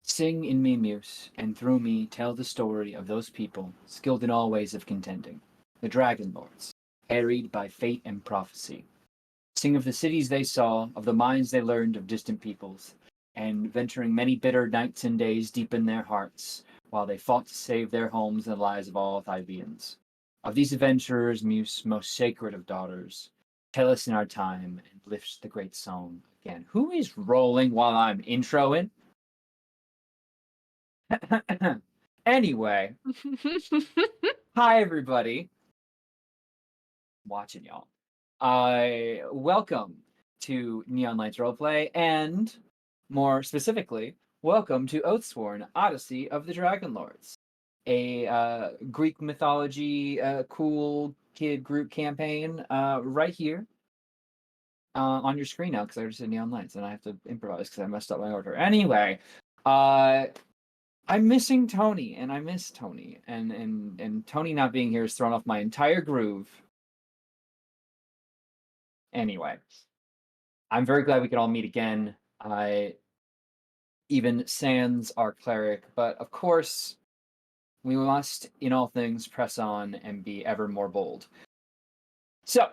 Sing in me muse, and through me tell the story of those people skilled in all ways of contending, the Dragonlords, harried by fate and prophecy. Sing of the cities they saw, of the minds they learned of distant peoples, and venturing many bitter nights and days deep in their hearts, while they fought to save their homes and the lives of all Thyleans. Of these adventurers, muse most sacred of daughters, tell us in our time and lift the great song again. Who is rolling while I'm introing? Anyway, hi everybody. Watching y'all. Welcome to Neon Lights Roleplay, and more specifically, welcome to Oathsworn, Odyssey of the Dragonlords, a Greek mythology cool kid group campaign right here on your screen now, because I just said Neon Lights, and I have to improvise because I messed up my order. Anyway, I'm missing Tony, and I miss Tony, and Tony not being here has thrown off my entire groove. Anyway, I'm very glad we could all meet again. Even sans our cleric, but of course, we must, in all things, press on and be ever more bold. So,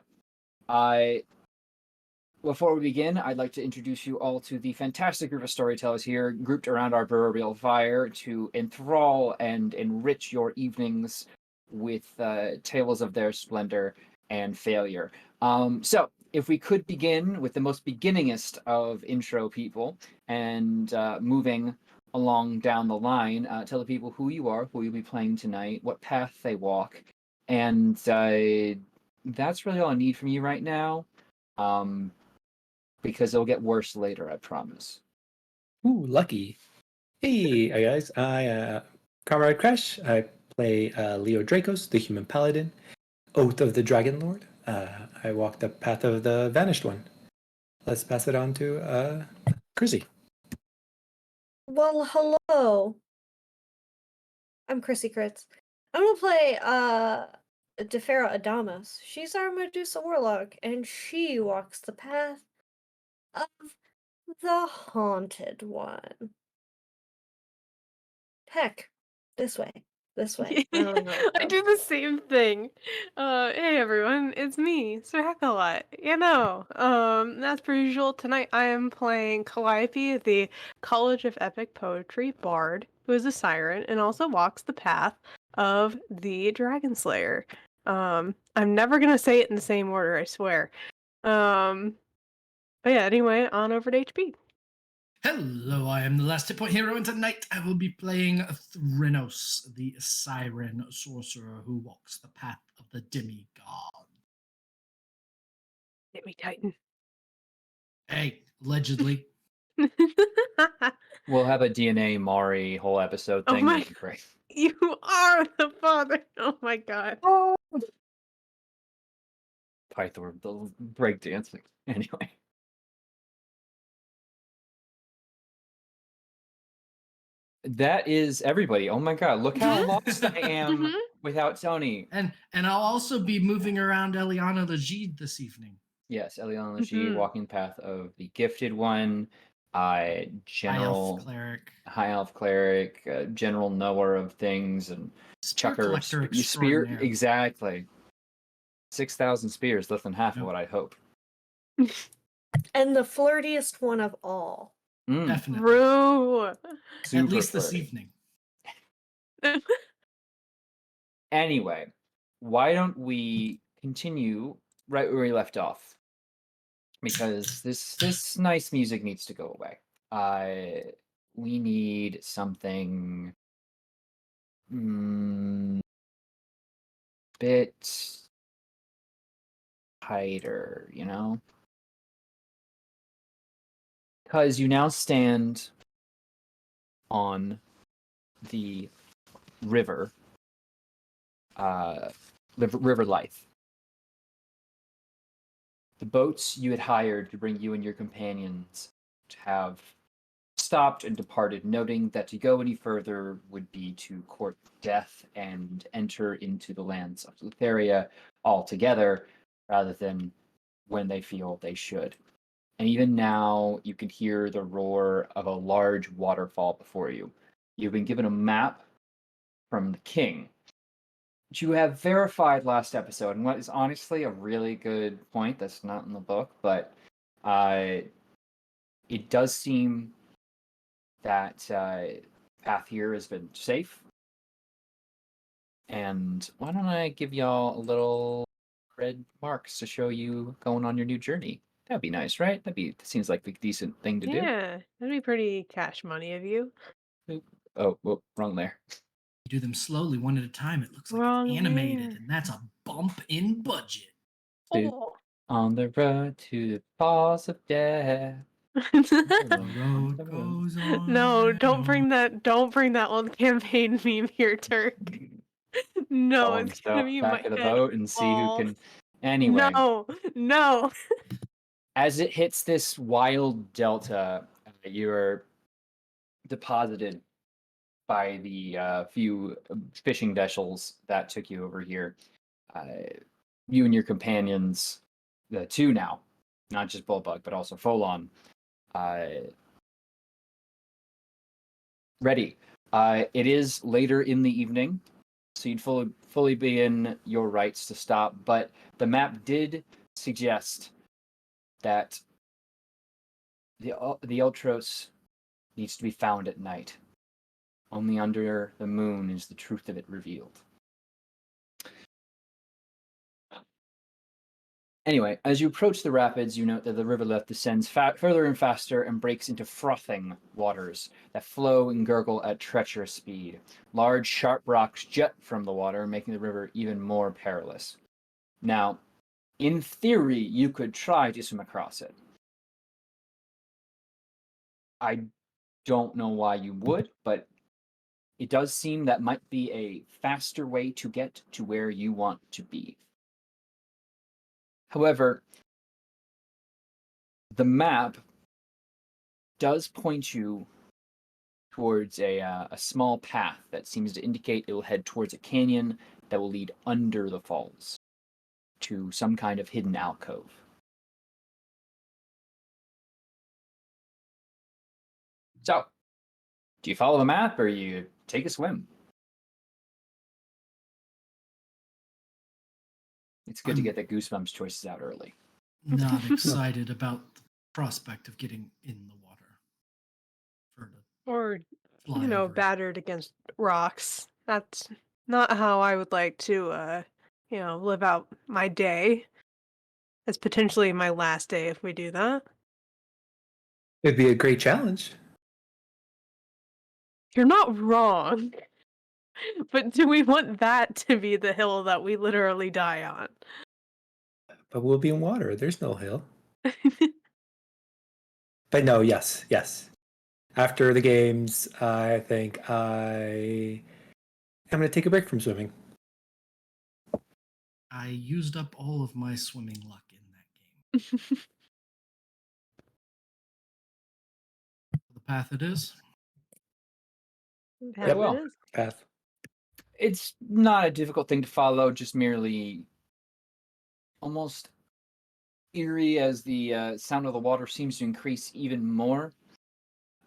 before we begin, I'd like to introduce you all to the fantastic group of storytellers here, grouped around our proverbial fire to enthrall and enrich your evenings with tales of their splendor and failure. So, if we could begin with the most beginningest of intro people and moving along down the line, tell the people who you are, who you'll be playing tonight, what path they walk, and that's really all I need from you right now. Because it'll get worse later, I promise. Ooh, lucky. Hey, guys. Comrade Crash. I play Leo Dracos, the human paladin. Oath of the Dragonlord. I walk the path of the Vanished One. Let's pass it on to Chrissy. Well, hello. I'm Chrissy Kritz. I'm gonna play Defera Adamas. She's our Medusa Warlock, and she walks the path of the Haunted One. Heck, this way. This way. I don't know. I do the same thing. Hey everyone, it's me, Sir Heckalot. As per usual, tonight I am playing Calliope, the College of Epic Poetry bard, who is a siren and also walks the path of the Dragon Slayer. I'm never gonna say it in the same order, I swear. But yeah, anyway, on over to HP. Hello, I am the last hit point hero, and tonight I will be playing Thrynos, the siren sorcerer who walks the path of the demigod. Demi-Titan. Hey, allegedly. We'll have a DNA Mari whole episode thing. Oh my, great. You are the father. Oh my god. Oh. Pythor, the breakdancing. Anyway. That is everybody. Oh my god, look how lost I am without Tony. And I'll also be moving around Eliana Legide this evening. Yes, Eliana Legide, walking the path of the Gifted One, general High Elf Cleric, general knower of things, and chucker spear. Exactly. 6,000 spears, less than half of what I hope. And the flirtiest one of all. Definitely. True. At least this evening. Anyway, why don't we continue right where we left off? Because this nice music needs to go away. We need something bit tighter, you know? Because you now stand on the river, River Life. The boats you had hired to bring you and your companions have stopped and departed, noting that to go any further would be to court death and enter into the lands of Thylea altogether, rather than when they feel they should. And even now, you can hear the roar of a large waterfall before you. You've been given a map from the king, which you have verified last episode, and what is honestly a really good point that's not in the book, but it does seem that path here has been safe. And why don't I give y'all a little red marks to show you going on your new journey? That'd be nice, right? That seems like a decent thing to do. Yeah, that'd be pretty cash money of you. Oh, whoop, wrong there. You do them slowly, one at a time. It looks like Wrong it's animated, there. and that's a bump in budget. Oh. On the road to the balls of death. The road goes on. No, and don't on. bring that old campaign meme here, Turk. No, Throwing it's gonna stuff be in back my of the head. boat and see who all. can. Anyway, No. as it hits this wild delta, you're deposited by the few fishing vessels that took you over here. You and your companions, the two now, not just Bullbug, but also Folon, ready. It is later in the evening, so you'd fully be in your rights to stop, but the map did suggest that the Υλτροσ needs to be found at night. Only under the moon is the truth of it revealed. Anyway, as you approach the rapids, you note that the rivulet descends further and faster and breaks into frothing waters that flow and gurgle at treacherous speed. Large, sharp rocks jut from the water, making the river even more perilous. Now, in theory, you could try to swim across it. I don't know why you would, but it does seem that might be a faster way to get to where you want to be. However, the map does point you towards a small path that seems to indicate it will head towards a canyon that will lead under the falls to some kind of hidden alcove. So, do you follow the map or you take a swim? It's good to get the Goosebumps choices out early. Not excited about the prospect of getting in the water. Or, Fly over it. battered against rocks. That's not how I would like to, live out my day. It's potentially my last day if we do that. It'd be a great challenge. You're not wrong. But do we want that to be the hill that we literally die on? But we'll be in water. There's no hill. But no, yes. After the games, I think I'm going to take a break from swimming. I used up all of my swimming luck in that game. The path it is. Path well. it is. Path. It's not a difficult thing to follow, just merely almost eerie as the sound of the water seems to increase even more.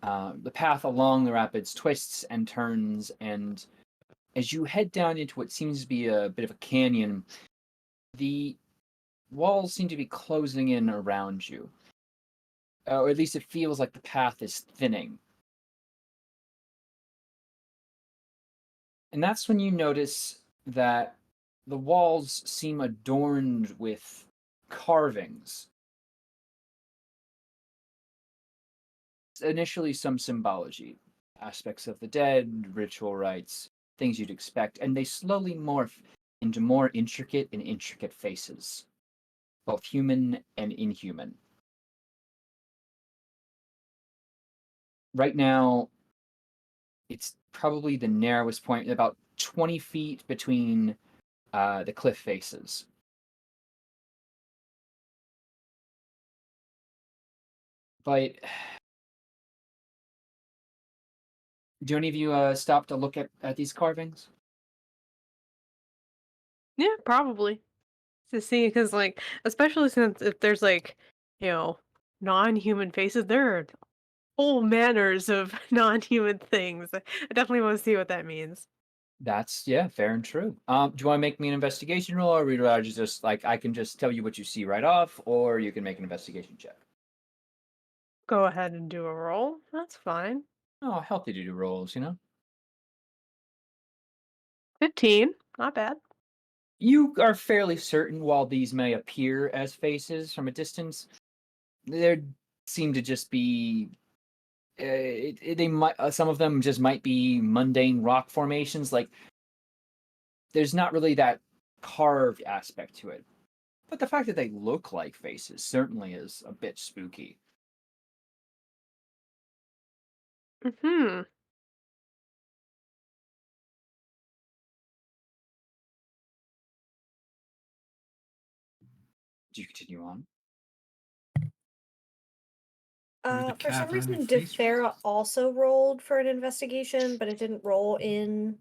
The path along the rapids twists and turns, and as you head down into what seems to be a bit of a canyon, the walls seem to be closing in around you. Or at least it feels like the path is thinning. And that's when you notice that the walls seem adorned with carvings. Initially, some symbology, aspects of the dead, ritual rites, things you'd expect, and they slowly morph into more intricate and intricate faces, both human and inhuman. Right now, it's probably the narrowest point, about 20 feet between the cliff faces. But do any of you stop to look at these carvings? Yeah, probably. To see, because, especially since if there's, non-human faces. There are whole manners of non-human things. I definitely want to see what that means. That's yeah, fair and true. Do you want to make me an investigation roll, or would I just like I can just tell you what you see right off, or you can make an investigation check? Go ahead and do a roll. That's fine. Oh, healthy to do rolls, you know. 15. Not bad. You are fairly certain while these may appear as faces from a distance, there seem to just be they might some of them just might be mundane rock formations. Like there's not really that carved aspect to it, but the fact that they look like faces certainly is a bit spooky. Hmm. Do you continue on? Through the For some cavern of reason, face Defera also rolled for an investigation, but it didn't roll in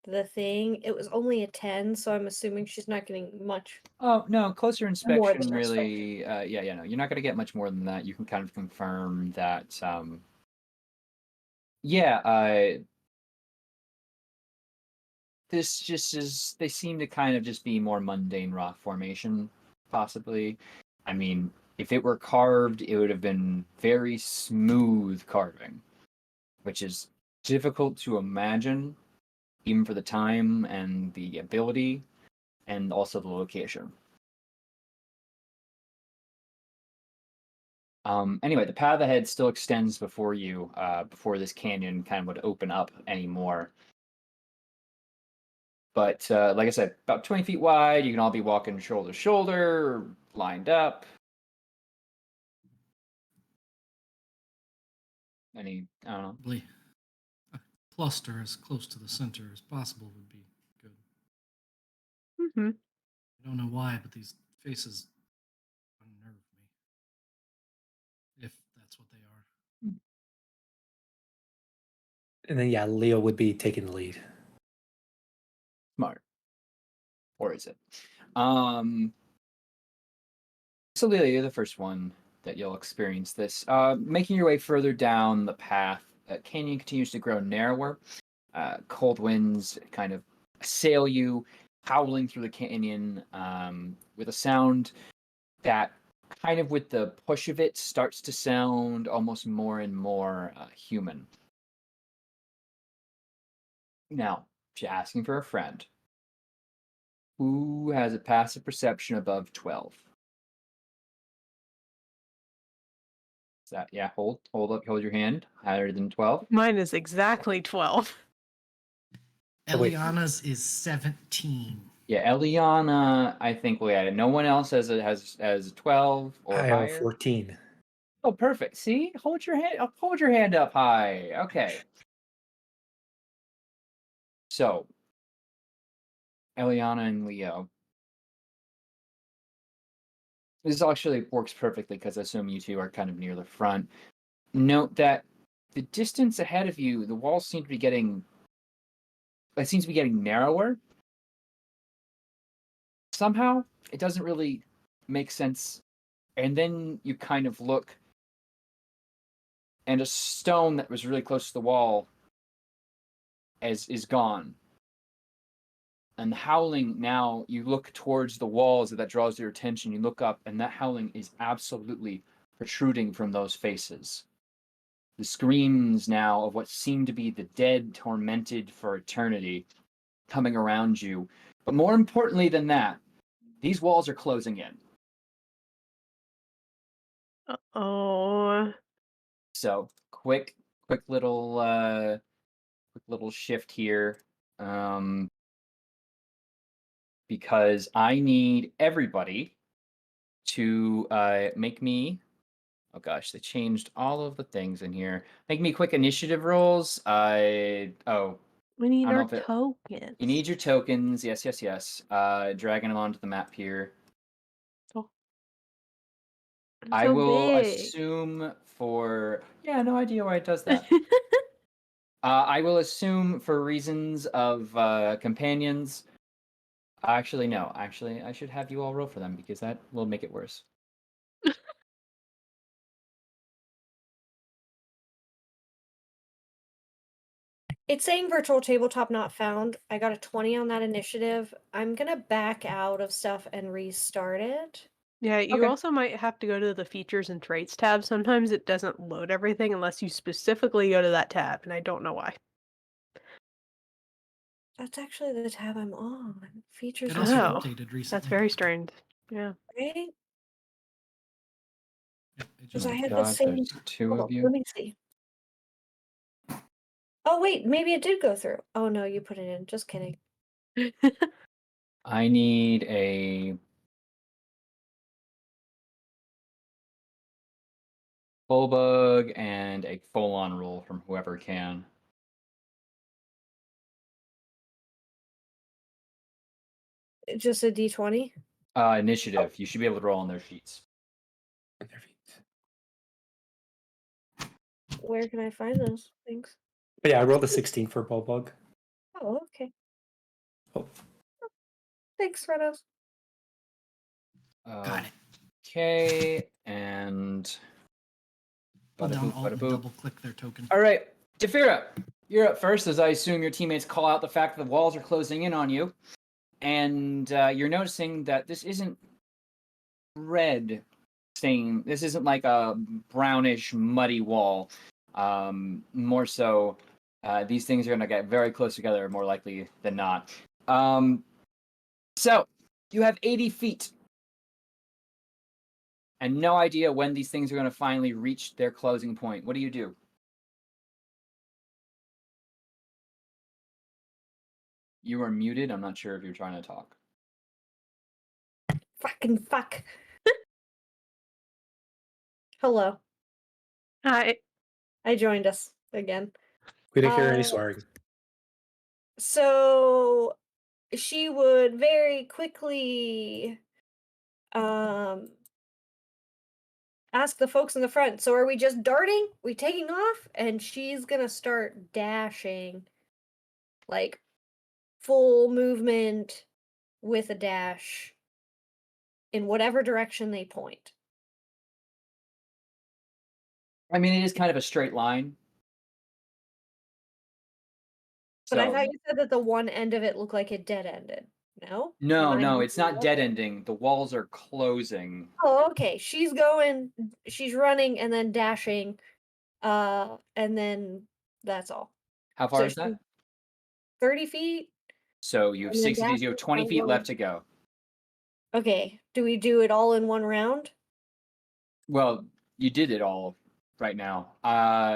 the thing. It was only a 10, so I'm assuming she's not getting much. Oh no, closer More inspection than really. Yeah, no, you're not going to get much more than that. You can kind of confirm that. Yeah, this just is. They seem to kind of just be more mundane rock formation, possibly. I mean, if it were carved, it would have been very smooth carving, which is difficult to imagine, even for the time and the ability, and also the location. Anyway, the path ahead still extends before you, before this canyon kind of would open up anymore. But like I said, about 20 feet wide. You can all be walking shoulder to shoulder, lined up. I don't know. probably a cluster as close to the center as possible would be good. Hmm. I don't know why, but these faces unnerve me. If that's what they are. And then yeah, Leo would be taking the lead. Smart. Or is it? So Lelia, you're the first one that you'll experience this. Making your way further down the path, canyon continues to grow narrower. Cold winds kind of assail you, howling through the canyon with a sound that kind of with the push of it starts to sound almost more and more human. Now, she's asking for a friend. Who has a passive perception above 12? Is that yeah? Hold your hand higher than 12. Mine is exactly 12. Oh, wait. Eliana's is 17. Yeah, Eliana, I think we had no one else has 12 or I have a higher. 14. Oh, perfect. See, hold your hand up high. Okay. So, Eliana and Leo. This actually works perfectly because I assume you two are kind of near the front. Note that the distance ahead of you, the walls seem to be getting. It seems to be getting narrower. Somehow, it doesn't really make sense. And then you kind of look, and a stone that was really close to the wall is gone. And the howling now, you look towards the walls that draws your attention. You look up, and that howling is absolutely protruding from those faces. The screams now of what seem to be the dead, tormented for eternity, coming around you. But more importantly than that, these walls are closing in. Oh. So quick little shift here. Because I need everybody to make me. Oh gosh, they changed all of the things in here. Make me quick initiative rolls. We I need don't know our if it. tokens. You need your tokens. Yes. Dragging them onto the map here. Oh. I So will big. assume for. Yeah, no idea why it does that. I will assume for reasons of companions. Actually, no. Actually, I should have you all roll for them because that will make it worse. It's saying virtual tabletop not found. I got a 20 on that initiative. I'm gonna back out of stuff and restart it. Yeah, you Okay. also might have to go to the features and traits tab. Sometimes it doesn't load everything unless you specifically go to that tab, and I don't know why. That's actually the tab I'm on. Features It and also Oh, traits, updated recently. that's very strange. Yeah. right? Yep, it Because just I had the God, same. there's two Hold of on, you. let me see. Oh wait, maybe it did go through. Oh no, you put it in. Just kidding. I need a full bug and a full-on roll from whoever can. Just a D20. Initiative. You should be able to roll on their sheets. On their feet. Where can I find those things? But yeah, I rolled a 16 for Bulbug. Oh, okay. Oh, Thanks, Renos. got it. Okay, and Hold down bada-boop, Alt and bada-boop. double click their token. All right, Defira, you're up first, as I assume your teammates call out the fact that the walls are closing in on you, and you're noticing that this isn't red stain. This isn't like a brownish, muddy wall. More so, these things are going to get very close together, more likely than not. So, you have 80 feet. And no idea when these things are going to finally reach their closing point. What do you do? You are muted. I'm not sure if you're trying to talk. Fucking fuck. Hello. Hi. I joined us again. we didn't hear any Uh, swearing. So she would very quickly ask the folks in the front, so are we just darting? We taking off? And she's gonna start dashing. Like full movement with a dash in whatever direction they point. I mean, it is kind of a straight line. But I So, thought you said that the one end of it looked like it dead ended. No? no, Am I no, it's missing not something? dead ending. The walls are closing. Oh, okay. She's running and then dashing, and then that's all. How far So is that? 30 feet, So you have and then 60 feet. You have dashing 20 feet over. left to go. Okay. Do we do it all in one round? Well, you did it all right now.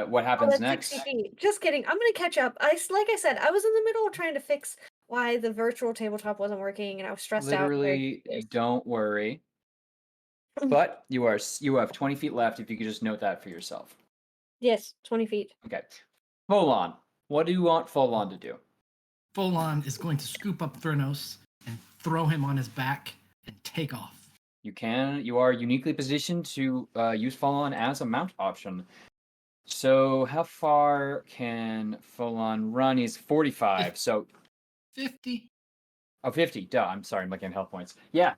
What Oh, happens that's next? 60 feet. Just kidding. I'm gonna catch up. Like I said, I was in the middle of trying to fix why the virtual tabletop wasn't working, and I was stressed out. and very Literally, confused. don't worry. But you have 20 feet left. If you could just note that for yourself. Yes, 20 feet. Okay. Full on. What do you want full on to do? Full on is going to scoop up Thrynos and throw him on his back and take off. You are uniquely positioned to use full on as a mount option. So how far can full on run? He's 45. So 50. 50. Duh. I'm sorry. I'm looking at health points. Yeah.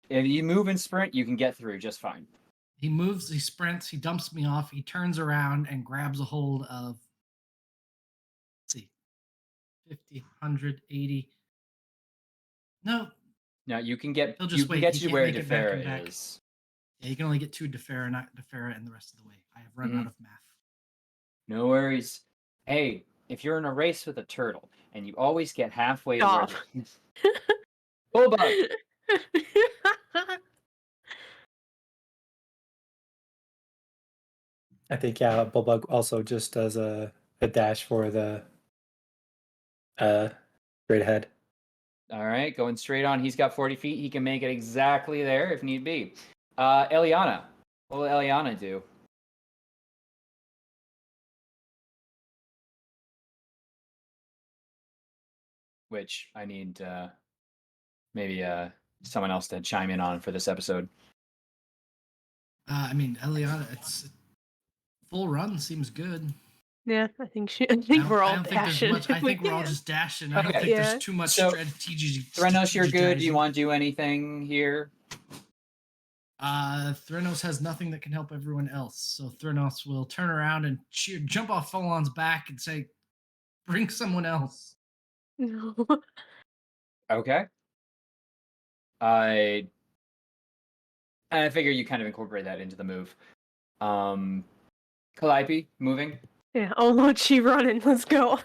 If you move and sprint, you can get through just fine. He moves, he sprints, he dumps me off, he turns around and grabs a hold of, let's see, 50, 100, 80. No, Now you can get He'll you just can wait. get He to can't where make it back and Defera back. is. yeah, you can only get 2 Defera, not Defera, and the rest of the way. I have run out of math. No worries. Hey, if you're in a race with a turtle and you always get halfway to where Stop. Bulbug! I think yeah, Bulbug also just does a dash for the straight ahead. All right, going straight on. He's got 40 feet. He can make it exactly there if need be. Eliana. What will Eliana do? Which I need maybe someone else to chime in on for this episode. I mean, Eliana, it's full run seems good. Yeah, I think we're all I don't think there's dashing. much. I think we're all just dashing. I don't Okay. think Yeah. there's too much So, strategy. Threnos, you're good. Do you strategizing. want to do anything here? Thrynos has nothing that can help everyone else, so Thrynos will turn around and jump off Folon's back and say, Bring someone else. No. Okay. And I figure you kind of incorporate that into the move. Calliope, moving. Yeah. Oh Lord, she running. Let's go.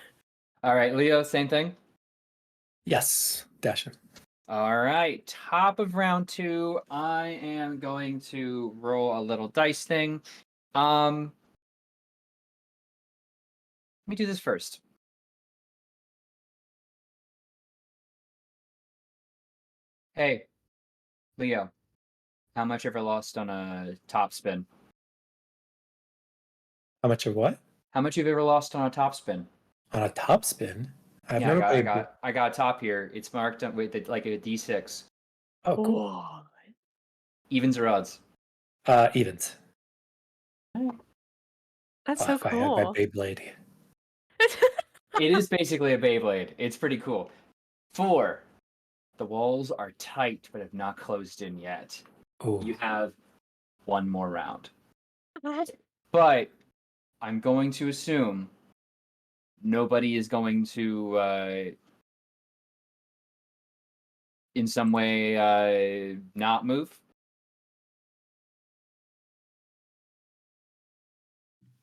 All right, Leo, same thing. Yes, dashing. All right, top of round 2. I am going to roll a little dice thing. Let me do this first. Hey, Leo, how much ever lost on a top spin? How much of what? How much you've ever lost on a top spin? On a top spin? I've Yeah, never played. I got a top here. It's marked up with like a D6. Oh, cool. Whoa. Evens or odds? Evens. That's Oh, so if I had my cool. Beyblade. It is basically a Beyblade. It's pretty cool. 4. The walls are tight but have not closed in yet. Oh, You have one more round. What? But I'm going to assume nobody is going to, in some way, not move.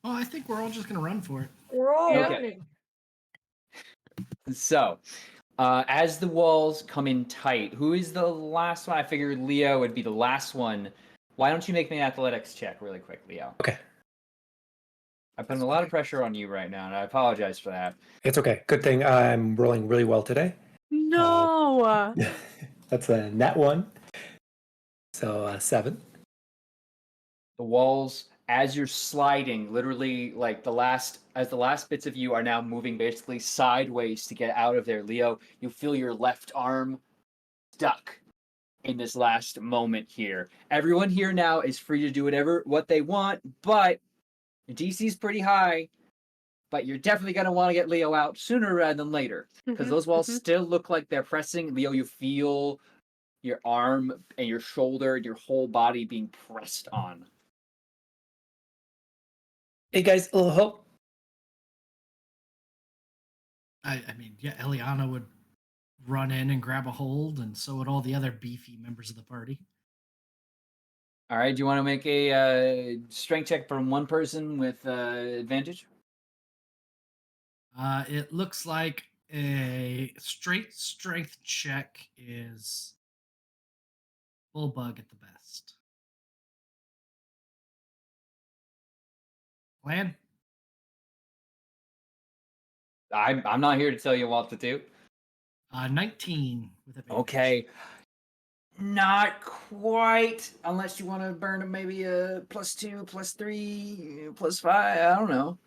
Oh, I think we're all just gonna run for it. We're all Yeah. Okay. running. So, as the walls come in tight, who is the last one? I figured Leo would be the last one. Why don't you make me an athletics check really quick, Leo? okay. I'm putting a lot of pressure on you right now, and I apologize for that. It's okay. Good thing I'm rolling really well today. No. That's a net 1. So 7. The walls, as you're sliding, literally like the last bits of you are now moving basically sideways to get out of there, Leo, you feel your left arm stuck in this last moment here. Everyone here now is free to do what they want, but your DC's pretty high. But you're definitely going to want to get Leo out sooner rather than later, because those walls still look like they're pressing. Leo, you feel your arm and your shoulder and your whole body being pressed on. Hey guys, a little help. I mean, yeah, Eliana would run in and grab a hold, and so would all the other beefy members of the party. All right, do you want to make a strength check from one person with advantage? It looks like a straight strength check is full bug at the best. Plan? I'm not here to tell you what to do. 19 with advantage. Okay. Not quite, unless you want to burn maybe a +2, +3, +5. I don't know.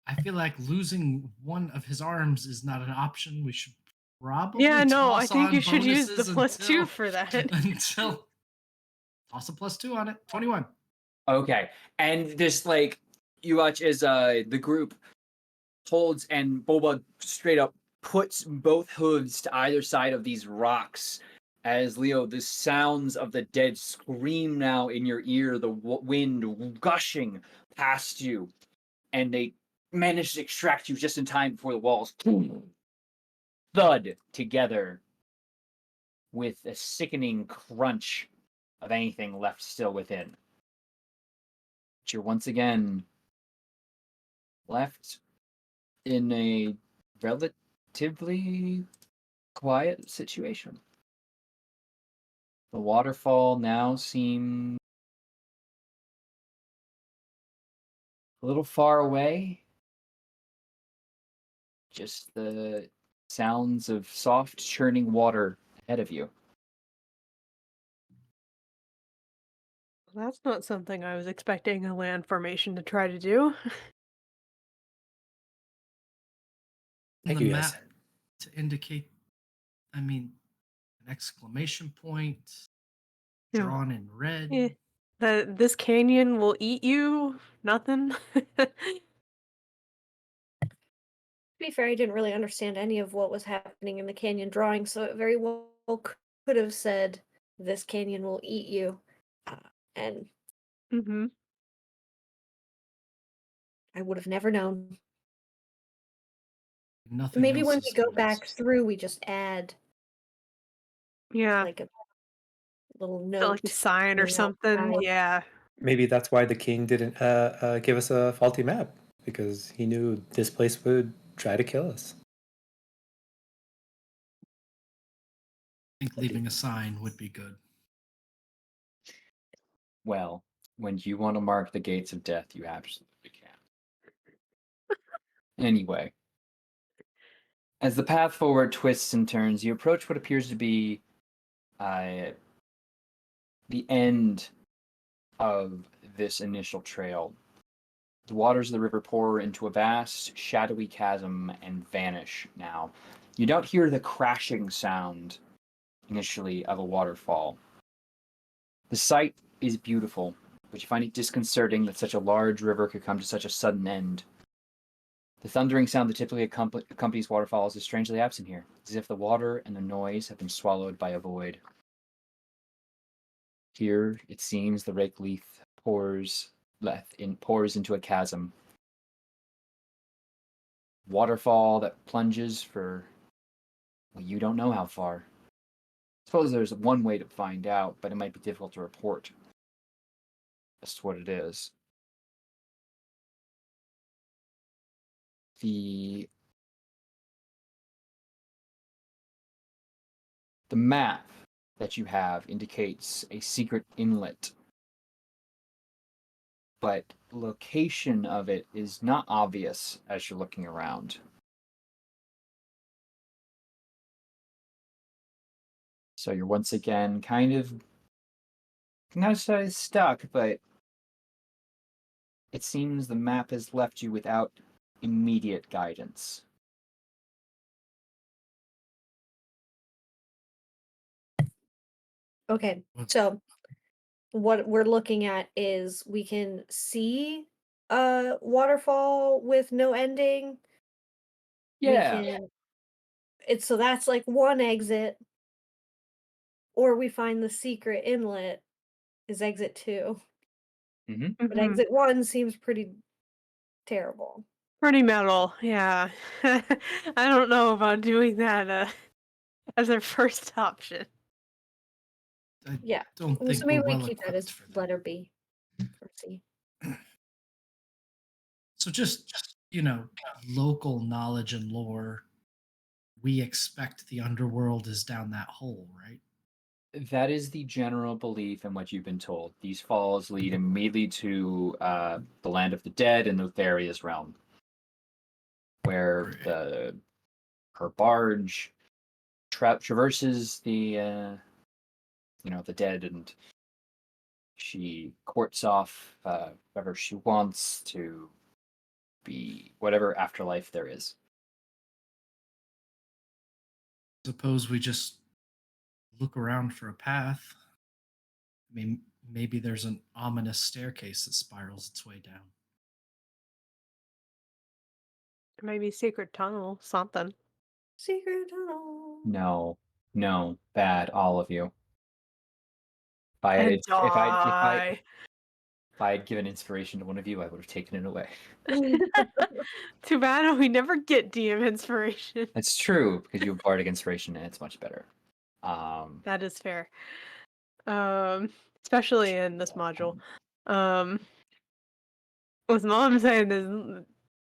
I feel like losing one of his arms is not an option. We should probably Yeah, no, I toss think on you should use the bonuses +2 until- for that. Until toss a +2 on it. 21. Okay, and this like you watch as the group holds and Boba straight up puts both hooves to either side of these rocks. As Leo, the sounds of the dead scream now in your ear, the wind gushing past you, and they manage to extract you just in time before the walls thud together with a sickening crunch of anything left still within. But you're once again left in a relatively quiet situation. The waterfall now seems a little far away. Just the sounds of soft churning water ahead of you. That's not something I was expecting a land formation to try to do. Thank The you, guys. map to indicate, I mean, an exclamation point Yeah. drawn in red. Eh, this canyon will eat you. Nothing. To be fair, I didn't really understand any of what was happening in the canyon drawing, so it very well could have said, "This canyon will eat you," and Mm-hmm. I would have never known. Nothing Maybe else when is we go going back to- through, we just add Yeah, like a little feel note. like a sign or on the something. outside. Yeah. Maybe that's why the king didn't give us a faulty map, because he knew this place would try to kill us. I think leaving a sign would be good. Well, when you want to mark the gates of death, you absolutely can. Anyway, as the path forward twists and turns, you approach what appears to be the end of this initial trail. The waters of the river pour into a vast, shadowy chasm and vanish now. You don't hear the crashing sound initially of a waterfall. The sight is beautiful, but you find it disconcerting that such a large river could come to such a sudden end. The thundering sound that typically accompanies waterfalls is strangely absent here, as if the water and the noise have been swallowed by a void. Here, it seems the Rake Leith pours into a chasm. Waterfall that plunges for, well, you don't know how far. I suppose there's one way to find out, but it might be difficult to report as to what it is. The map that you have indicates a secret inlet, but location of it is not obvious as you're looking around. So you're once again kind of not necessarily stuck, but it seems the map has left you without immediate guidance. Okay, What- so what we're looking at is we can see a waterfall with no ending. Yeah. We can it's so that's like one exit, or we find the secret inlet is exit 2. Mm-hmm. But Mhm. exit 1 seems pretty terrible. Pretty metal, yeah. I don't know about doing that as our first option. I Yeah. don't So think maybe we're we well keep that equipped as for that. letter B or C. So just, local knowledge and lore, we expect the underworld is down that hole, right? That is the general belief and what you've been told. These falls lead immediately to the land of the dead and Lutheria's realm, where Right. her barge traverses the the dead, and she courts off whoever she wants to be whatever afterlife there is. Suppose we just look around for a path. I mean, maybe there's an ominous staircase that spirals its way down. Maybe secret tunnel, something. Secret tunnel. No, bad, all of you. If I And had, if I if I die. if I had given inspiration to one of you, I would have taken it away. Too bad we never get DM inspiration. That's true because you have bardic inspiration and it's much better. That is fair. Especially in this module. What's mom saying is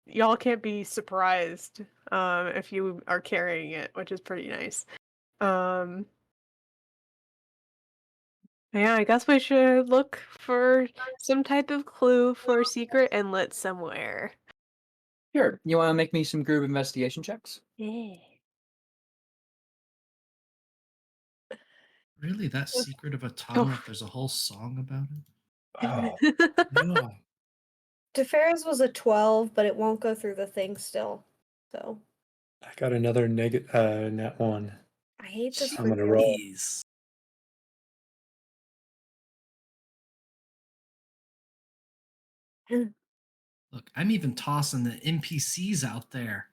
y'all can't be surprised if you are carrying it, which is pretty nice. Yeah, I guess we should look for some type of clue for a secret inlet somewhere. Sure. You want to make me some group investigation checks? Yeah. Really, that secret of a tunnel, if there's a whole song about it? No. Tefera's was a 12, but it won't go through the thing still. So I got another nat 1. I hate this. I'm gonna roll. Jeez. Look, I'm even tossing the NPCs out there.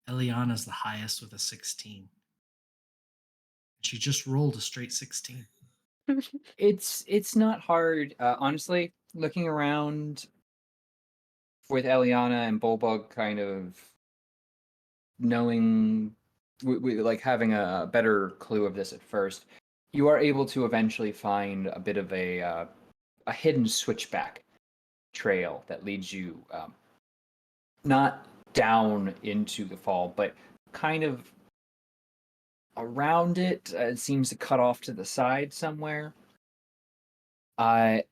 Eliana's the highest with a 16. She just rolled a straight 16. It's not hard. Honestly, looking around with Eliana and Bulbug kind of knowing, like having a better clue of this at first, you are able to eventually find a bit of a hidden switchback trail that leads you not down into the fall, but kind of around it. It seems to cut off to the side somewhere. It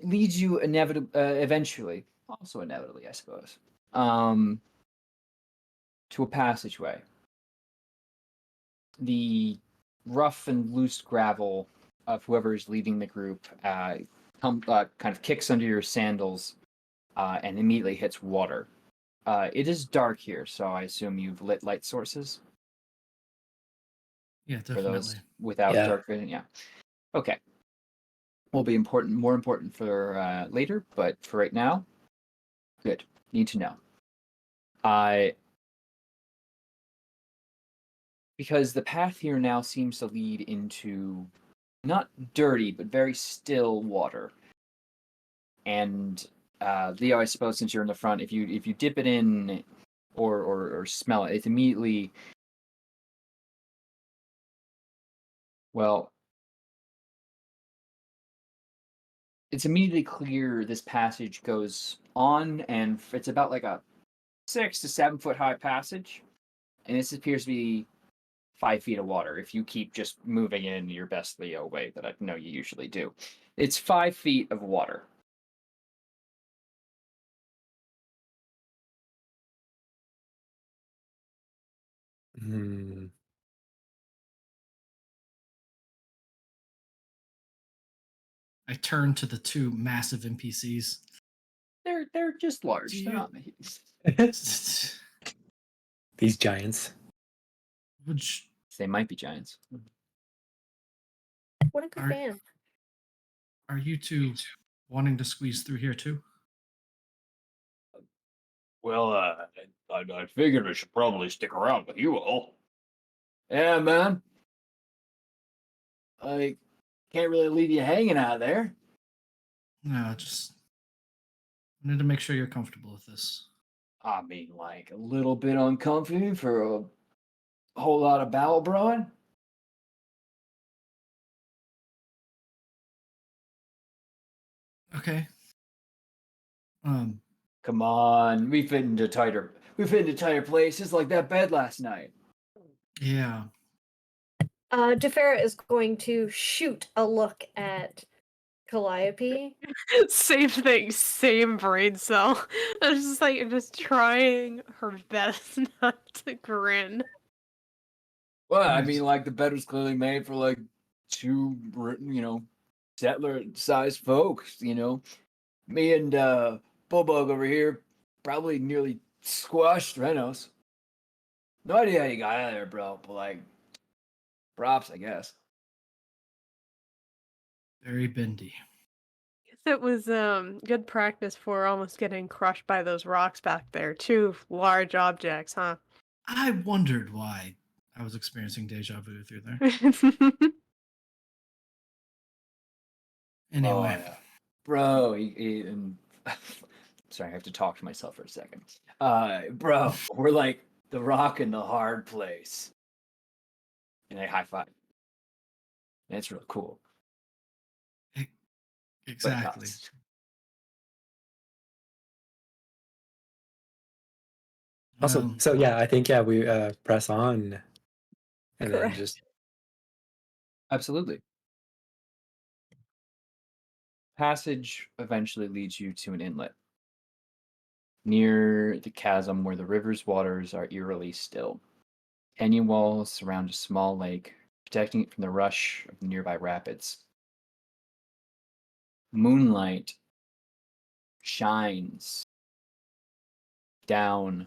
leads you eventually, also inevitably, I suppose, to a passageway. The rough and loose gravel of whoever is leading the group kind of kicks under your sandals and immediately hits water. It is dark here, so I assume you've lit light sources Yeah, for those definitely. without Yeah. dark vision. Yeah. Okay. Will be more important for later, but for right now, good. Need to know. Because the path here now seems to lead into not dirty, but very still water. And Leo, I suppose since you're in the front, if you dip it in or smell it, it's immediately, well, it's immediately clear this passage goes on, and it's about like a 6 to 7 foot high passage, and this appears to be 5 feet of water if you keep just moving in your best Leo way that I know you usually do. It's 5 feet of water. Hmm. I turn to the two massive NPCs. They're just large. Do They're you- not. These giants. Which They might be giants. What a good Are- band. are you two wanting to squeeze through here too? Well, I figured I should probably stick around with you all. Yeah, man. I can't really leave you hanging out there. No, just wanted to make sure you're comfortable with this. I mean, like a little bit uncomfy for a whole lot of bowel brewing. Okay. Come on, we fit into tighter places like that bed last night. Yeah. Jafera is going to shoot a look at Calliope. Same thing, same brain cell. I was just like just trying her best not to grin. Well, I Nice. mean, like the bed was clearly made for like two, settler-sized folks. Me and Bulbug over here probably nearly squashed Renos. No idea how you got out of there, bro. But like, props, I guess. Very bendy. Guess it was good practice for almost getting crushed by those rocks back there. Two large objects, huh? I wondered why I was experiencing deja vu through there. Anyway, Bro, and sorry, I have to talk to myself for a second. Bro, we're like the rock in the hard place. And they high five. And it's real cool. But it exactly. cuts. Awesome. Well, So yeah, I think we press on, and then Correct. just Absolutely. Passage eventually leads you to an inlet near the chasm where the river's waters are eerily still. Canyon walls surround a small lake, protecting it from the rush of the nearby rapids. Moonlight shines down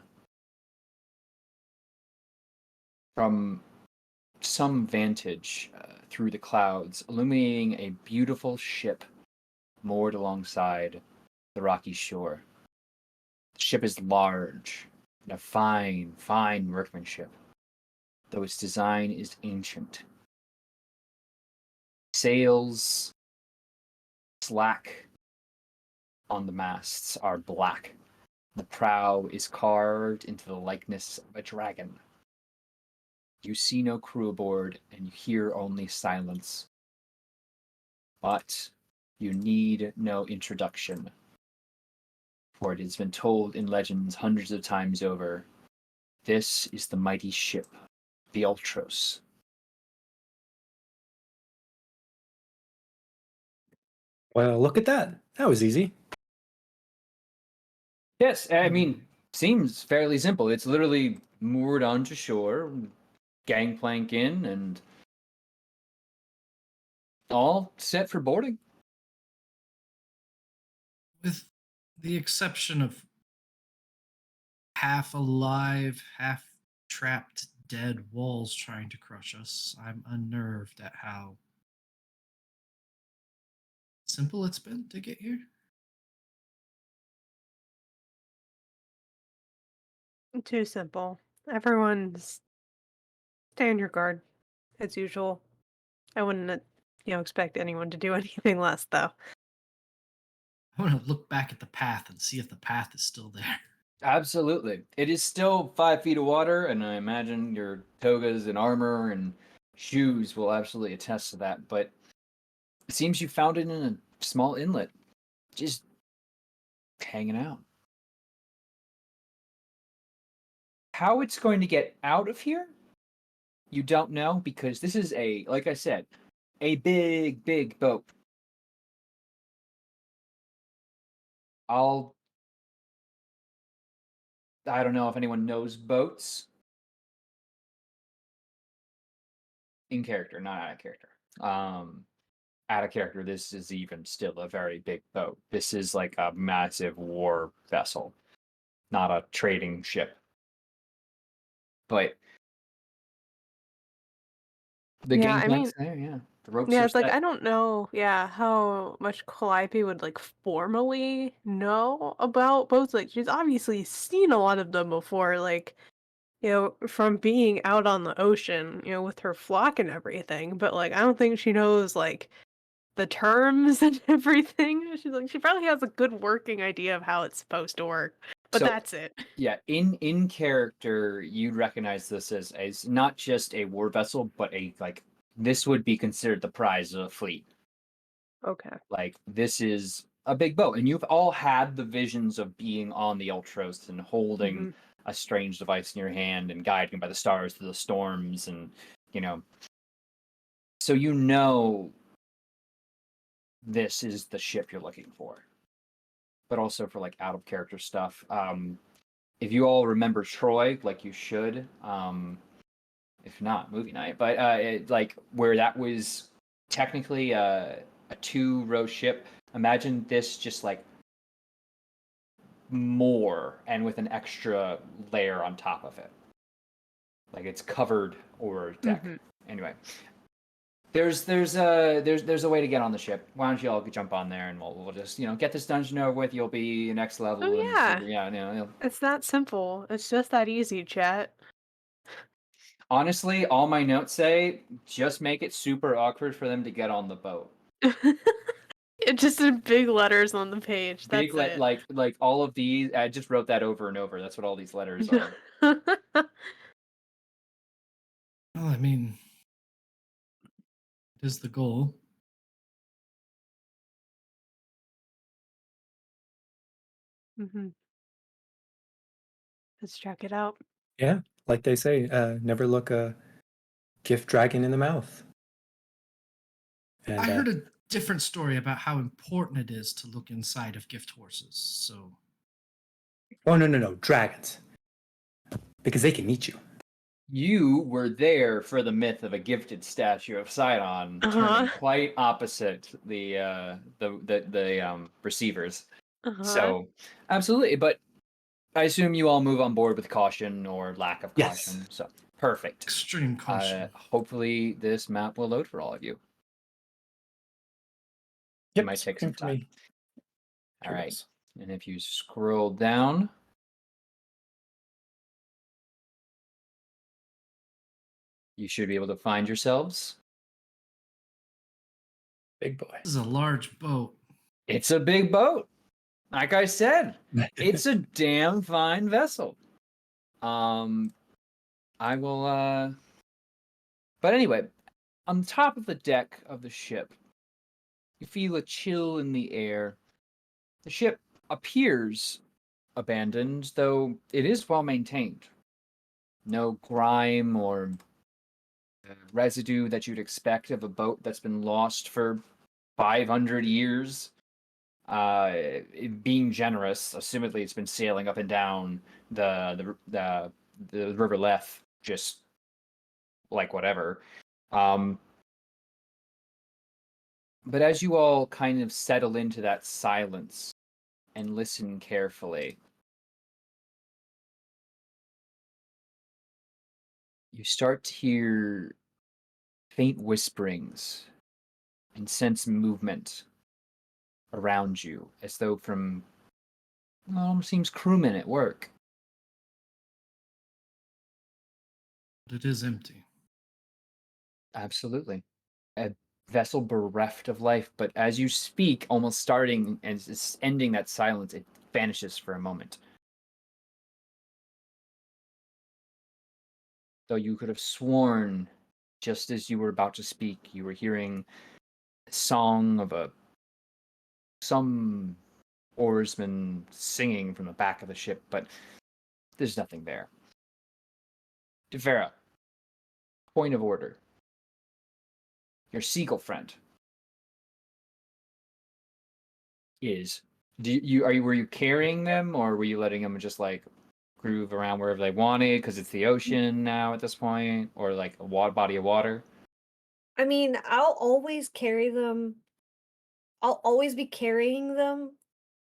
from some vantage through the clouds, illuminating a beautiful ship moored alongside the rocky shore. The ship is large and of fine, fine workmanship, though its design is ancient. Sails slack on the masts are black. The prow is carved into the likeness of a dragon. You see no crew aboard, and you hear only silence. But you need no introduction, for it has been told in legends hundreds of times over. This is the mighty ship, the Υλτροσ. Well, look at that. That was easy. Yes, I mean, seems fairly simple. It's literally moored onto shore, gangplank in, and all set for boarding. With the exception of half alive, half trapped, dead walls trying to crush us, I'm unnerved at how simple it's been to get here. Too simple. Everyone's stay on your guard, as usual. I wouldn't, expect anyone to do anything less, though. I want to look back at the path and see if the path is still there. Absolutely. It is still 5 feet of water, and I imagine your togas and armor and shoes will absolutely attest to that. But it seems you found it in a small inlet, just hanging out. How it's going to get out of here, you don't know, because this is like I said, a big, big boat. I don't know if anyone knows boats. In character, not out of character. Out of character, this is even still a very big boat. This is like a massive war vessel, not a trading ship. But the gangplank's there, yeah. The ropes are It's like set. I don't know, how much Calliope would like formally know about boats. Like she's obviously seen a lot of them before, like from being out on the ocean, with her flock and everything. But like I don't think she knows like the terms and everything. She's like she probably has a good working idea of how it's supposed to work, but So, that's it. yeah, in character, you'd recognize this as not just a war vessel, but this would be considered the prize of a fleet. Okay. Like this is a big boat, and you've all had the visions of being on the Υλτροσ and holding a strange device in your hand and guiding by the stars through the storms, and so this is the ship you're looking for. But also for like out of character stuff. If you all remember Troy, like you should, if not movie night, but like where that was technically a 2-row ship. Imagine this just like more and with an extra layer on top of it, like it's covered over deck. Anyway, there's a way to get on the ship. Why don't you all jump on there and we'll just get this dungeon over with. You'll be next level. Oh and yeah, it's that simple. It's just that easy, chat. Honestly, all my notes say just make it super awkward for them to get on the boat. It just in big letters on the page. That's it. Like all of these. I just wrote that over and over. That's what all these letters are. Well, I mean, it is the goal. Let's check it out. Yeah, like they say, never look a gift dragon in the mouth. And, I heard a different story about how important it is to look inside of gift horses. So. Oh no, dragons, because they can eat you. You were there for the myth of a gifted statue of Sidon turning quite opposite the receivers. So absolutely, but I assume you all move on board with caution or lack of caution. Yes. So perfect. Extreme caution. Hopefully this map will load for all of you. Yep, It might take some for time. me. All right, and if you scroll down. You should be able to find yourselves. Big boy. This is a large boat. It's a big boat. Like I said, it's a damn fine vessel. I will, but anyway, on top of the deck of the ship, you feel a chill in the air. The ship appears abandoned, though it is well maintained. No grime or residue that you'd expect of a boat that's been lost for 500 years. Being generous, assumedly it's been sailing up and down the River Leth, just like whatever. But as you all kind of settle into that silence and listen carefully, you start to hear faint whisperings and sense movement around you, as though from, well, almost seems crewmen at work. But it is empty. Absolutely. A vessel bereft of life, but as you speak, almost starting and ending that silence, it vanishes for a moment. Though you could have sworn, just as you were about to speak, you were hearing a song of some oarsman singing from the back of the ship, but there's nothing there. Devera, point of order. Your seagull friend is. Were you carrying them, or were you letting them just like groove around wherever they wanted because it's the ocean now at this point, or like a body of water? I mean, I'll always carry them. I'll always be carrying them.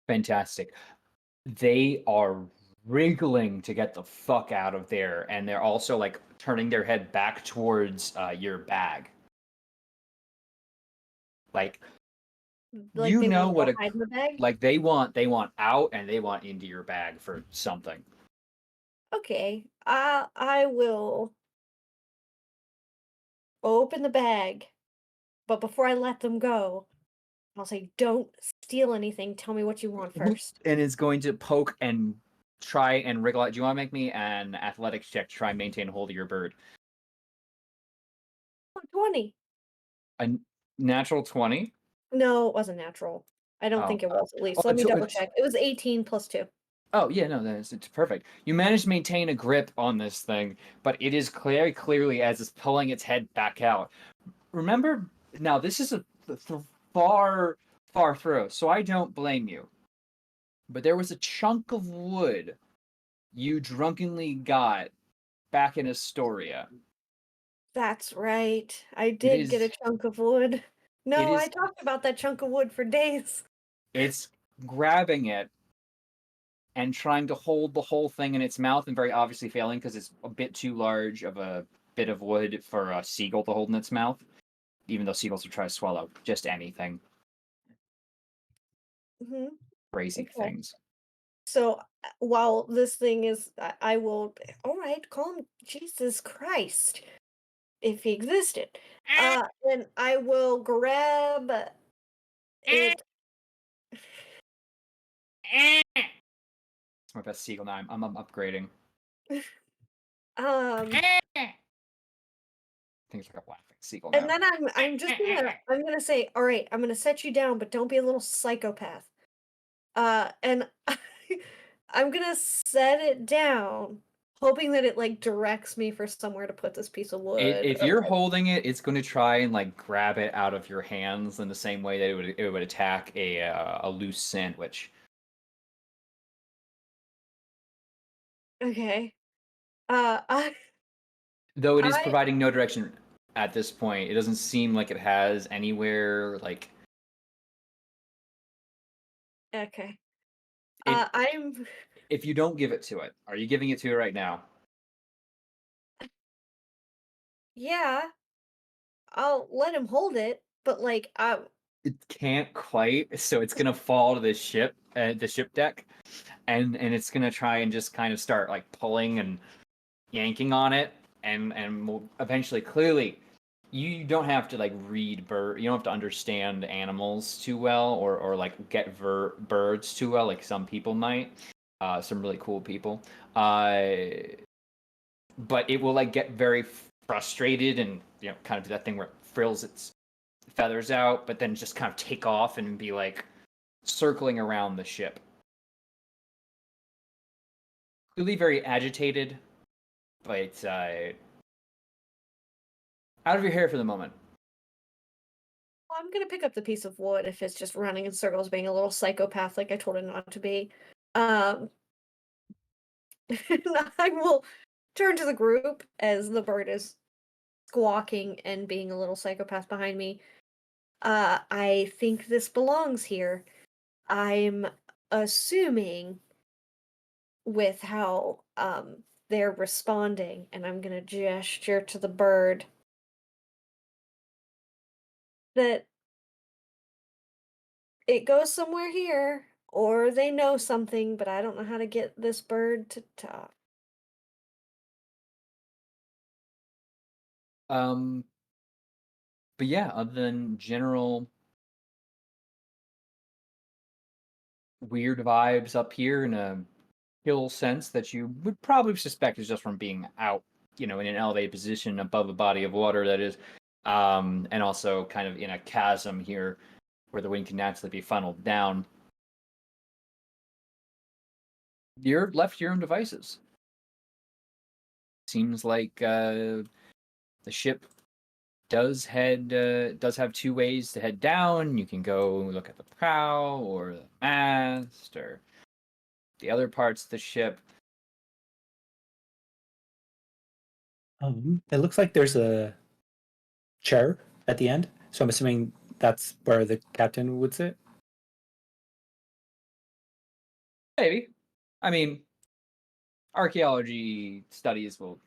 Fantastic. They are wriggling to get the fuck out of there, and they're also like turning their head back towards your bag. Like, Like you they know want what to a hide in the bag. like they want out and they want into your bag for something. Okay, I will open the bag, but before I let them go, I'll say, "Don't steal anything. Tell me what you want first." And is going to poke and try and wriggle out. Do you want to make me an athletics check to try and maintain hold of your bird? 20. A natural 20? No, it wasn't natural. I don't Oh. think it was at least. Oh, Let me double it's check. It was 18 plus 2. Oh, yeah, no, it's perfect. You managed to maintain a grip on this thing, but it is very clearly as it's pulling its head back out. Remember, now this is a far, far throw, so I don't blame you. But there was a chunk of wood you drunkenly got back in Astoria. That's right. I It did get a is, chunk of wood. it No, I is, talked about that chunk of wood for days. it's grabbing it and trying to hold the whole thing in its mouth and very obviously failing because it's a bit too large of a bit of wood for a seagull to hold in its mouth, even though seagulls will try to swallow just anything. Hmm. Crazy Okay. things. So while this thing is, I will. All right, call him Jesus Christ, if he existed. And I will grab it. It's my best seagull now. I'm upgrading. Um, Things like a laughing seagull and now. then I'm gonna say, all right, I'm gonna set you down, but don't be a little psychopath. And I'm gonna set it down, hoping that it like directs me for somewhere to put this piece of wood. If Or, you're like, holding it's going to try and like grab it out of your hands in the same way that it would attack a loose sandwich. okay. I Though it is I providing no direction at this point. It doesn't seem like it has anywhere like okay. it. I'm If you don't give it to it, are you giving it to it right now? yeah. I'll let him hold it, but like It can't quite, so it's gonna fall to the ship deck, and it's gonna try and just kind of start like pulling and yanking on it, and will eventually, clearly, you don't have to like read bird. You don't have to understand animals too well, or like get birds too well, like some people might. Some really cool people. But it will like get very frustrated and kind of do that thing where it frills its feathers out, but then just kind of take off and be like circling around the ship. Clearly very agitated, but out of your hair for the moment. Well, I'm gonna pick up the piece of wood if it's just running in circles, being a little psychopath like I told it not to be. And I will turn to the group as the bird is squawking and being a little psychopath behind me. I think this belongs here. I'm assuming with how they're responding, and I'm gonna gesture to the bird that it goes somewhere here, or they know something, but I don't know how to get this bird to talk. But yeah, other than general weird vibes up here in a hill sense that you would probably suspect is just from being out, in an elevated position above a body of water that is, and also kind of in a chasm here where the wind can naturally be funneled down. You're left to your own devices. Seems like the ship does have two ways to head down. You can go look at the prow or the mast or the other parts of the ship. It looks like there's a chair at the end, so I'm assuming that's where the captain would sit. Maybe. I mean, archaeology students will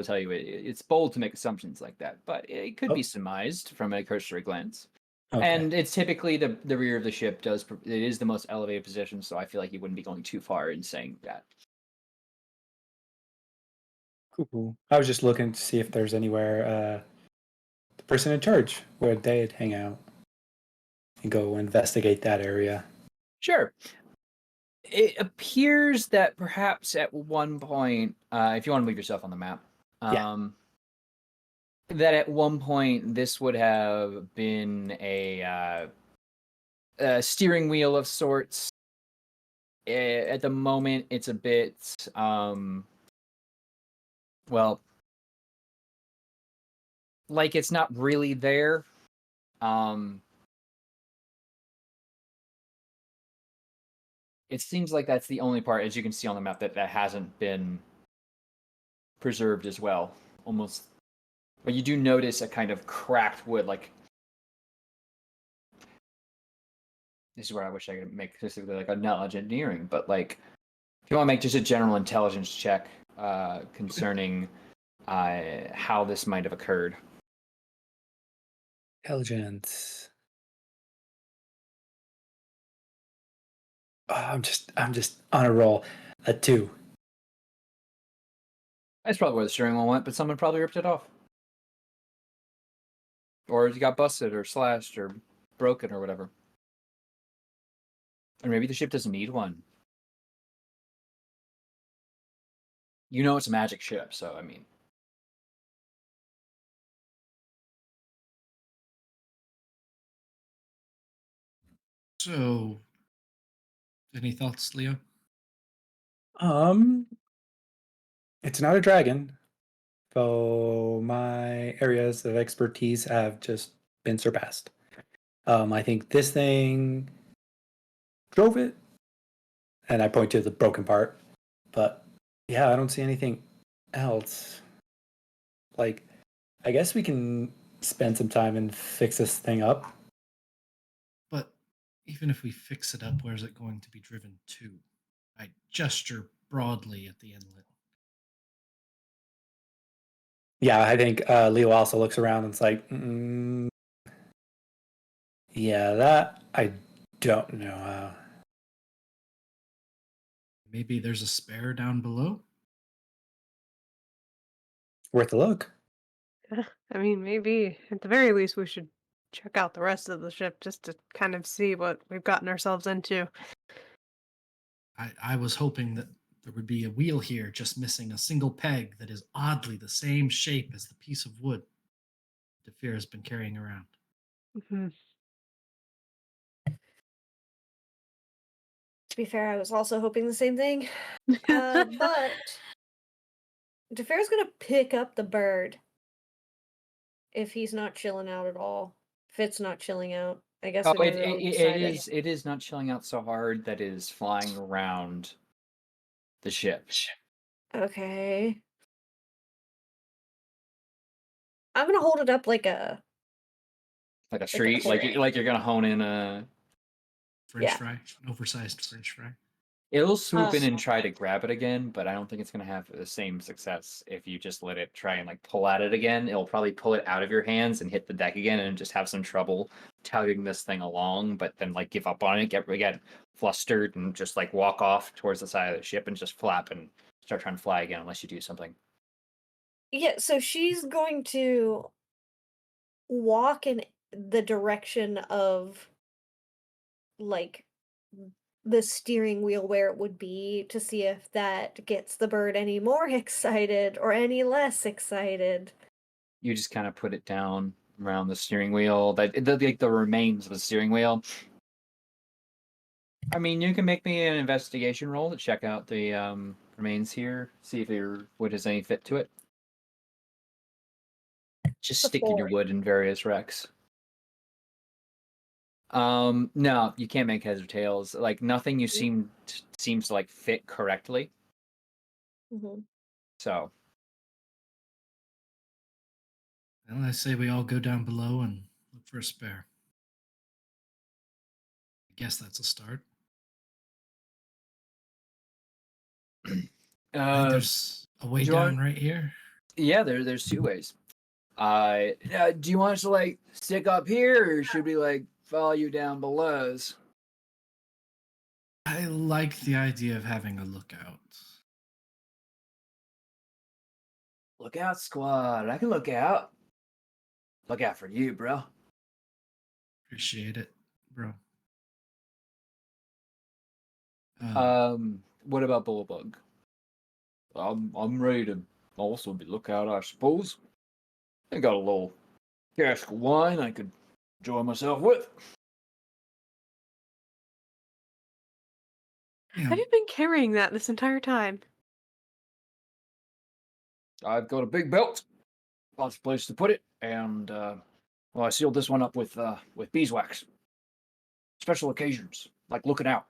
tell you it's bold to make assumptions like that, but it could be surmised from a cursory glance. Okay. And it's typically the rear of the ship it is the most elevated position, so I feel like you wouldn't be going too far in saying that. Cool. I was just looking to see if there's anywhere the person in charge where they'd hang out and go investigate that area. Sure. It appears that perhaps at one point, if you want to move yourself on the map, that at one point this would have been a steering wheel of sorts. At the moment, it's a bit, well, like it's not really there. It seems like that's the only part, as you can see on the map, that hasn't been preserved as well. Almost, but you do notice a kind of cracked wood, like this is where I wish I could make specifically like a knowledge engineering, but like if you want to make just a general intelligence check concerning how this might have occurred. Intelligence. Oh, I'm just on a roll. A 2. That's probably where the steering wheel went, but someone probably ripped it off. Or it got busted or slashed or broken or whatever. Or maybe the ship doesn't need one. It's a magic ship, so I mean. So, any thoughts, Leo? It's not a dragon, so my areas of expertise have just been surpassed. I think this thing drove it, and I point to the broken part. But yeah, I don't see anything else. Like, I guess we can spend some time and fix this thing up. But even if we fix it up, where's it going to be driven to? I gesture broadly at the inlet. Yeah, I think Leo also looks around and it's like, yeah, that I don't know. Maybe there's a spare down below? Worth a look. I mean, maybe at the very least we should check out the rest of the ship just to kind of see what we've gotten ourselves into. I was hoping that there would be a wheel here, just missing a single peg that is oddly the same shape as the piece of wood Defir has been carrying around. Hmm. To be fair, I was also hoping the same thing. But DeFair's gonna pick up the bird if he's not chilling out at all. If it's not chilling out, I guess Oh, we never really decided. it is not chilling out so hard that it is flying around the ship. Okay. I'm gonna hold it up like a Like a street, like you're gonna hone in a. French Yeah. fry, an oversized French fry. It'll swoop in and try to grab it again, but I don't think it's gonna have the same success if you just let it try and like pull at it again. It'll probably pull it out of your hands and hit the deck again, and just have some trouble tugging this thing along. But then like give up on it, get flustered, and just like walk off towards the side of the ship and just flap and start trying to fly again unless you do something. Yeah, so she's going to walk in the direction of like the steering wheel where it would be to see if that gets the bird any more excited or any less excited. You just kind of put it down around the steering wheel, like the remains of the steering wheel. I mean, you can make me an investigation roll to check out the remains here, see if your wood has any fit to it. Just A sticking your 4. wood in various wrecks. No, you can't make heads or tails. Like nothing you seems to like fit correctly. Mm-hmm. So Well, I say we all go down below and look for a spare. I guess that's a start. I think there's a way down right here. Yeah, there's two ways. Do you want us to like stick up here, or should we like follow you down below? I like the idea of having a lookout. Look out, squad! I can look out. Look out for you, bro. Appreciate it, bro. What about Bullbug? I'm ready to also be lookout, I suppose. I got a little cask of wine I could enjoy myself with. Have you been carrying that this entire time? I've got a big belt, lots of places to put it, and well, I sealed this one up with beeswax. Special occasions, like looking out.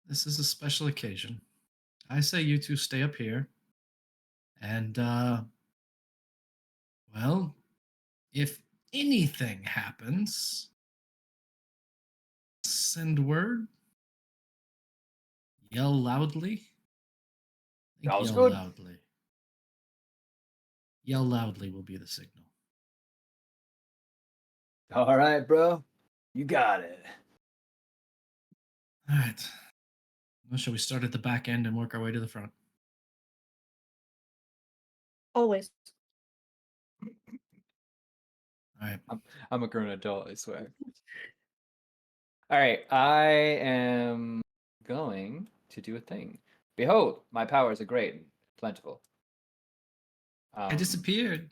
This is a special occasion. I say you two stay up here. And, well, if anything happens, send word. Yell loudly. Sounds Yell good. loudly. Yell loudly will be the signal. All right, bro. You got it. All right. Well, shall we start at the back end and work our way to the front? Always. All right. I'm a grown adult, I swear. All right, I am going to do a thing. Behold, my powers are great and plentiful. I disappeared.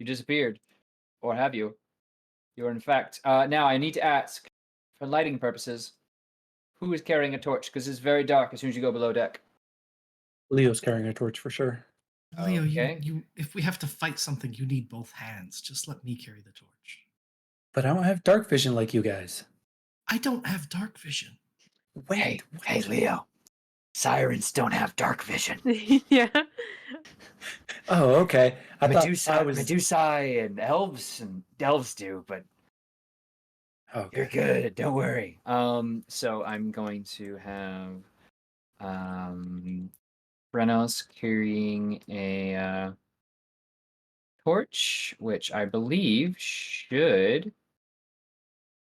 You disappeared. Or have you? You are in fact. Now I need to ask, for lighting purposes, who is carrying a torch? Because it's very dark as soon as you go below deck. Leo's carrying a torch for sure. Leo, Okay. you if we have to fight something, you need both hands. Just let me carry the torch. But I don't have dark vision like you guys. I don't have dark vision. Wait, Hey, Leo. Sirens don't have dark vision. Yeah. Oh, okay. I thought I was. Medusa and elves do, but Okay. you're good. Don't worry. So I'm going to have Brenos carrying a torch, which I believe should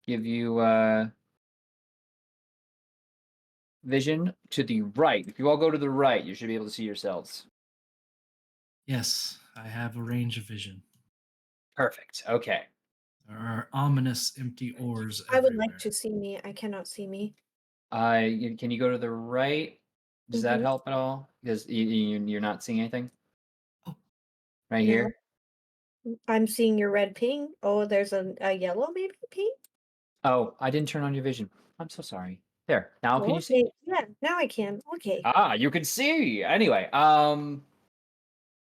give you vision to the right. If you all go to the right, you should be able to see yourselves. Yes. I have a range of vision. Perfect. Okay. There are ominous empty ores I would like everywhere. to see me. I cannot see me. Can you go to the right? Does that Mhm. help at all? Because you're not seeing anything Oh. right No. here. I'm seeing your red ping. Oh, there's a yellow maybe ping. Oh, I didn't turn on your vision. I'm so sorry. There. Now can Oh, you see? okay. Yeah, now I can. Okay. Ah, you can see. Anyway,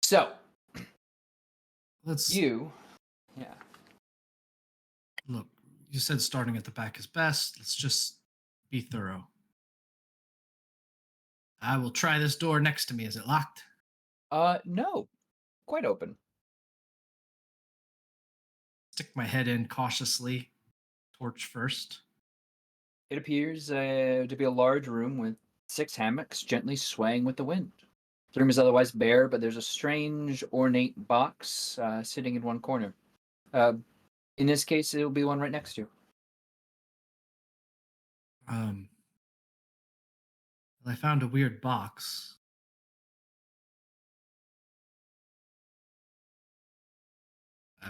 so Let's you, yeah. look. You said starting at the back is best. Let's just be thorough. I will try this door next to me. Is it locked? No, quite open. Stick my head in cautiously. Torch first. It appears to be a large room with 6 hammocks gently swaying with the wind. The room is otherwise bare, but there's a strange, ornate box sitting in one corner. In this case, it'll be one right next to you. I found a weird box.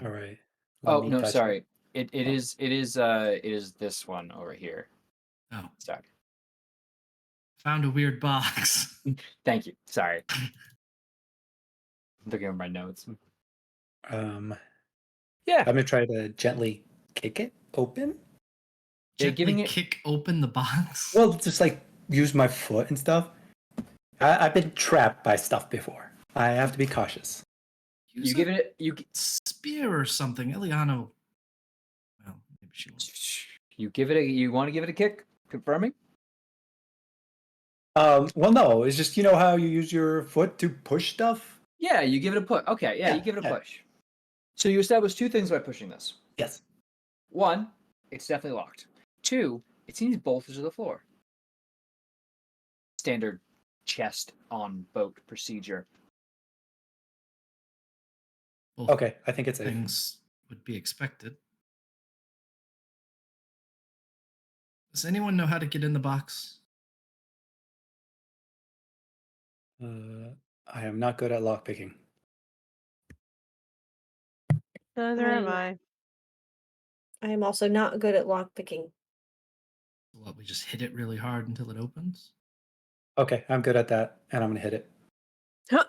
All right. Let Oh me no, touch sorry. it. It Oh. is this one over here. Oh, Sorry. found a weird box. Thank you. Sorry. I'm looking over my notes. Yeah. I'm gonna try to gently kick it open. Yeah, Gently giving it. kick open the box. Well, just like use my foot and stuff. I've been trapped by stuff before. I have to be cautious. Use You give it. You. spear or something. Eliano. Well, maybe she won't. You give it a. You want to give it a kick? Confirming. Well, no, it's just how you use your foot to push stuff. Yeah, you give it a push. Okay, yeah, you give it a push. So you establish 2 things by pushing this. Yes. 1, it's definitely locked. 2, it seems bolted to the floor. Standard chest on boat procedure. Both Okay, I think it's safe. things would be expected. Does anyone know how to get in the box? I am not good at lockpicking. Neither am I- I. I am also not good at lockpicking. What, we just hit it really hard until it opens? Okay, I'm good at that, and I'm gonna hit it. More of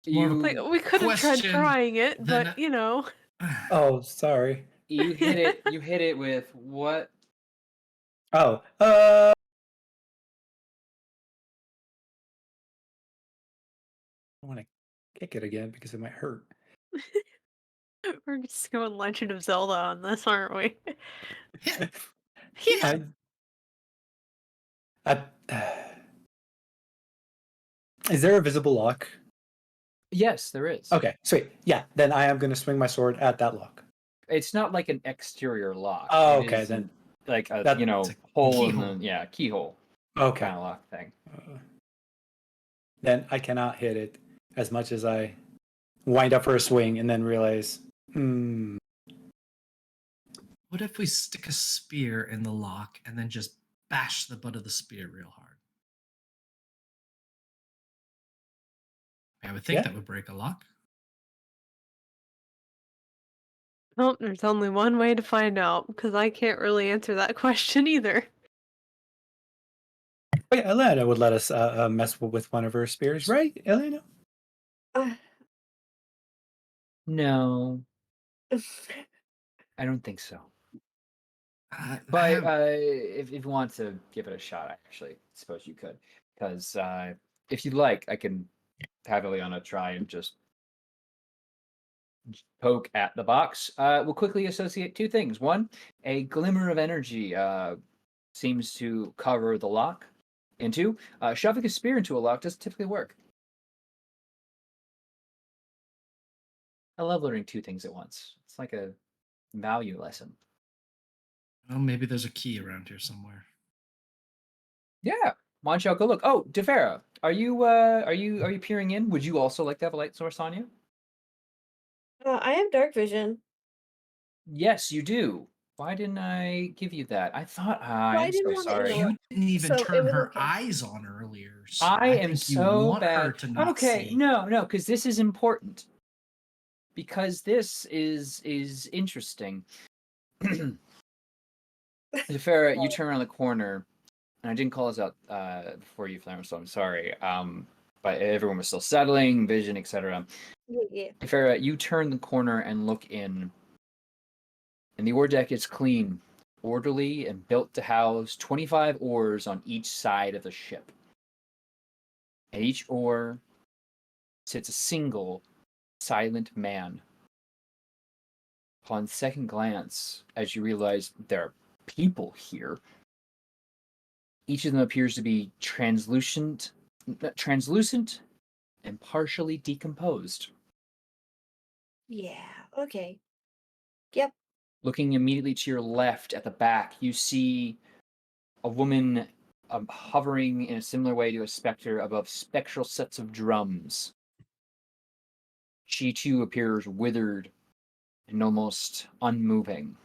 a You Like we could have tried question trying it, than but you know. Oh, sorry. you hit it. You hit it with what? Oh, I want to kick it again because it might hurt. We're just going Legend of Zelda on this, aren't we? Hit. Yeah. I, is there a visible lock? Yes, there is. Okay, sweet. Yeah, then I am gonna swing my sword at that lock. It's not like an exterior lock. Oh, It okay, is then. like a That- It's a hole in keyhole. the keyhole Okay. kind of lock thing. Then I cannot hit it as much as I wind up for a swing and then realize, What if we stick a spear in the lock and then just bash the butt of the spear real hard? I would think Yeah. that would break a lock. Well, there's only one way to find out because I can't really answer that question either. oh yeah, Elena would let us mess with one of her spears, right, Elena? Uh, No, I don't think so. I But have- if you want to give it a shot, I actually suppose you could. Because if you'd like, I can have Ileana try and just poke at the box. We'll quickly associate 2 things. 1, a glimmer of energy seems to cover the lock. And 2, shoving a spear into a lock doesn't typically work. I love learning 2 things at once. It's like a value lesson. well, maybe there's a key around here somewhere. Yeah. Why don't y'all go look? Oh, Defera, are you peering in? Would you also like to have a light source on you? I have dark vision. Yes, you do. Why didn't I give you that? I thought I I'm didn't so want to sorry. interrupt. You didn't even So it turn was her okay. eyes on earlier. So I am think you so want her bad. to not Okay, see. no, because this is important. Because this is interesting. Farah, you turn around the corner, and I didn't call this out before you, Flamer, so I'm sorry. But everyone was still settling, vision, etc. Yeah. Farah, you turn the corner and look in, and the ore deck is clean, orderly, and built to house 25 oars on each side of the ship. At each oar sits a single, silent man. Upon second glance, as you realize there are people here, each of them appears to be translucent and partially decomposed. Yeah. Okay. Yep. Looking immediately to your left at the back, you see a woman hovering in a similar way to a specter above spectral sets of drums. She too appears withered and almost unmoving.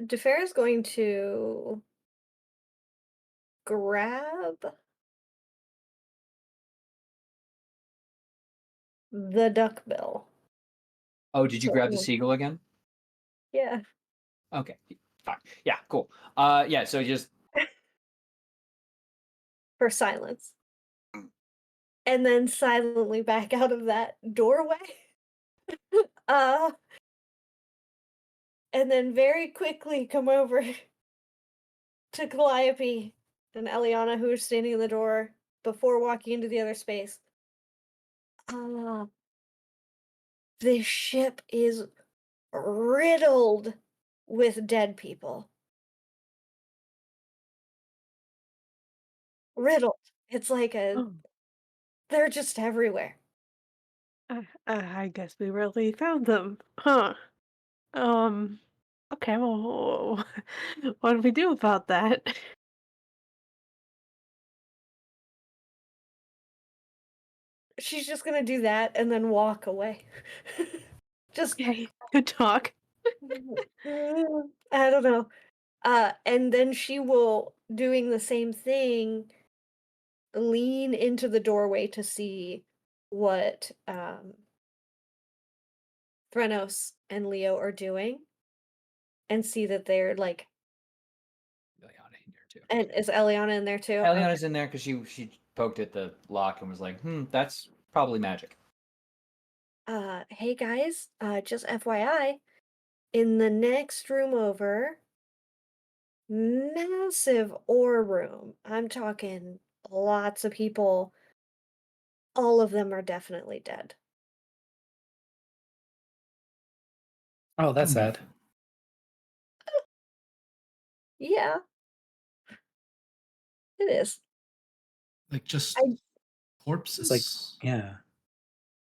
DeFer is going to grab the duckbill. Oh, did you So, grab the seagull again? yeah. Okay, fine. Yeah, cool. Yeah, so just For silence. And then silently back out of that doorway. uh and then very quickly come over to Calliope and Eliana, who are standing in the door before walking into the other space. This ship is riddled with dead people. Riddled. It's like Oh, they're just everywhere. I guess we really found them, huh? Um, okay, well, what do we do about that? She's just gonna do that and then walk away. Just Okay, good talk. I don't know. And then she will, doing the same thing, lean into the doorway to see what Threnos and Leo are doing and see that they're like, Eliana in there too. and is Eliana in there too? Okay. Eliana's in there because she poked at the lock and was like, that's probably magic. Hey guys, just FYI, in the next room over, massive ore room. I'm talking lots of people. All of them are definitely dead. Oh, that's sad. Yeah, it is. Like just I corpses. It's like, yeah.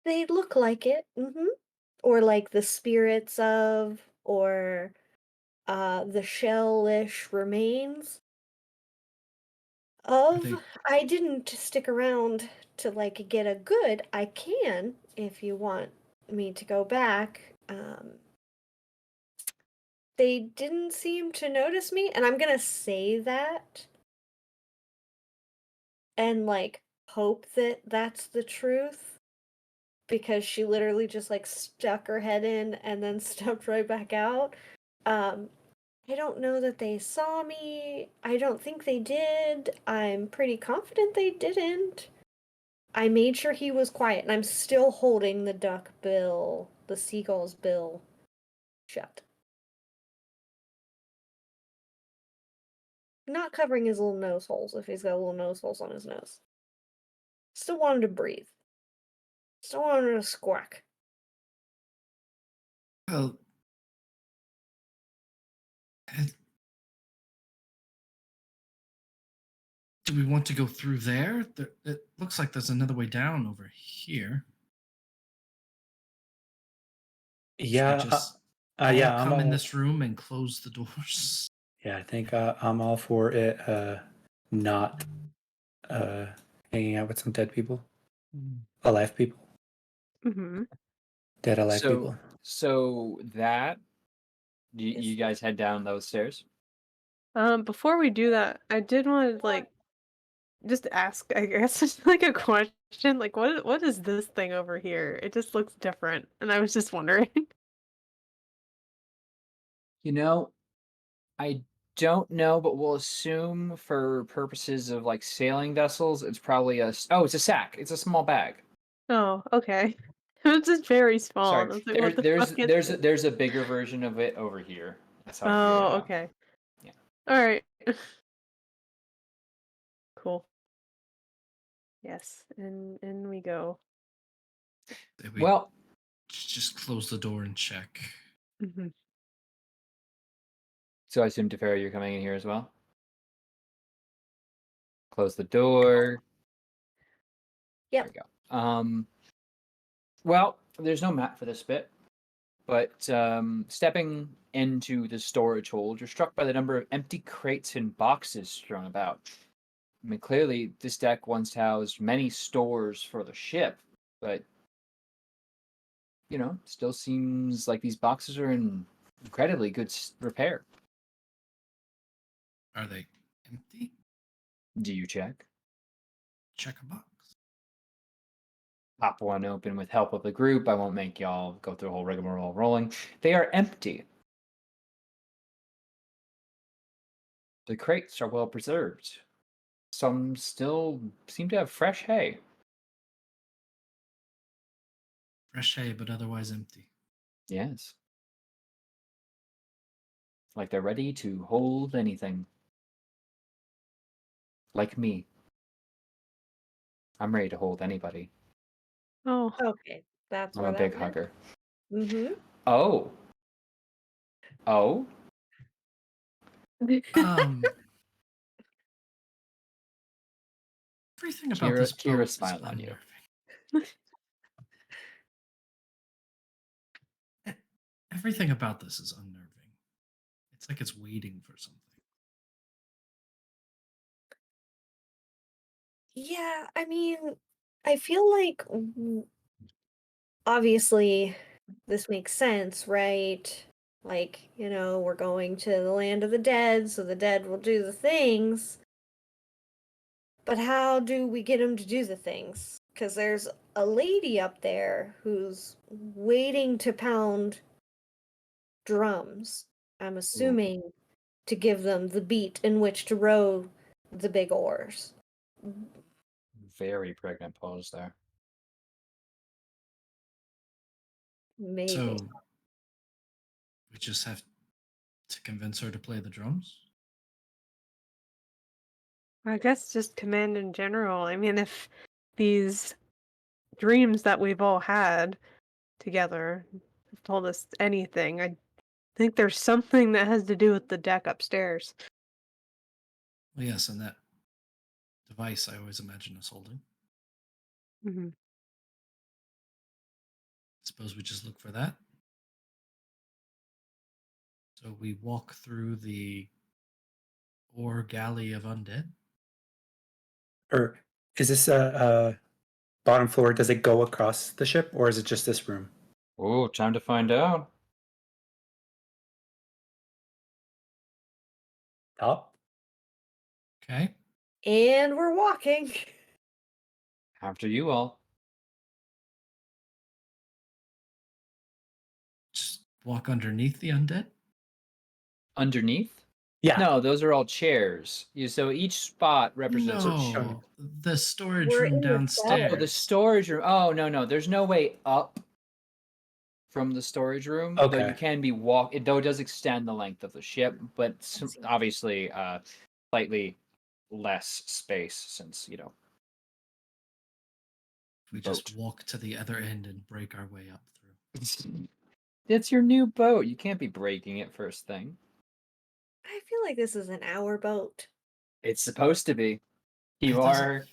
They look like it. Or like the spirits of, or the shell-ish remains Are of. they I didn't stick around to like get a good. I can if you want me to go back. They didn't seem to notice me, and I'm gonna say that and like hope that that's the truth, because she literally just like stuck her head in and then stepped right back out. I don't know that they saw me. I don't think they did. I'm pretty confident they didn't. I made sure he was quiet, and I'm still holding the duck bill, the seagull's bill, shut. Not covering his little nose holes if he's got little nose holes on his nose. Still want him to breathe. Still want him to squawk. well? Do we want to go through there? It looks like there's another way down over here. Yeah. Should we just Yeah. come in this room and close the doors. Yeah, I think I'm all for it. Not hanging out with some dead people, alive people, Mm-hmm. dead alive So, people. so that you Is guys head down those stairs. Before we do that, I did want to like just ask, I guess, just like a question, like what is this thing over here? It just looks different, and I was just wondering. You know, I don't know, but we'll assume for purposes of like sailing vessels, it's probably oh, it's a sack. It's a small bag. Oh, okay. It was just very small, Sorry, and I was like, what the fuck is this? there's a bigger version of it over here. That's how I figured it Oh, out. okay. Yeah. All right. Cool. Yes, and in we go. Did we Well, just close the door and check? Hmm. so I assume Teferi, you're coming in here as well. Close the door. Yep. There we go. Well, there's no map for this bit, but stepping into the storage hold, you're struck by the number of empty crates and boxes strewn about. I mean, clearly, this deck once housed many stores for the ship, but still seems like these boxes are in incredibly good repair. Are they empty? Do you check? Check a box. Pop one open with help of the group. I won't make y'all go through the whole rigmarole rolling. They are empty. The crates are well preserved. Some still seem to have fresh hay. Fresh hay, but otherwise empty. Yes. Like they're ready to hold anything. Like me. I'm ready to hold anybody. Oh. okay. That's I'm where a that big went. hugger. Mm-hmm. Oh. Oh? Um, everything about this Kira boat is smiled on you. unnerving. Everything about this is unnerving. It's like it's waiting for something. Yeah, I mean, I feel like obviously this makes sense, right? Like, we're going to the land of the dead, so the dead will do the things. But how do we get them to do the things? Because there's a lady up there who's waiting to pound drums. I'm assuming to give them the beat in which to row the big oars. Very pregnant pause there. Maybe. So we just have to convince her to play the drums? I guess just command in general. I mean, if these dreams that we've all had together have told us anything, I think there's something that has to do with the deck upstairs. Well, yes, and that device I always imagine us holding. Hmm. Suppose we just look for that. So we walk through the ore galley of undead. Or is this a bottom floor? Does it go across the ship, or is it just this room? Oh, time to find out. Top? Okay. And we're walking. After you all. Just walk underneath the undead. Underneath? Yeah. No, those are all chairs. So each spot represents a chair. No, the storage We're room in the downstairs. Oh, the storage room. Oh, no. There's no way up from the storage room, though you Okay. can be though it does extend the length of the ship, but obviously slightly less space since, We boat. just walk to the other end and break our way up through. It's your new boat. You can't be breaking it first thing. I feel like this is an hour boat. It's supposed to be. You It doesn't- are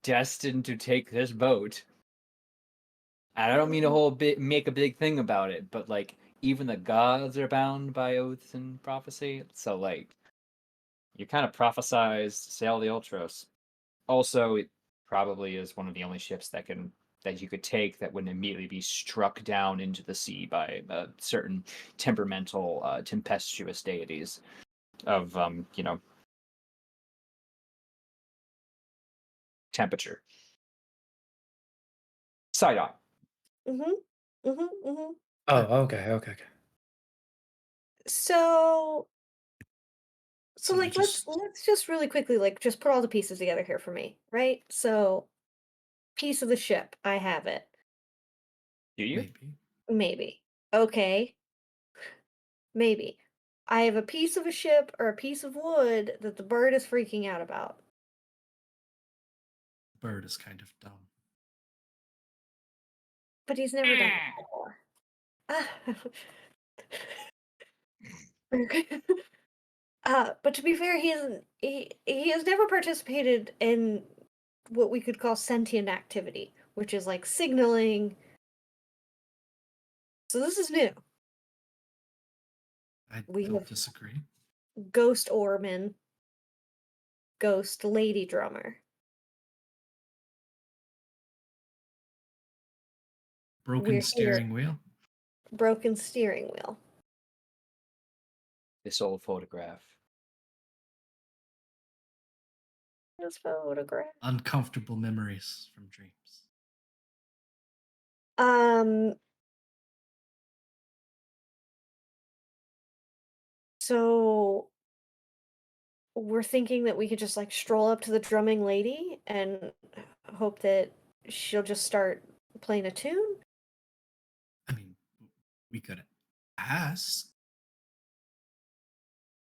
destined to take this boat. And I don't mean to make a big thing about it, but like even the gods are bound by oaths and prophecy. So like you kind of prophesized sail the Υλτροσ. Also, probably is one of the only ships that you could take that wouldn't immediately be struck down into the sea by certain temperamental, tempestuous deities of temperature. Sidon. Oh, okay. So So we like let's just really quickly like just put all the pieces together here for me, right? So piece of the ship, I have it. Do you? Maybe. Okay. Maybe. I have a piece of a ship or a piece of wood that the bird is freaking out about. Bird is kind of dumb. But he's never done it before. But to be fair, he has never participated in what we could call sentient activity, which is like signaling. So this is new. I We don't have disagree. Ghost Oarman, Ghost Lady Drummer. Broken We're steering wheel. Broken steering wheel. This old photograph. This photograph. Uncomfortable memories from dreams. So we're thinking that we could just like stroll up to the drumming lady and hope that she'll just start playing a tune. I mean, we could ask.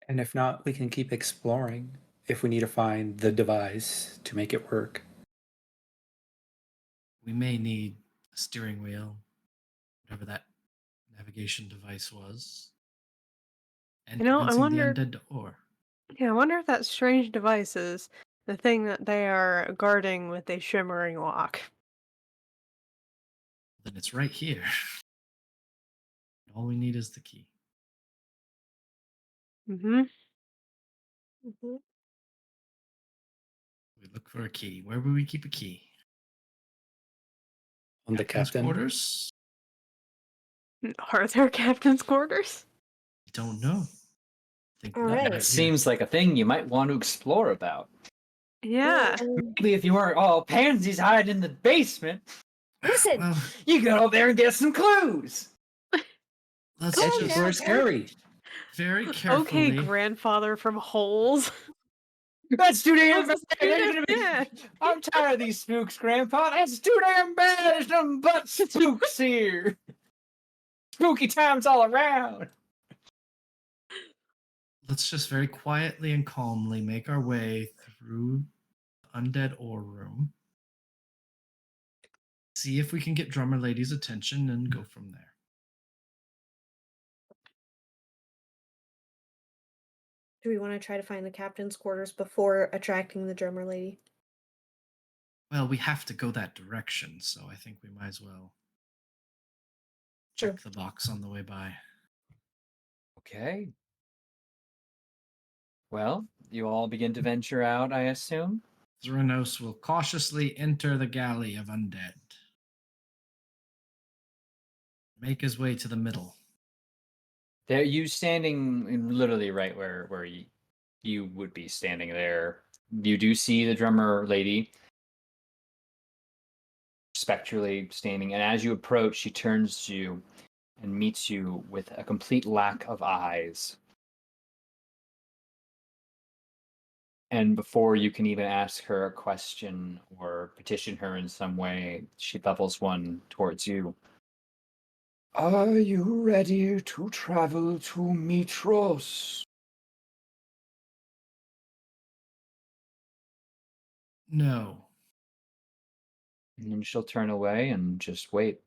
And if not, we can keep exploring if we need to find the device to make it work. We may need a steering wheel, whatever that navigation device was, and You know, I convincing wonder. the undead to ore. Yeah, I wonder if that strange device is the thing that they are guarding with a shimmering lock. Then it's right here. All we need is the key. Mm-hmm. Mm-hmm. We look for a key. Where would we keep a key? On the Captain's captain. quarters? Are there captain's quarters? I don't know. Think All that right. right That here. seems like a thing you might want to explore about. Yeah. Maybe if you weren't all pansies hiding in the basement, Listen. Well, you go over there and get some clues. let's Calm That's just down. where scary. very carefully. Okay, grandfather from holes. That's too damn bad. That's too damn bad. I'm tired of these spooks, Grandpa. That's too damn bad. There's nothing but spooks here. Spooky times all around. Let's just very quietly and calmly make our way through the undead ore room. See if we can get Drummer Lady's attention and go from there. Do we want to try to find the captain's quarters before attracting the drummer lady? Well, we have to go that direction, so I think we might as well True. check the box on the way by. Okay. Well, you all begin to venture out, I assume? Thranos will cautiously enter the galley of undead. Make his way to the middle. There, you standing literally right where you would be standing there. You do see the drummer lady spectrally standing, and as you approach, she turns to you and meets you with a complete lack of eyes. And before you can even ask her a question or petition her in some way, she levels one towards you. Are you ready to travel to Υλτροσ? No. And then she'll turn away and just wait.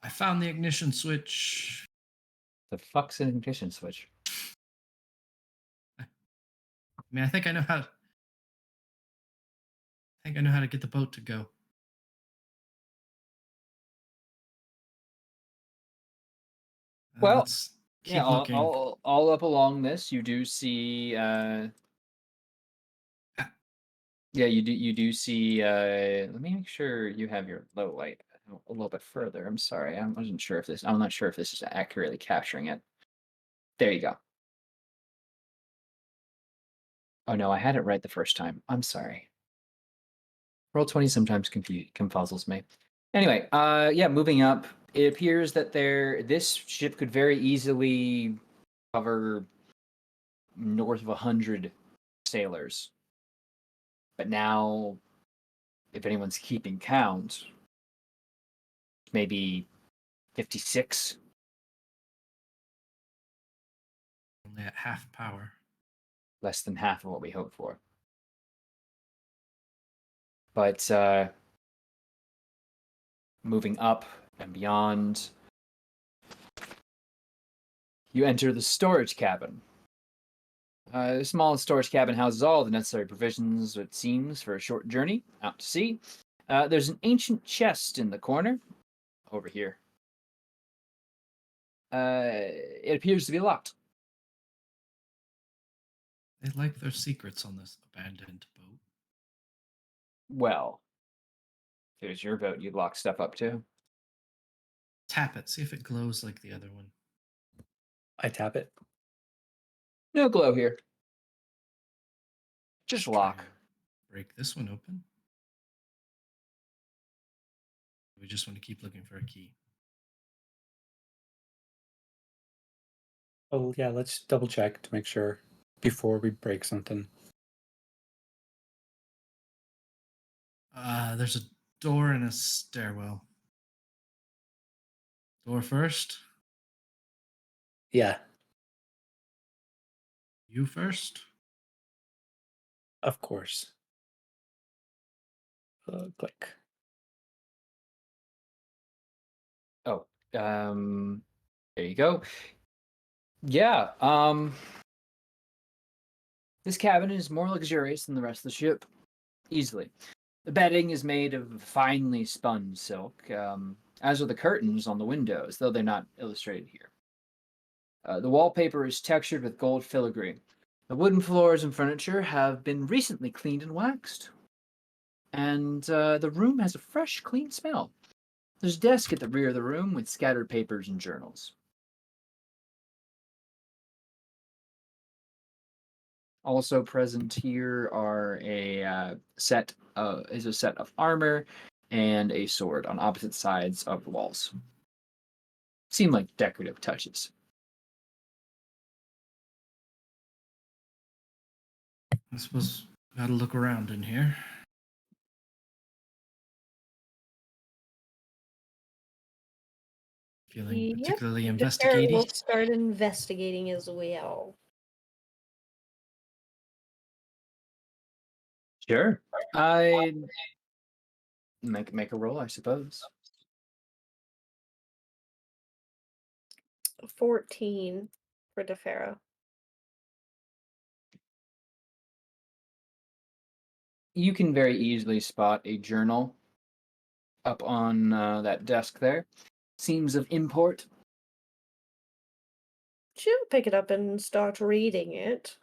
I found the ignition switch. The fuck's an ignition switch? I mean, I think I know how. I think I know how to get the boat to go. Well, let's keep Yeah, looking. all up along this, you do see Yeah, you do see. Let me make sure you have your low light a little bit further. I'm sorry, I'm not sure if this is accurately capturing it. There you go. Oh no, I had it right the first time. I'm sorry. Roll 20 sometimes confuzzles me. Anyway, yeah, moving up. It appears that this ship could very easily cover north of 100 sailors. But now, if anyone's keeping count, maybe 56. Only at half power. Less than half of what we hoped for. But moving up and beyond, you enter the storage cabin. The small storage cabin houses all the necessary provisions, it seems, for a short journey out to sea. There's an ancient chest in the corner, over here. It appears to be locked. They like their secrets on this abandoned boat. Well, if it was your boat, you'd lock stuff up too. Tap it, see if it glows like the other one. I tap it. No glow here. Just Try lock. to break this one open. We just want to keep looking for a key. Oh yeah, let's double check to make sure before we break something. There's a door and a stairwell. Door first. Yeah, You first. of course. Click. Oh, there you go. Yeah, this cabin is more luxurious than the rest of the ship, easily. The bedding is made of finely spun silk, as are the curtains on the windows, though they're not illustrated here. The wallpaper is textured with gold filigree. The wooden floors and furniture have been recently cleaned and waxed. And the room has a fresh, clean smell. There's a desk at the rear of the room with scattered papers and journals. Also present here are a set of armor and a sword on opposite sides of the walls. Seem like decorative touches. I suppose we gotta look around in here. Feeling Yep. particularly Defera investigative. will start investigating as well. Sure. I make a roll, I suppose. 14 for Defera. You can very easily spot a journal up on that desk there. Seems of import. She'll pick it up and start reading it.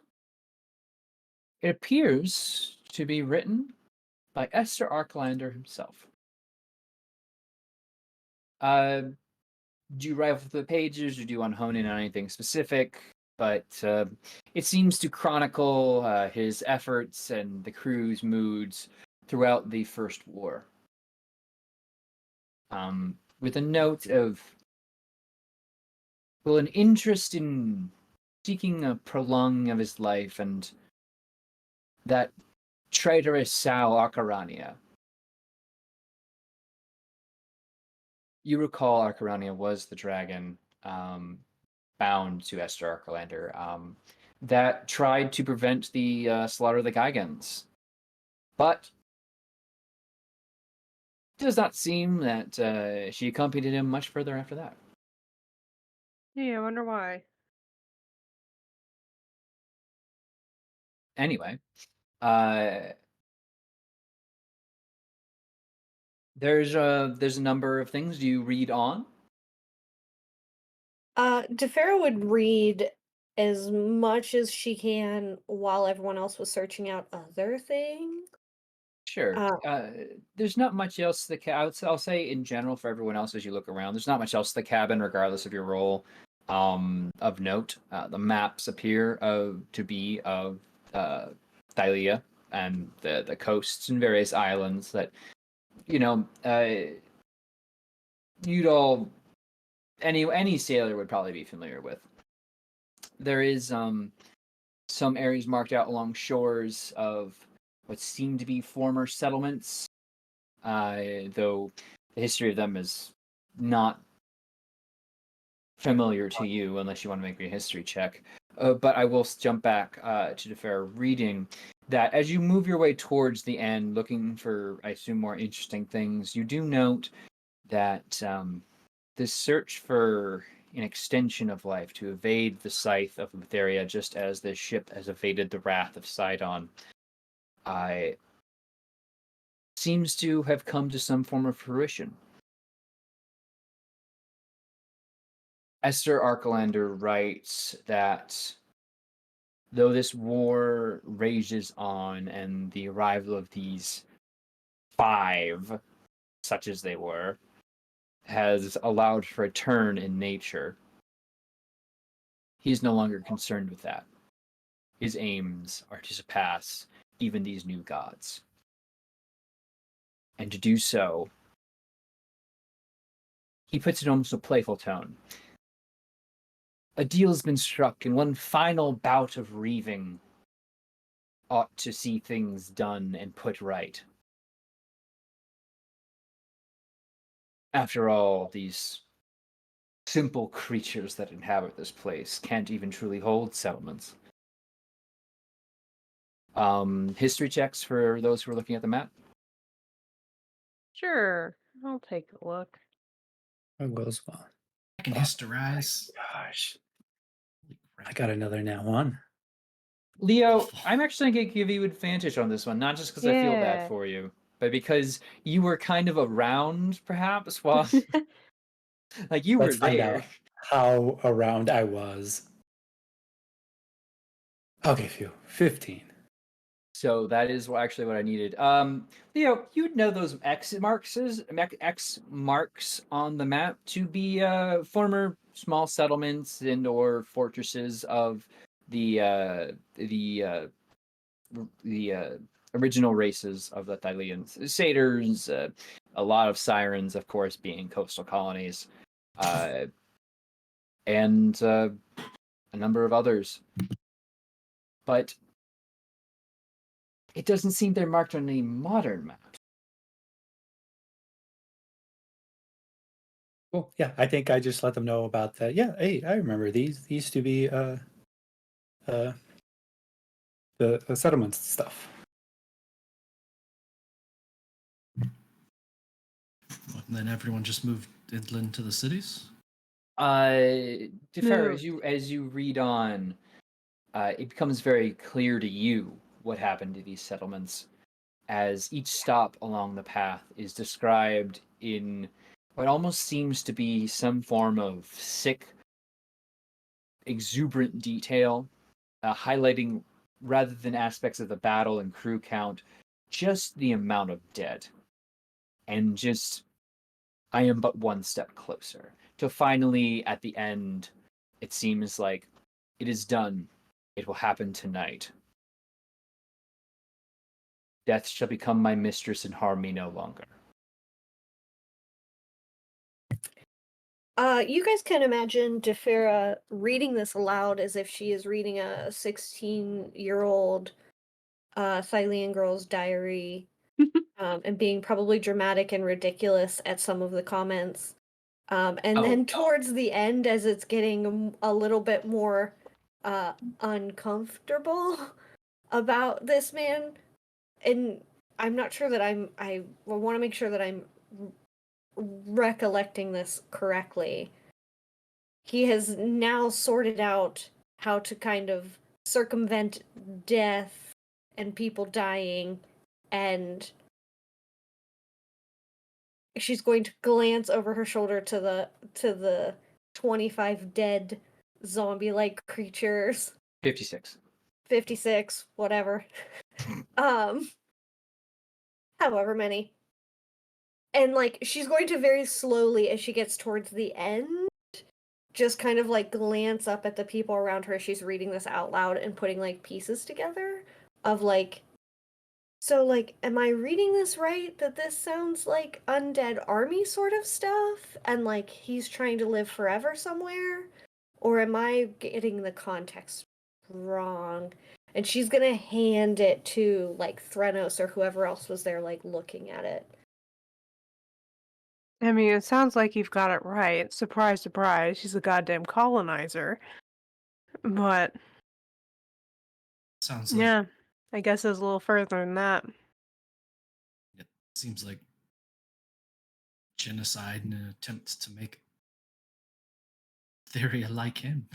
It appears to be written by Esther Arklander himself. Do you rifle through the pages, or do you want to hone in on anything specific? But it seems to chronicle his efforts and the crew's moods throughout the First War. With a note of, well, an interest in seeking a prolonging of his life and that traitorous Sal Arcarania. You recall Arcarania was the dragon bound to Esther Arcalander that tried to prevent the slaughter of the Gigans. But it does not seem that she accompanied him much further after that. Yeah, I wonder why. Anyway, there's a number of things. Do you read on? Defera would read as much as she can while everyone else was searching out other things. Sure. There's not much else. I'll say in general for everyone else as you look around, there's not much else to the cabin, regardless of your role. Of note, the maps appear to be of Thylea and the coasts and various islands that you'd all any sailor would probably be familiar with. There is some areas marked out along shores of what seem to be former settlements, though the history of them is not familiar to you unless you want to make a history check. But I will jump back to the fair reading that as you move your way towards the end, looking for, I assume, more interesting things, you do note that this search for an extension of life to evade the scythe of Elytheria, just as this ship has evaded the wrath of Sidon, seems to have come to some form of fruition. Esther Arkelander writes that though this war rages on and the arrival of these 5, such as they were, has allowed for a turn in nature, he's no longer concerned with that. His aims are to surpass even these new gods. And to do so, he puts it in almost a playful tone. A deal's been struck, and one final bout of reaving ought to see things done and put right. After all, these simple creatures that inhabit this place can't even truly hold settlements. History checks for those who are looking at the map. Sure, I'll take a look. It goes well. I can historize. Gosh, Holy crap. I got another now one. Leo, I'm actually going to give you advantage on this one, not just because I feel bad Yeah. for you, but because you were kind of around, perhaps, while like you Let's were find there. out how around I was. Okay, 15. So that is actually what I needed. Leo, you'd know those X marks on the map to be former small settlements and or fortresses of the original races of the Thyleans. Satyrs, a lot of Sirens, of course, being coastal colonies, and a number of others. But it doesn't seem they're marked on any modern maps. Cool. Yeah, I think I just let them know about that. Yeah, hey, I remember these. These to be the settlements stuff. And then everyone just moved inland to the cities. Defer, Moved. as you read on, it becomes very clear to you what happened to these settlements, as each stop along the path is described in what almost seems to be some form of sick, exuberant detail, highlighting rather than aspects of the battle and crew count, just the amount of dead, and just I am but one step closer to finally at the end. It seems like it is done. It will happen tonight. Death shall become my mistress and harm me no longer. You guys can imagine Defera reading this aloud as if she is reading a 16-year-old Thylean girl's diary, and being probably dramatic and ridiculous at some of the comments. And then towards the end, as it's getting a little bit more uncomfortable about this man, and I'm not sure that I want to make sure that I'm recollecting this correctly. He has now sorted out how to kind of circumvent death and people dying, and she's going to glance over her shoulder to the 25 dead zombie-like creatures. 56. 56, whatever. however many. And like she's going to very slowly as she gets towards the end just kind of like glance up at the people around her as she's reading this out loud and putting like pieces together of like, so like, am I reading this right that this sounds like undead army sort of stuff and like he's trying to live forever somewhere, or am I getting the context wrong? And she's gonna hand it to like Threnos or whoever else was there like looking at it. I mean, it sounds like you've got it right. Surprise, surprise, she's a goddamn colonizer. But Sounds like yeah, I guess it's a little further than that. it seems like genocide and an attempt to make Thylea like him.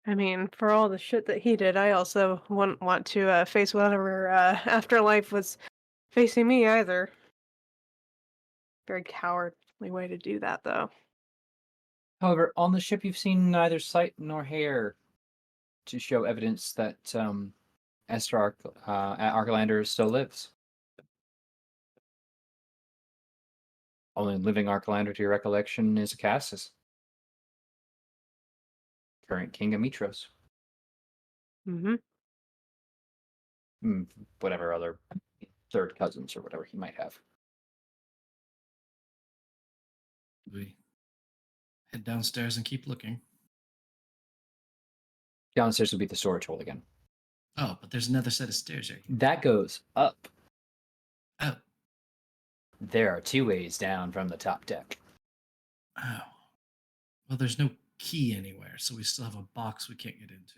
I mean, for all the shit that he did, I also wouldn't want to face whatever afterlife was facing me either. Very cowardly way to do that, though. However, on the ship, you've seen neither sight nor hair to show evidence that Esther Archelander still lives. Only living Archelander to your recollection is Cassis, current king of Υλτροσ. Mm-hmm. Whatever other third cousins or whatever he might have. We head downstairs and keep looking. Downstairs would be the storage hole again. Oh, but there's another set of stairs here. That goes up. Oh. There are 2 ways down from the top deck. Oh. Well, there's no key anywhere, so we still have a box we can't get into.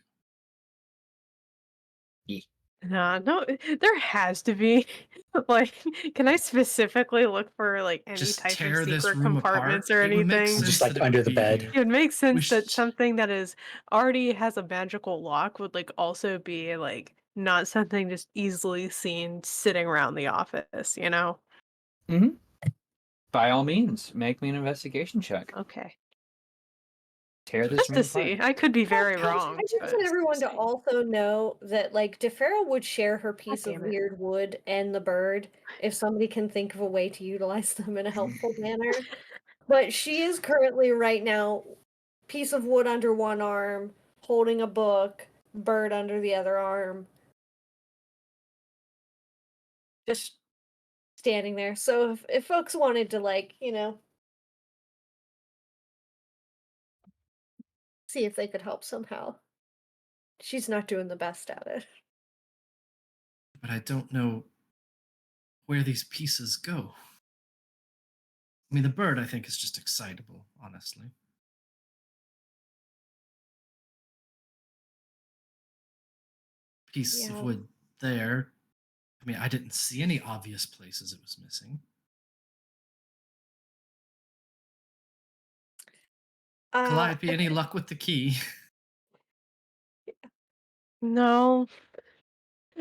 Nah, no, there has to be. Like, can I specifically look for like any Just type tear of this secret room compartments apart. or It would make anything? sense Just, that like, it would under the be bed. here. It would make sense that should- something that is already has a magical lock would like also be like not something just easily seen sitting around the office, you know? Mm-hmm. By all means, make me an investigation check. Okay. Tear this Just room to apart. see. I could be very I wrong. just but want everyone just to see. also know that like DeFaro would share her piece of damn it. weird wood and the bird if somebody can think of a way to utilize them in a helpful manner. But she is currently right now piece of wood under one arm, holding a book, bird under the other arm. Just standing there. So if folks wanted to like, you know, see if they could help somehow. She's not doing the best at it. But I don't know where these pieces go. I mean, the bird, I think, is just excitable, honestly. Piece Yeah. of wood there. I mean, I didn't see any obvious places it was missing. Calliope, any luck with the key? No.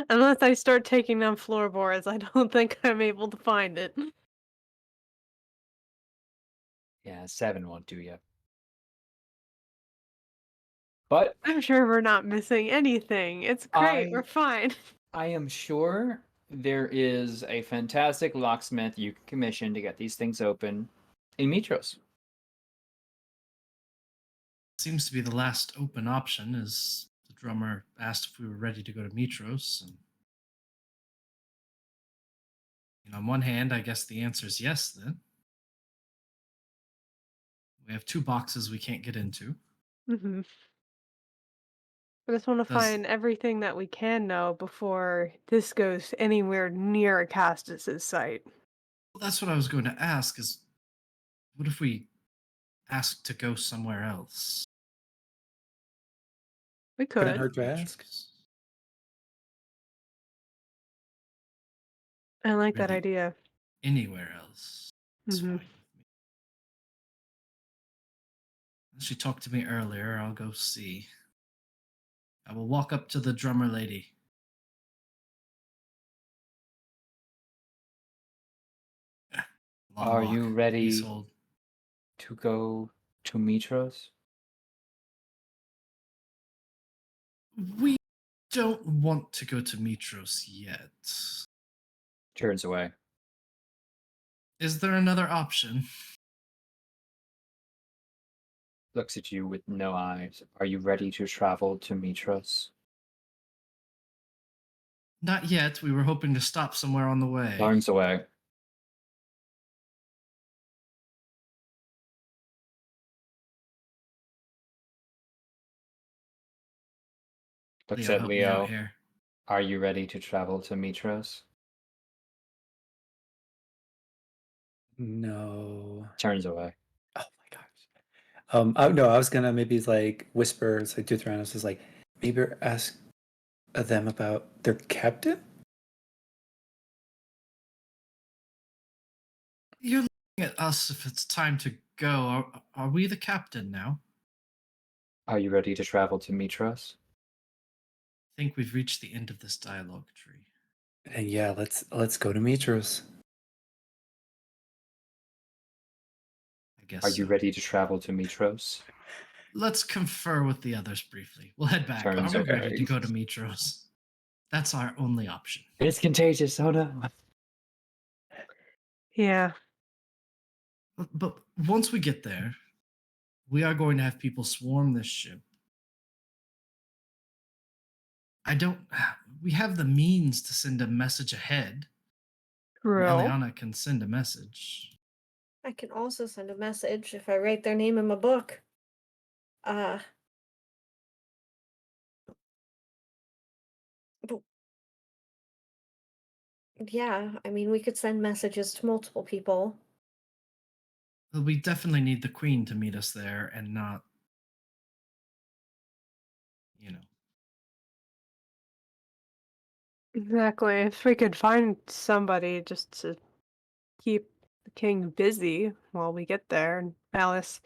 Unless I start taking down floorboards, I don't think I'm able to find it. Yeah, 7 won't do you. But I'm sure we're not missing anything. It's great. We're fine. I am sure there is a fantastic locksmith you can commission to get these things open in Υλτροσ. Seems to be the last open option, as the drummer asked if we were ready to go to Υλτροσ. And on one hand, I guess the answer is yes, then. We have 2 boxes we can't get into. Mm-hmm. I just want to find everything that we can know before this goes anywhere near Castus's site. Well, that's what I was going to ask, is what if we ask to go somewhere else? We Couldn't could. hurt to ask. I like that Really? idea. Anywhere else. It's Mm-hmm. fine with me. She talked to me earlier. I'll go see. I will walk up to the drummer lady. Long Are walk, you ready peacehold. to go to Υλτροσ? We don't want to go to Mitros yet. Turns away. Is there another option? Looks at you with no eyes. Are you ready to travel to Mitros? Not yet. We were hoping to stop somewhere on the way. Turns away. Looks Leo, at help me out Leo. here. Are you ready to travel to Mitros? No. Turns away. Oh my gosh. No, I was gonna maybe like whisper, it's like to Theranos, is like maybe ask them about their captain. You're looking at us if it's time to go. Are we the captain now? Are you ready to travel to Mitros? I think we've reached the end of this dialogue tree. And yeah, let's go to Mitros. I guess. Are you so. ready to travel to Mitros? Let's confer with the others briefly. We'll head back. Turns Are we ready away. to go to Mitros? That's our only option. It's contagious. Oh no. Yeah. But once we get there, we are going to have people swarm this ship. We have the means to send a message ahead. True. Eliana can send a message. I can also send a message if I write their name in my book. But yeah, I mean, we could send messages to multiple people. Well, we definitely need the queen to meet us there and not, you know. Exactly. If we could find somebody just to keep the king busy while we get there and Alice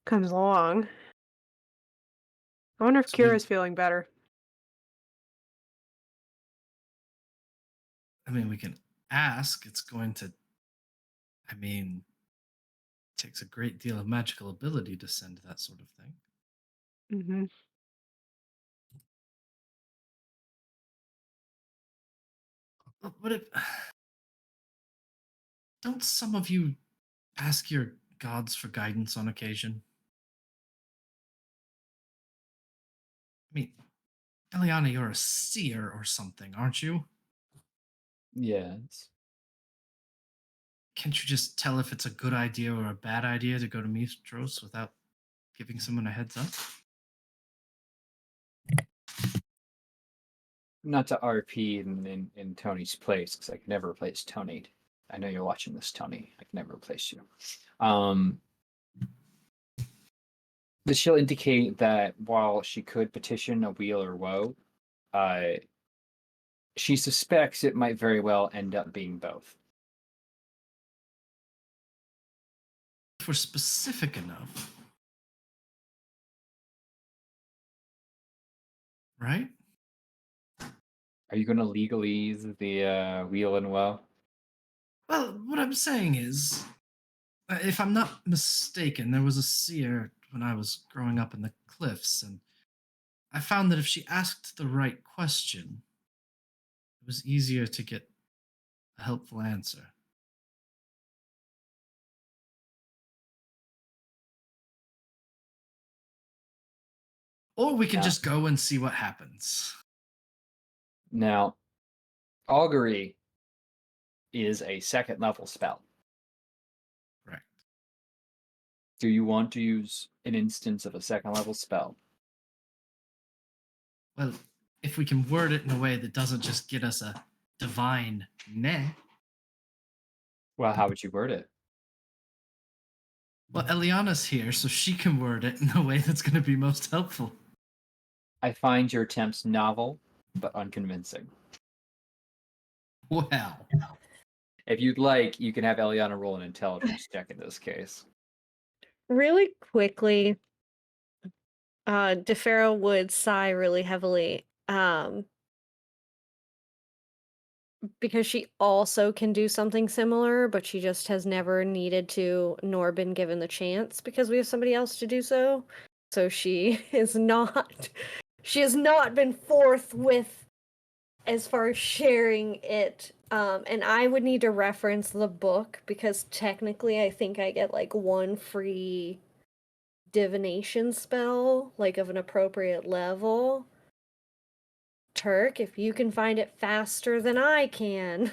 comes along. I wonder if So we- Kira's feeling better. I mean, we can ask. It takes a great deal of magical ability to send that sort of thing. Mm-hmm. But don't some of you ask your gods for guidance on occasion? I mean, Eliana, you're a seer or something, aren't you? Yes. Can't you just tell if it's a good idea or a bad idea to go to Mitros without giving someone a heads up? Not to RP in Tony's place, because I could never replace Tony. I know you're watching this, Tony. I can never replace you. But she'll indicate that while she could petition a weal or woe, she suspects it might very well end up being both. If we're specific enough, right? Are you going to legalese the weal and woe? Well, what I'm saying is, if I'm not mistaken, there was a seer when I was growing up in the cliffs, and I found that if she asked the right question, it was easier to get a helpful answer. Or we can Yeah. just go and see what happens. Now, augury is a second level spell. Correct. Do you want to use an instance of a second level spell? Well, if we can word it in a way that doesn't just get us a divine meh. Well, how would you word it? Well, Eliana's here, so she can word it in a way that's going to be most helpful. I find your attempts novel, but unconvincing. Well, If you'd like, you can have Eliana roll an intelligence check in this case. Really quickly, DeFaro would sigh really heavily, because she also can do something similar, but she just has never needed to nor been given the chance because we have somebody else to do so. So she is not She has not been forthwith as far as sharing it. And I would need to reference the book because technically I think I get like one free divination spell, like of an appropriate level. Turk, if you can find it faster than I can,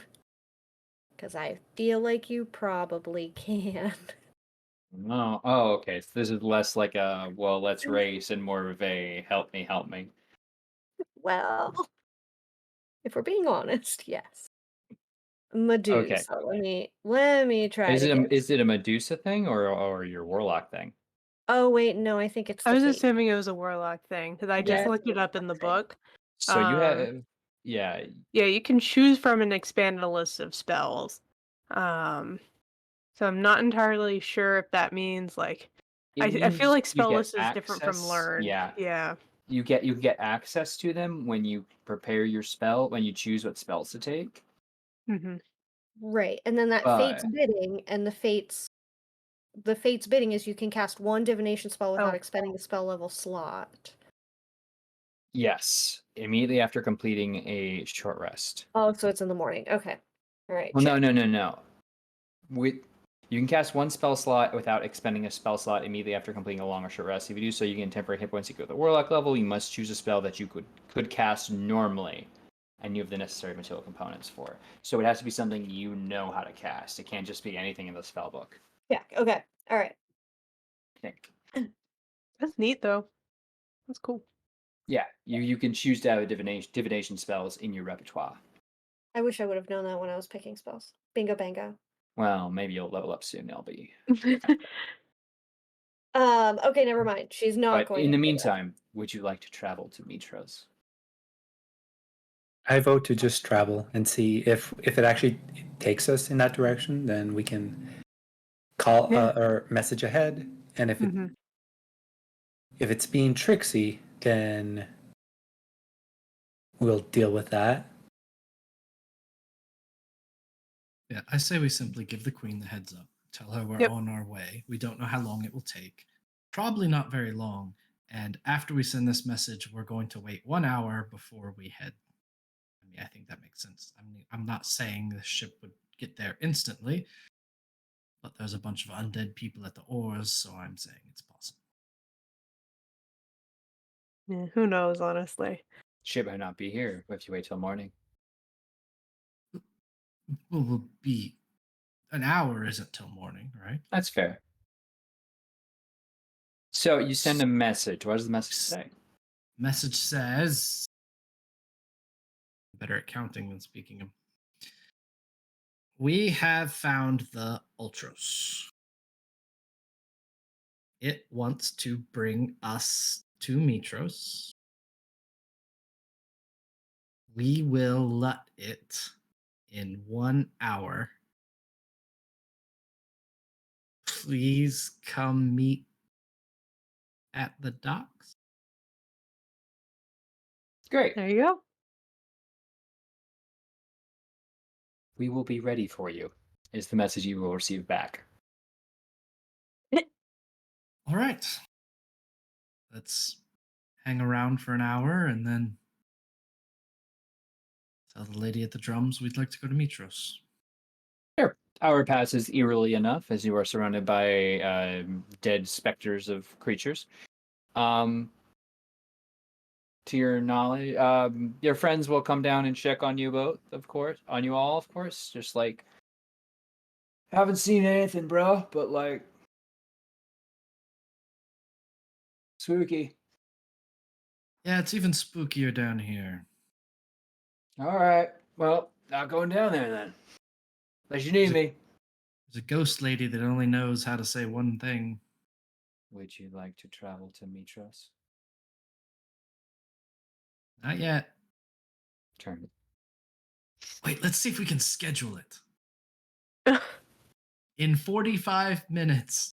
because I feel like you probably can. No. Oh, okay. So this is less like a, well, let's race and more of a help me, help me. Well, if we're being honest, yes. Okay. Medusa. Let me try Is to get. is it a Medusa thing or your warlock thing? Oh wait, no, I think it's I the was fate. assuming it was a warlock thing because I just Yeah, looked it up in the okay. book. So you Um, have, yeah, yeah, you can choose from an expanded list of spells. So I'm not entirely sure if that means like it I feel means like you spell get list is different from access. learned. Yeah, Yeah. you get access to them when you prepare your spell, when you choose what spells to take. Hmm. Right, and then that fate's But bidding, and the fate's bidding is you can cast one divination spell without Oh, expending a spell level slot. yes, immediately after completing a short rest. Oh, so it's in the morning. Okay. All right, Well, check. no. With You can cast one spell slot without expending a spell slot immediately after completing a long or short rest. If you do so, you gain temporary hit points equal to the warlock level. You must choose a spell that you could cast normally, and you have the necessary material components for. So it has to be something you know how to cast. It can't just be anything in the spell book. Yeah, okay. All right. I think. that's neat though. That's cool. Yeah, you can choose to have a divination spells in your repertoire. I wish I would have known that when I was picking spells. Bingo bango. Well, maybe you'll level up soon, LB. Okay, never mind. She's not But going in to the do that. meantime, would you like to travel to Mitros? I vote to just travel and see if it actually takes us in that direction. Then we can call Yeah. or message ahead, and Hmm. if it's being tricksy, then we'll deal with that. Yeah, I say we simply give the queen the heads up. Tell her we're Yep. on our way. We don't know how long it will take. Probably not very long. And after we send this message, we're going to wait 1 hour before we head. I mean, I think that makes sense. I mean, I'm not saying the ship would get there instantly, but there's a bunch of undead people at the oars, so I'm saying it's possible. Yeah, who knows, honestly. Ship might not be here if you wait till morning. Well, we'll be an hour isn't till morning, right? That's fair. So you send a message. What does the message say? Message says, better at counting than speaking them. We have found the Υλτροσ. It wants to bring us to Mitros. We will let it in 1 hour. Please come meet at the docks. Great. There you go. We will be ready for you, is the message you will receive back. All right. Let's hang around for an hour and then tell the lady at the drums we'd like to go to Mitros. Sure. Hour passes eerily enough as you are surrounded by dead specters of creatures. To your knowledge, your friends will come down and check on you both, of course, on you all, of course. Just like, haven't seen anything, bro, but like, spooky. Yeah, it's even spookier down here. All right. Well, not going down there then. Unless you need me. There's a ghost lady that only knows how to say one thing. Would you like to travel to Mitros? Not yet. Turn. Wait, let's see if we can schedule it. In 45 minutes.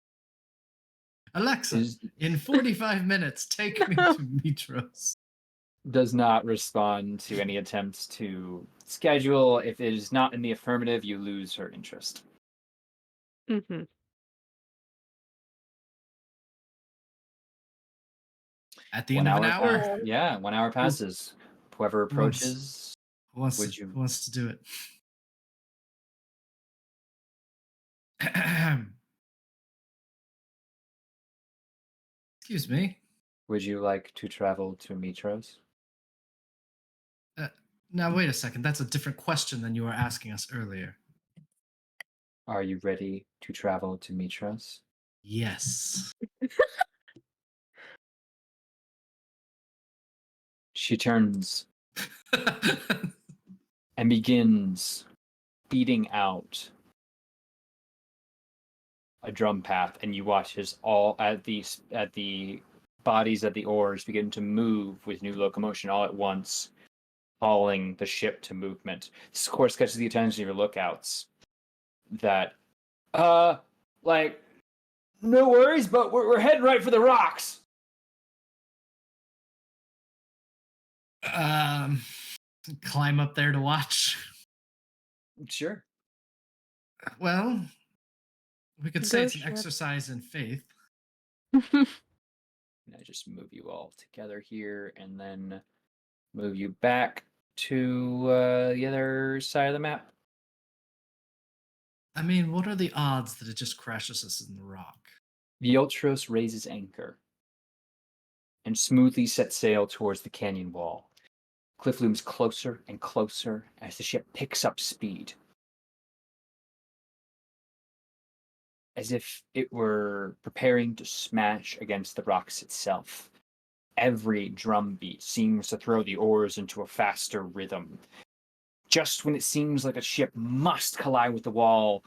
Alexa, in 45 minutes, take me to Mitros. Does not respond to any attempts to schedule. If it is not in the affirmative, you lose her interest. Hmm. At the end of an hour? hour. Yeah, 1 hour passes. Whoever Who wants- approaches, Who wants, Would to, you- who wants to do it? Excuse me. would you like to travel to Mitros? Now, wait a second. That's a different question than you were asking us earlier. Are you ready to travel to Mitros? Yes. She turns and begins beating out a drum path, and you watch as all at the bodies of the oars begin to move with new locomotion all at once, hauling the ship to movement. This, of course, catches the attention of your lookouts. That, like, no worries, but we're heading right for the rocks. Climb up there to watch. Sure. Well, we could say Go it's an ship. exercise in faith. And I just move you all together here, and then move you back to the other side of the map. I mean, what are the odds that it just crashes us in the rock? The Υλτροσ raises anchor and smoothly sets sail towards the canyon wall. Cliff looms closer and closer as the ship picks up speed, as if it were preparing to smash against the rocks itself. Every drum beat seems to throw the oars into a faster rhythm. Just when it seems like a ship must collide with the wall,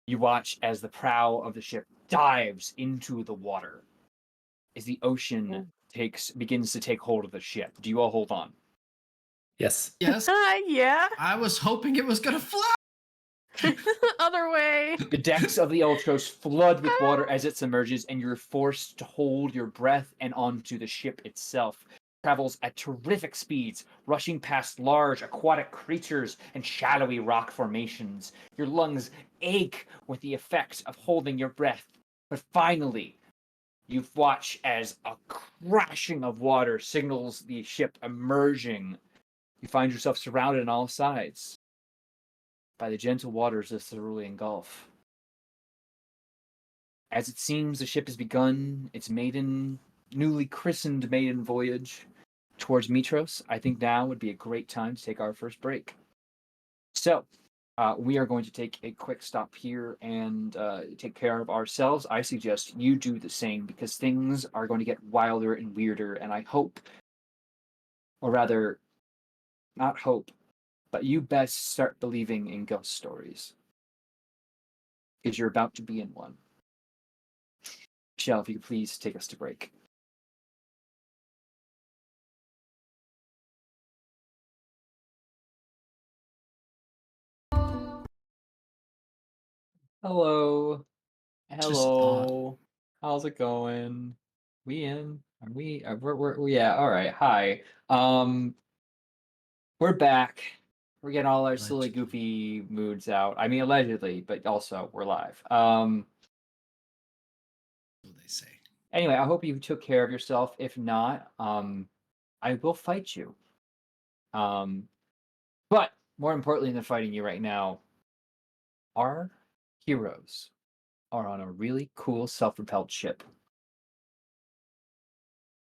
you watch as the prow of the ship dives into the water. As the ocean begins to take hold of the ship. Do you all hold on? Yes. Yes. Yeah. I was hoping it was gonna fly. Other way. The decks of the Υλτροσ flood with water as it submerges, and you're forced to hold your breath and onto the ship itself. Travels at terrific speeds, rushing past large aquatic creatures and shadowy rock formations. Your lungs ache with the effect of holding your breath. But finally, you watch as a crashing of water signals the ship emerging. You find yourself surrounded on all sides by the gentle waters of Cerulean Gulf. As it seems the ship has begun its newly christened maiden voyage towards Mitros, I think now would be a great time to take our first break. So, we are going to take a quick stop here and take care of ourselves. I suggest you do the same because things are going to get wilder and weirder, and I hope, or rather, not hope, but you best start believing in ghost stories because you're about to be in one. Michelle, if you could please take us to break. Hello. Just thought. Hello. How's it going? We in? Are we? Yeah. All right. Hi. We're back. We're getting all our silly, Allegedly. goofy moods out. I mean, allegedly, but also we're live. What do they say? Anyway, I hope you took care of yourself. If not, I will fight you. But more importantly than fighting you right now, our heroes are on a really cool self-propelled ship.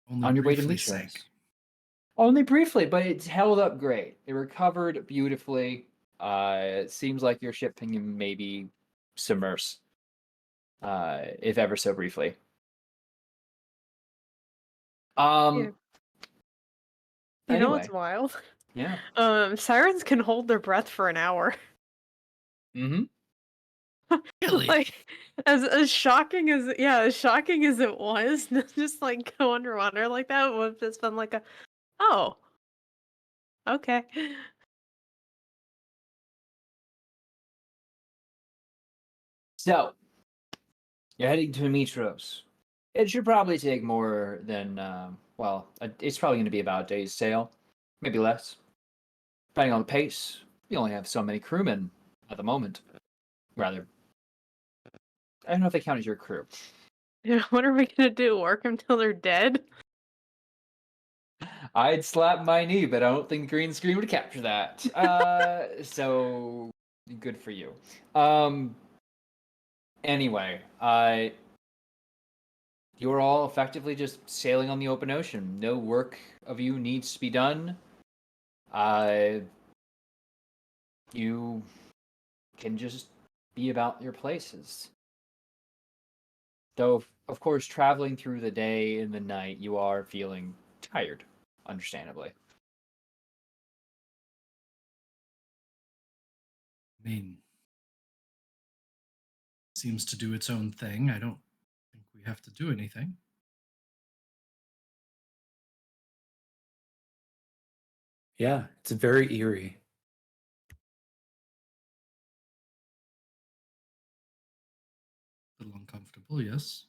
Only On your way to briefly Mitros. sank. Only briefly, but it's held up great. It recovered beautifully. It seems like your ship can maybe submerse, if ever so briefly. You know what's Anyway, wild? yeah. Sirens can hold their breath for an hour. Mm-hmm. Really? Like, as shocking as it was, just like go underwater like that would have just been like a, oh, okay. So, you're heading to Mitros. It should probably take more than, it's probably going to be about a day's sail, maybe less. Depending on the pace, you only have so many crewmen at the moment. Rather, I don't know if they count as your crew. Yeah, what are we gonna do? Work them till they're dead? I'd slap my knee, but I don't think the green screen would capture that. So good for you. Anyway, you're all effectively just sailing on the open ocean. No work of you needs to be done. You can just be about your places. Though, of course, traveling through the day and the night, you are feeling tired, understandably. I mean, seems to do its own thing. I don't think we have to do anything. Yeah, it's very eerie. A little uncomfortable, yes.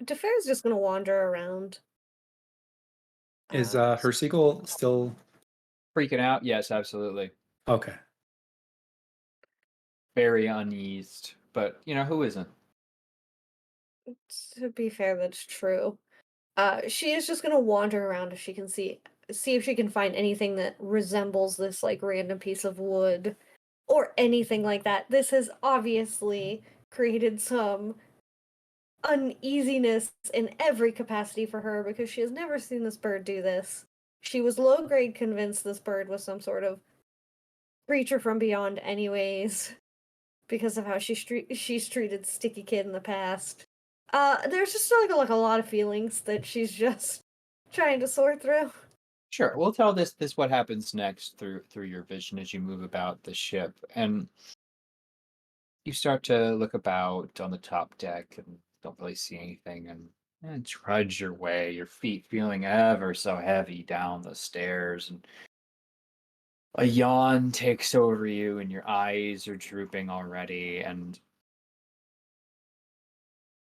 Defer's just gonna wander around. Is her seagull still Freaking out? Yes, absolutely. okay? Very uneased. But, who isn't? To be fair, that's true. She is just gonna wander around if she can see if she can find anything that resembles this like random piece of wood or anything like that. This has obviously created some uneasiness in every capacity for her because she has never seen this bird do this. She was low grade convinced this bird was some sort of creature from beyond anyways because of how she's treated Sticky Kid in the past. There's just like a lot of feelings that she's just trying to sort through. Sure. We'll tell this what happens next through your vision as you move about the ship. And you start to look about on the top deck and don't really see anything and trudge your way, your feet feeling ever so heavy down the stairs, and a yawn takes over you and your eyes are drooping already, and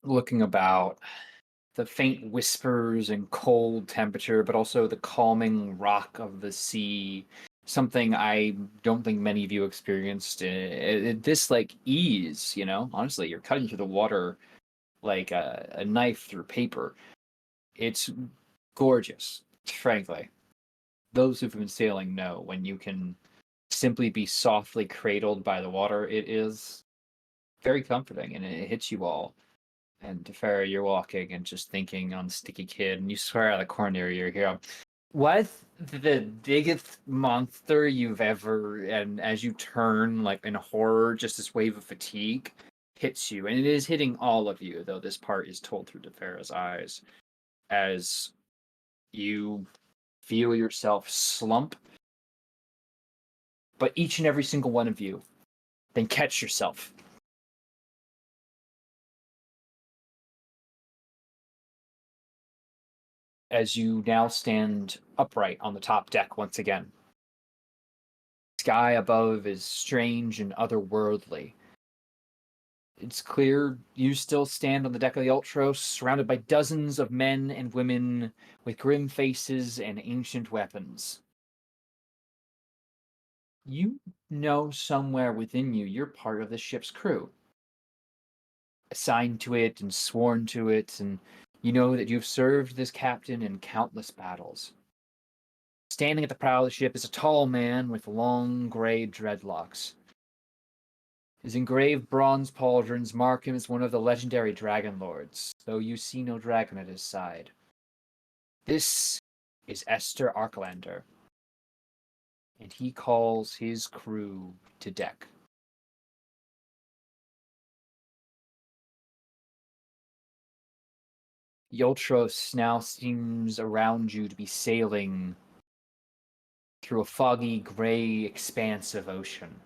looking about, the faint whispers and cold temperature, but also the calming rock of the sea. Something I don't think many of you experienced. This like ease, Honestly, you're cutting through the water like a knife through paper. It's gorgeous, frankly. Those who've been sailing know when you can simply be softly cradled by the water, it is very comforting and it hits you all. And Teferi, you're walking and just thinking on Sticky Kid, and you swear out of the corner of your ear, "What's the biggest monster you've ever?" And as you turn, like in horror, just this wave of fatigue hits you, and it is hitting all of you. Though this part is told through Teferi's eyes, as you feel yourself slump, but each and every single one of you then catch yourself. As you now stand upright on the top deck once again. Sky above is strange and otherworldly. It's clear you still stand on the deck of the Υλτροσ, surrounded by dozens of men and women with grim faces and ancient weapons. You know somewhere within you you're part of the ship's crew, assigned to it and sworn to it, and you know that you've served this captain in countless battles. Standing at the prow of the ship is a tall man with long gray dreadlocks. His engraved bronze pauldrons mark him as one of the legendary Dragonlords, though you see no dragon at his side. This is Esther Arklander, and he calls his crew to deck. Υλτροσ now seems around you to be sailing through a foggy, gray expanse of ocean.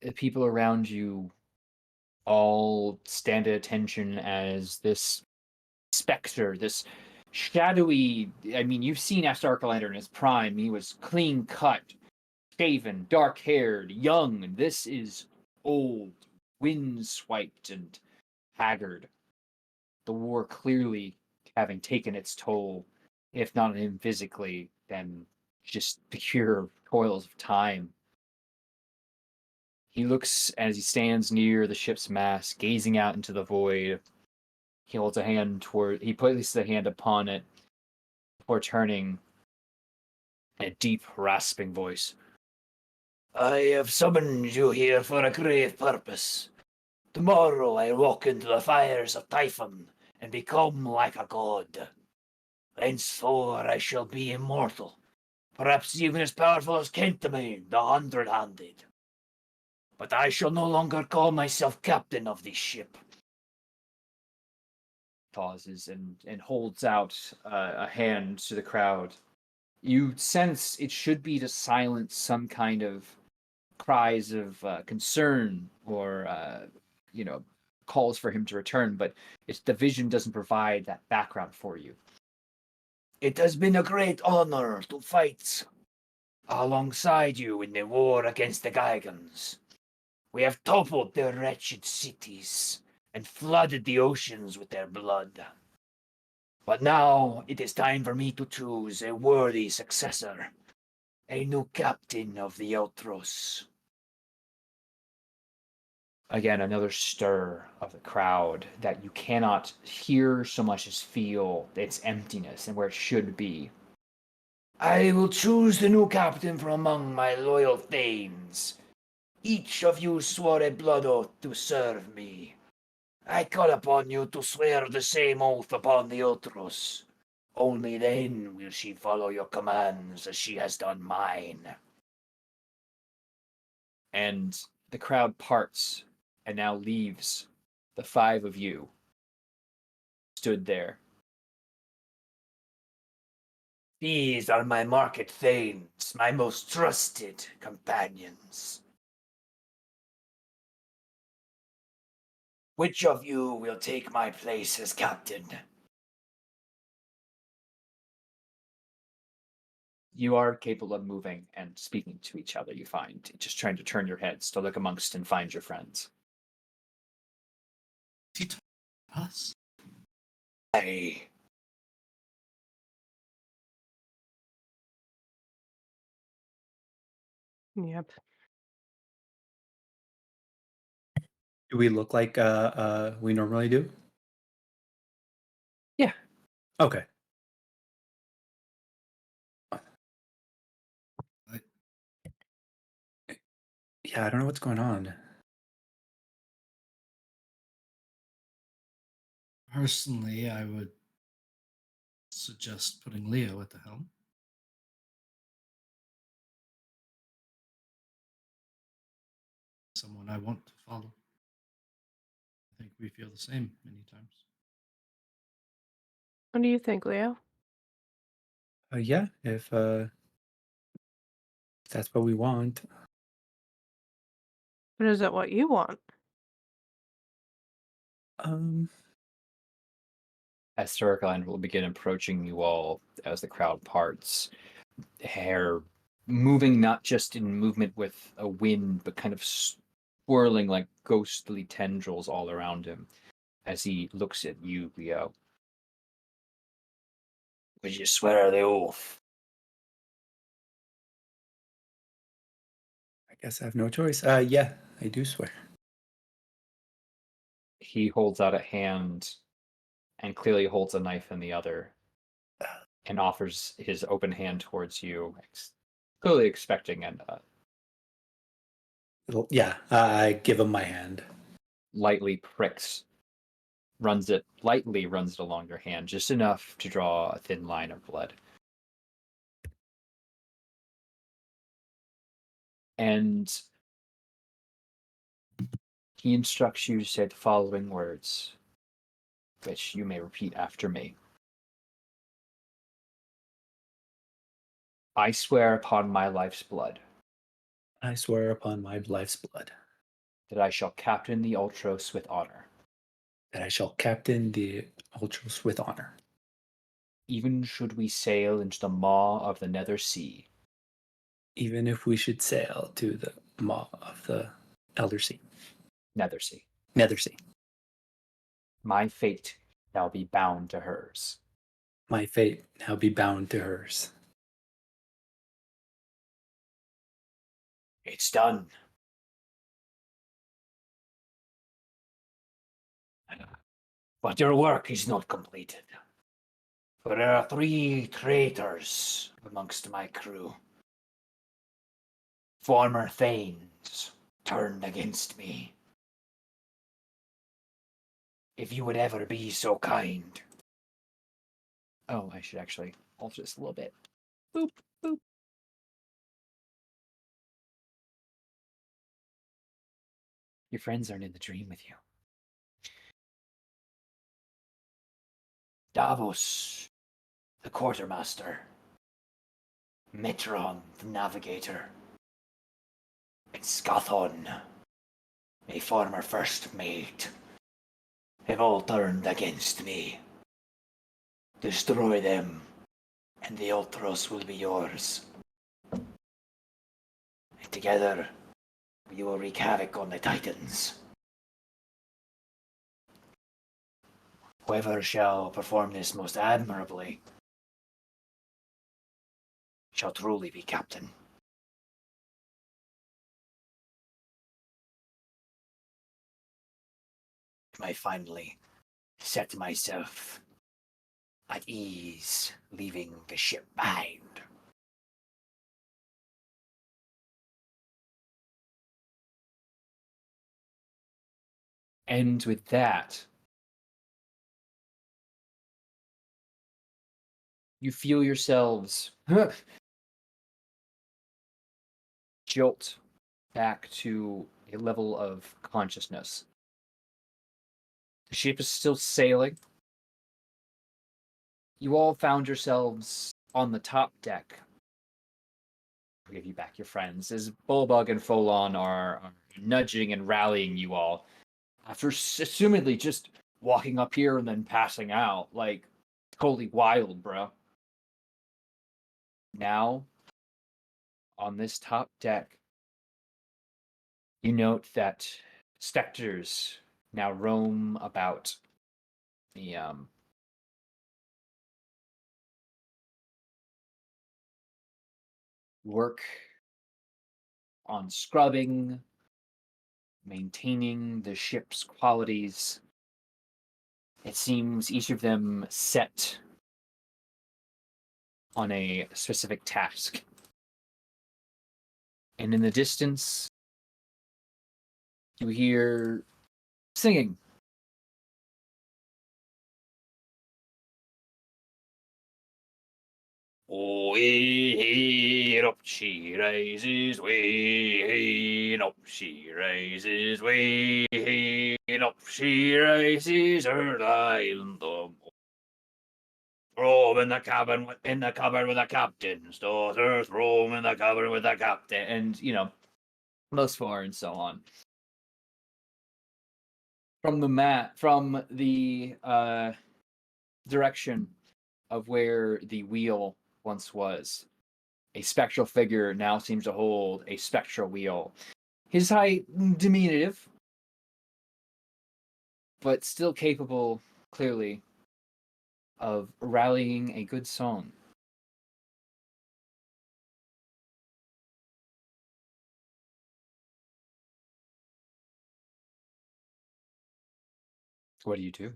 The people around you all stand at attention as this specter, this shadowy. You've seen Esther Arklander in his prime. He was clean cut, shaven, dark haired, young, and this is old, wind-swiped, and haggard. The war clearly having taken its toll, if not on him physically, then just the pure toils of time. He looks as he stands near the ship's mast, gazing out into the void. He holds a hand he places a hand upon it before turning in a deep, rasping voice. I have summoned you here for a grave purpose. Tomorrow I walk into the fires of Typhon and become like a god. Henceforth I shall be immortal, perhaps even as powerful as Kentamine, the hundred-handed. But I shall no longer call myself captain of this ship. Pauses and holds out a hand to the crowd. You sense it should be to silence some kind of cries of concern or calls for him to return, but the vision doesn't provide that background for you. It has been a great honor to fight alongside you in the war against the Gigans. We have toppled their wretched cities and flooded the oceans with their blood. But now it is time for me to choose a worthy successor, a new captain of the Υλτροσ. Again, another stir of the crowd that you cannot hear so much as feel its emptiness and where it should be. I will choose the new captain from among my loyal thanes. Each of you swore a blood oath to serve me. I call upon you to swear the same oath upon the Υλτροσ. Only then will she follow your commands as she has done mine. And the crowd parts and now leaves the five of you stood there. These are my market thanes, my most trusted companions. Which of you will take my place as captain? You are capable of moving and speaking to each other, you find. Just trying to turn your heads to look amongst and find your friends. Is he talking to us? Hey. Yep. Do we look like we normally do? Yeah. Okay. Yeah, I don't know what's going on. Personally, I would suggest putting Leo at the helm. Someone I want to follow. I think we feel the same many times. What do you think, Leo? Yeah, if that's what we want. But is it what you want? Esther will begin approaching you all as the crowd parts. Hair moving not just in movement with a wind, but kind of swirling like ghostly tendrils all around him as he looks at you, Leo. Would you swear the oath? I guess I have no choice. Yeah, I do swear. He holds out a hand and clearly holds a knife in the other and offers his open hand towards you, clearly expecting and Yeah, I give him my hand. lightly pricks, runs it along your hand, just enough to draw a thin line of blood. And he instructs you to say the following words, which you may repeat after me. I swear upon my life's blood I swear upon my life's blood that I shall captain the Υλτροσ with honor, that I shall captain the Υλτροσ with honor, even should we sail into the maw of the nether sea. even if we should sail to the maw of the Elder Sea. Nether sea. Nether Sea. My fate shall be bound to hers. My fate now be bound to hers. It's done. But your work is not completed. For there are 3 traitors amongst my crew. Former thanes turned against me. If you would ever be so kind. Oh, I should actually alter this a little bit. Boop, boop. Your friends aren't in the dream with you. Davos, the quartermaster. Metron, the navigator. And Scathon, my former first mate, have all turned against me. Destroy them, and the Υλτροσ will be yours. And together, we will wreak havoc on the Titans. Whoever shall perform this most admirably shall truly be captain. I finally set myself at ease, leaving the ship behind. And with that, you feel yourselves jolt back to a level of consciousness. The ship is still sailing. You all found yourselves on the top deck. I'll give you back your friends, as Bulbug and Folon are nudging and rallying you all. After assumedly just walking up here and then passing out, like, totally wild, bro. Now, on this top deck, you note that specters now roam about the work on scrubbing, maintaining the ship's qualities. It seems each of them set on a specific task. And in the distance, you hear singing. Way up she rises, way up she rises, way up she rises, her island of Rome in the cabin with the captain's daughter, Rome in the cabin with the captain, and most more and so on. From the direction of where the wheel once was, a spectral figure now seems to hold a spectral wheel. His height diminutive, but still capable, clearly, of rallying a good song. What do you do?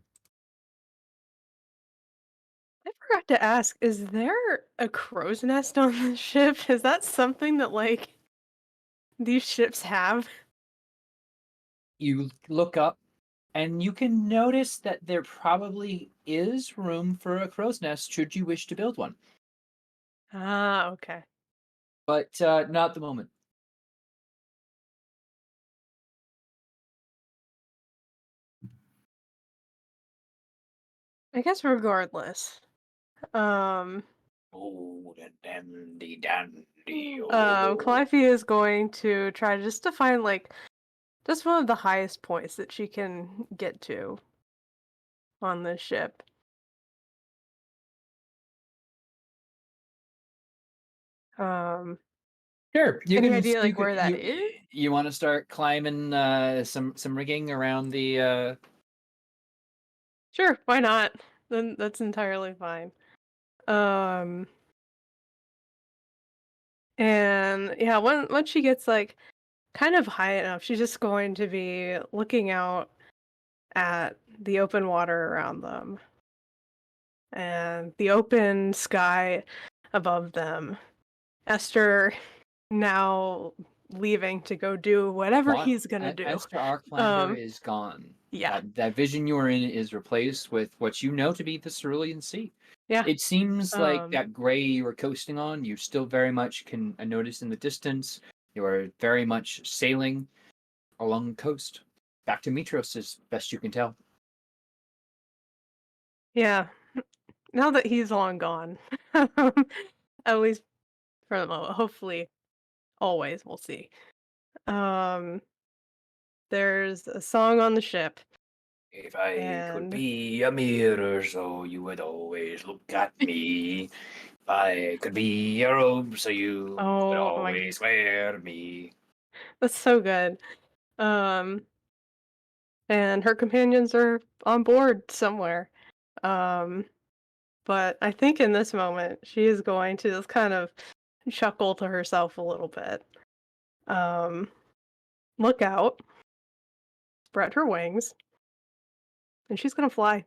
I forgot to ask, is there a crow's nest on the ship? Is that something that, like, these ships have? You look up, and you can notice that there probably is room for a crow's nest should you wish to build one. Ah, okay. But not at the moment. I guess regardless. Oh, the dandy. Calliope is going to try just to find, like, just one of the highest points that she can get to on this ship. Sure. Any idea, like, where that is? You want to start climbing some rigging around the Sure, why not? Then that's entirely fine. And yeah, once she gets, like, kind of high enough, she's just going to be looking out at the open water around them and the open sky above them. Esther now leaving to go do whatever he's gonna do. Esther Arklander is gone. Yeah. That vision you were in is replaced with what you know to be the Cerulean Sea. Yeah. It seems like Um, that gray you were coasting on, you still very much can notice in the distance. You are very much sailing along the coast. Back to Mitros as best you can tell. Yeah. Now that he's long gone, at least for the moment, hopefully always, we'll see. There's a song on the ship. If I could And be a mirror so you would always look at me. If I could be a robe so you would oh my, always wear me. that's so good. Um, and her companions are on board somewhere. Um, but I think in this moment she is going to just kind of chuckle to herself a little bit. Um, look out, spread her wings, and she's gonna fly.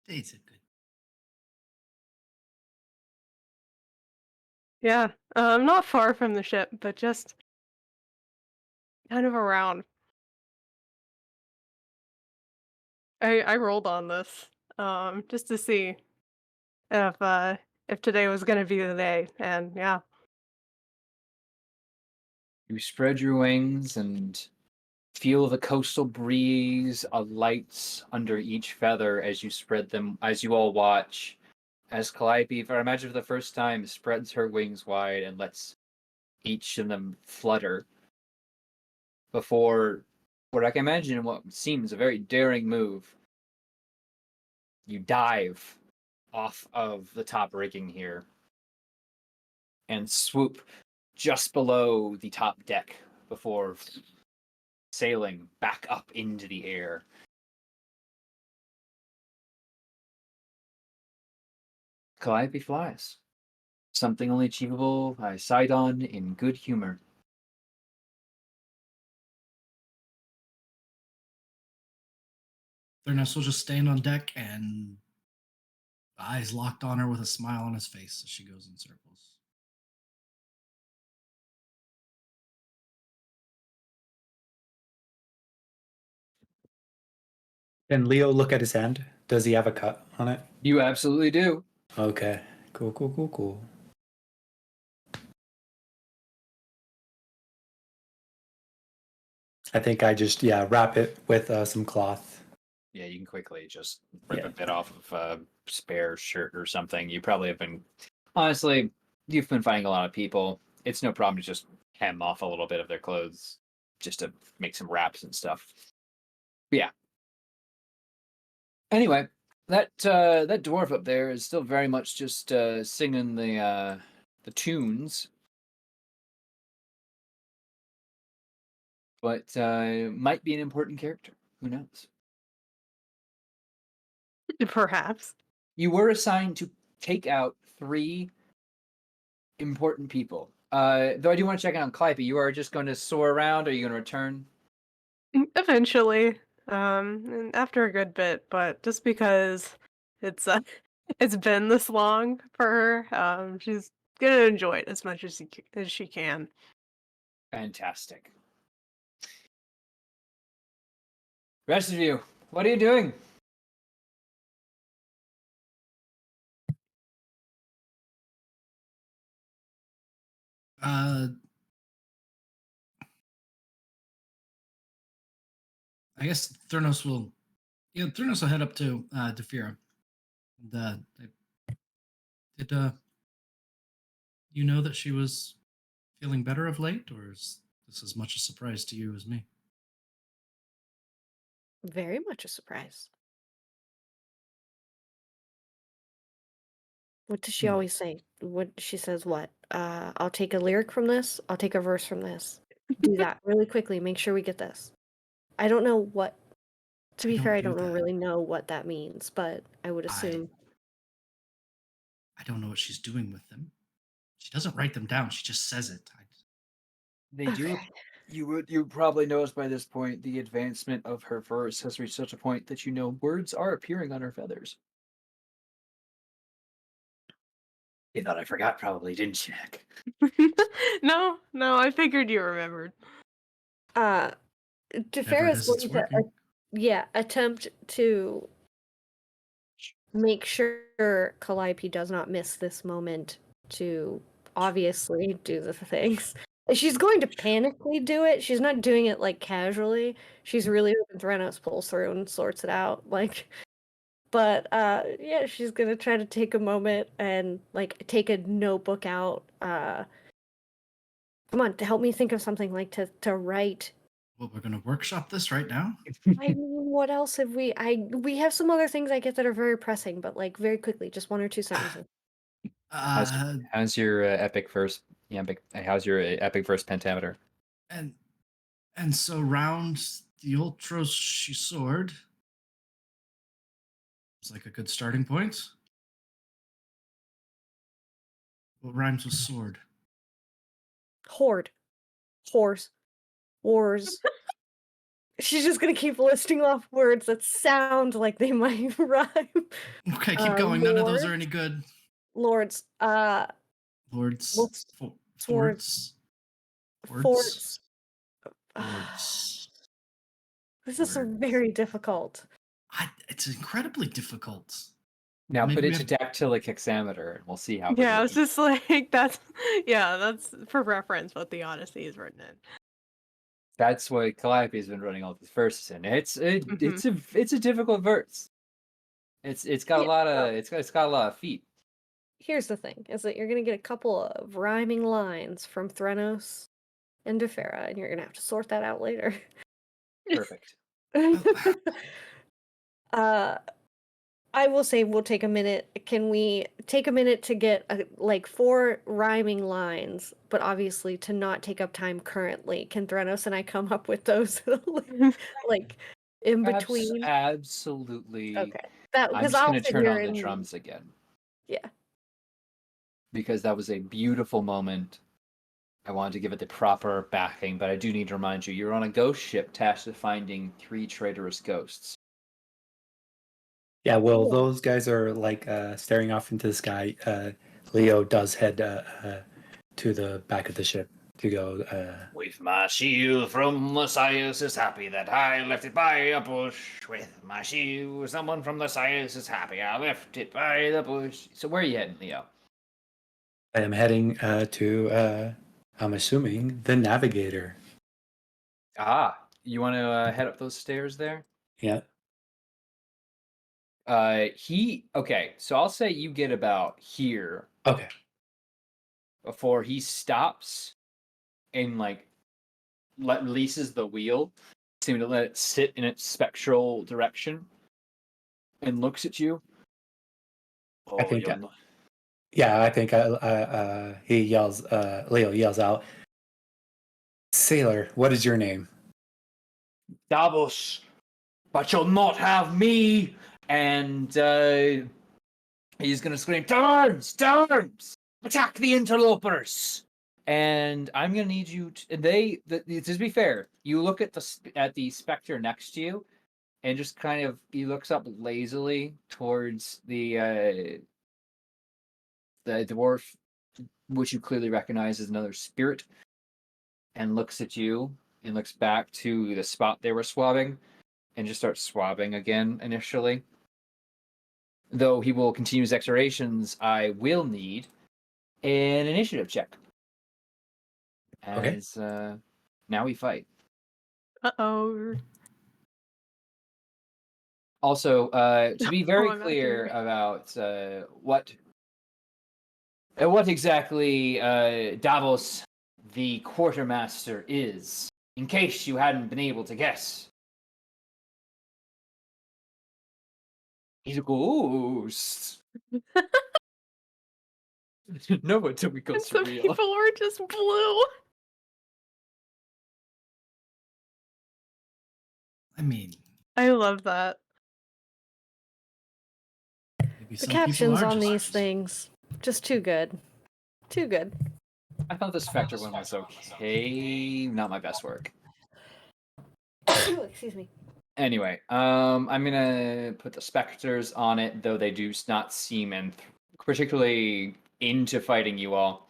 It's a good. Yeah, not far from the ship, but just kind of around. I rolled on this, just to see if today was gonna be the day, and yeah. You spread your wings and feel the coastal breeze alights under each feather as you spread them, as you all watch. As Calliope, I imagine for the first time, spreads her wings wide and lets each of them flutter before what I can imagine what seems a very daring move. You dive off of the top rigging here and swoop just below the top deck before sailing back up into the air. Calliope flies. Something only achievable by Sidon in good humor. Thurnos will just stand on deck and eyes locked on her with a smile on his face as she goes in circles. Can Leo look at his hand? Does he have a cut on it? You absolutely do. Okay. Cool, cool, cool, cool. I think I just, wrap it with some cloth. Yeah, you can quickly just rip Yeah. a bit off of a spare shirt or something. You probably have been, honestly, you've been fighting a lot of people. It's no problem to just hem off a little bit of their clothes just to make some wraps and stuff. But yeah. Anyway, that dwarf up there is still very much just singing the tunes, but might be an important character. Who knows? Perhaps. You were assigned to take out 3 important people. Though I do want to check in on Calliope. You are just going to soar around, or are you going to return? Eventually, and after a good bit, but just because it's it's been this long for her, she's gonna enjoy it as much as as she can. Fantastic. Rest of you, what are you doing? I guess Thurnos will head up to Defira. Did you know that she was feeling better of late, or is this as much a surprise to you as me? Very much a surprise. What does she Hmm. always say? What she says what? I'll take a lyric from this, I'll take a verse from this. Do that really quickly, make sure we get this. I don't know what to I be don't fair, I do don't that. really know what that means, but I would assume I don't know what she's doing with them. She doesn't write them down. She just says it. They do. Okay. You probably noticed by this point the advancement of her verse has reached such a point that you know words are appearing on her feathers. You thought I forgot, probably, didn't you, Nick? No, I figured you remembered. Whatever it Defera's is, it's going to working. attempt to make sure Calliope does not miss this moment to obviously do the things. She's going to panically do it. She's not doing it like casually. She's really hoping Thranos pulls through and sorts it out. But yeah, she's gonna try to take a moment and like take a notebook out. Come on, to help me think of something like to write. Well, we're gonna workshop this right now. I mean, what else have we? We have some other things I guess that are very pressing, but like very quickly, just one or two sentences. How's your epic verse? How's your epic verse pentameter? And so round the Υλτροσ sword. It's like a good starting point. What rhymes with sword? Horde, horse, wars. She's just gonna keep listing off words that sound like they might rhyme. Okay, keep going. None of those are any good. Lords, Lords. Lords, Forts. forts. Lords. This is Words. very difficult. It's incredibly difficult. Now Maybe put we it to have- dactylic hexameter, and we'll see how. Yeah, it's just like that's for reference what the Odyssey is written in. That's what Calliope's been running all these verses in. It's Mhm. a difficult verse. It's got a Yeah, lot well- of it's got a lot of feet. Here's the thing: is that you're gonna get a couple of rhyming lines from Thranos and Defera, and you're gonna have to sort that out later. Perfect. I will say we'll take a minute. Can we take a minute to get like 4 rhyming lines, but obviously to not take up time currently? Can Thranos and I come up with those like in between? Absolutely. Okay, that I'm because just I'll gonna sit turn here on the and drums again yeah. because that was a beautiful moment. I wanted to give it the proper backing, but I do need to remind you, you're on a ghost ship tasked with finding 3 traitorous ghosts. Yeah, well, Yeah. those guys are like staring off into the sky. Leo does head to the back of the ship to go. With my shield from the Sires is happy that I left it by a bush. With my shield, someone from the Sires is happy I left it by the bush. So where are you heading, Leo? I am heading to. I'm assuming the navigator. Ah, you want to head up those stairs there? Yeah. Okay, so I'll say you get about here Okay. before he stops and like releases the wheel, seeming to let it sit in its spectral direction, and looks at you. Oh, I think. you're not- Yeah, I think he yells. Leo yells out, "Sailor, what is your name?" Davos, but you'll not have me. And he's gonna scream, "To arms! To arms! Attack the interlopers!" And I'm gonna need you to. To be fair, you look at the specter next to you, and just kind of he looks up lazily towards the dwarf, which you clearly recognize as another spirit, and looks at you and looks back to the spot they were swabbing, and just starts swabbing again initially. Though he will continue his explorations, I will need an initiative check. Okay. As now we fight. Uh-oh. Also, to be very I'm clear imagining. about what exactly Davos, the quartermaster, is, in case you hadn't been able to guess. He's a ghost. No one told me And ghosts some are real. people were just blue. I mean, I love that. maybe The some people captions are on just these things just too good. Too good. I thought the Spectre one was okay. Not my best work. Excuse me. Anyway, I'm gonna put the Spectres on it, though they do not seem particularly into fighting you all.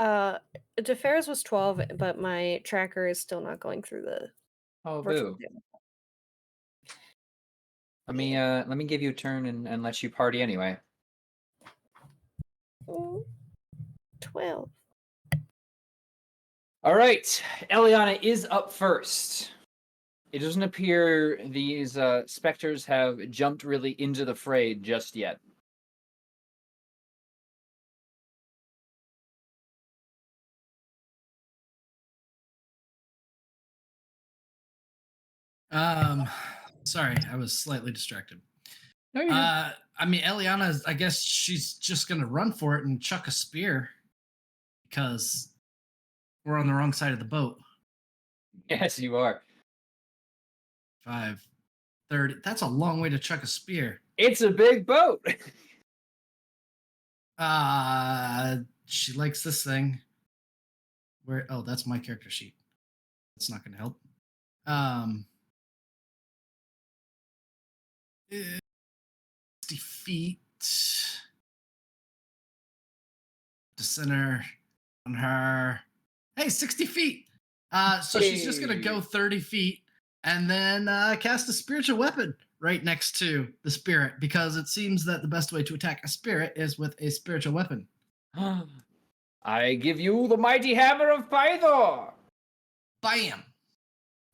DeFerris was 12, but my tracker is still not going through the Oh, virtual boo. table. Let me give you a turn and let you party anyway. 12. All right, Eliana is up first. It doesn't appear these specters have jumped really into the fray just yet. Sorry, I was slightly distracted. No, you're good. I mean, Eliana, I guess she's just gonna run for it and chuck a spear because we're on the wrong side of the boat. Yes, you are. 5, 30. That's a long way to chuck a spear. It's a big boat. She likes this thing. Where? Oh, that's my character sheet. That's not gonna help. 60 feet to center on her. Hey, 60 feet. So she's just gonna go 30 feet and then cast a spiritual weapon right next to the spirit, because it seems that the best way to attack a spirit is with a spiritual weapon. I give you the mighty hammer of Pythor. Bam!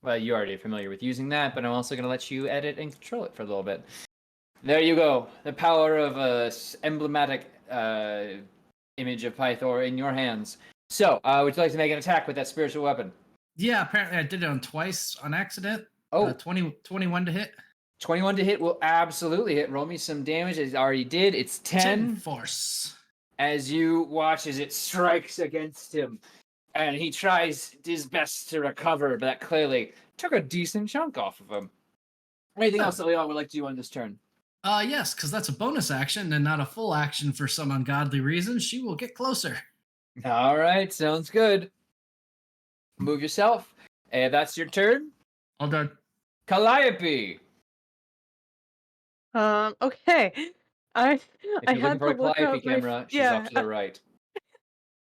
Well, you already are familiar with using that, but I'm also going to let you edit and control it for a little bit. There you go. The power of a emblematic image of Pythor in your hands. So, would you like to make an attack with that spiritual weapon? Yeah, apparently I did it on twice on accident. Oh. 21 to hit. 21 to hit will absolutely hit. Roll me some damage. It already did. It's 10. Force. As you watch as it strikes against him. And he tries his best to recover, but that clearly took a decent chunk off of him. Anything else that Leon would like to do on this turn? Yes, because that's a bonus action and not a full action for some ungodly reason. She will get closer. All right, sounds good. Move yourself. And that's your turn. All done. Calliope. Okay. I If you're looking had for to a look Calliope up camera, she's off to the right.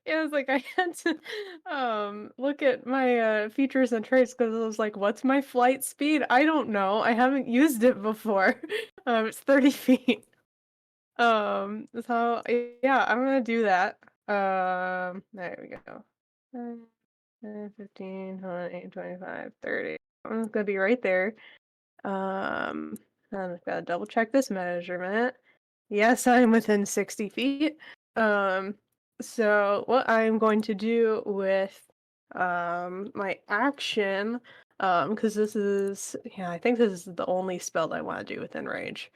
Yeah, I was like, I had to look at my features and traits because I was like, what's my flight speed? I don't know. I haven't used it before. It's 30 feet. So yeah, I'm gonna do that. There we go. 15, 20, 25, 30. I'm just gonna be right there. I'm just gotta double check this measurement. Yes, I'm within 60 feet. So what I'm going to do with my action, because this is, yeah, I think this is the only spell that I want to do within range.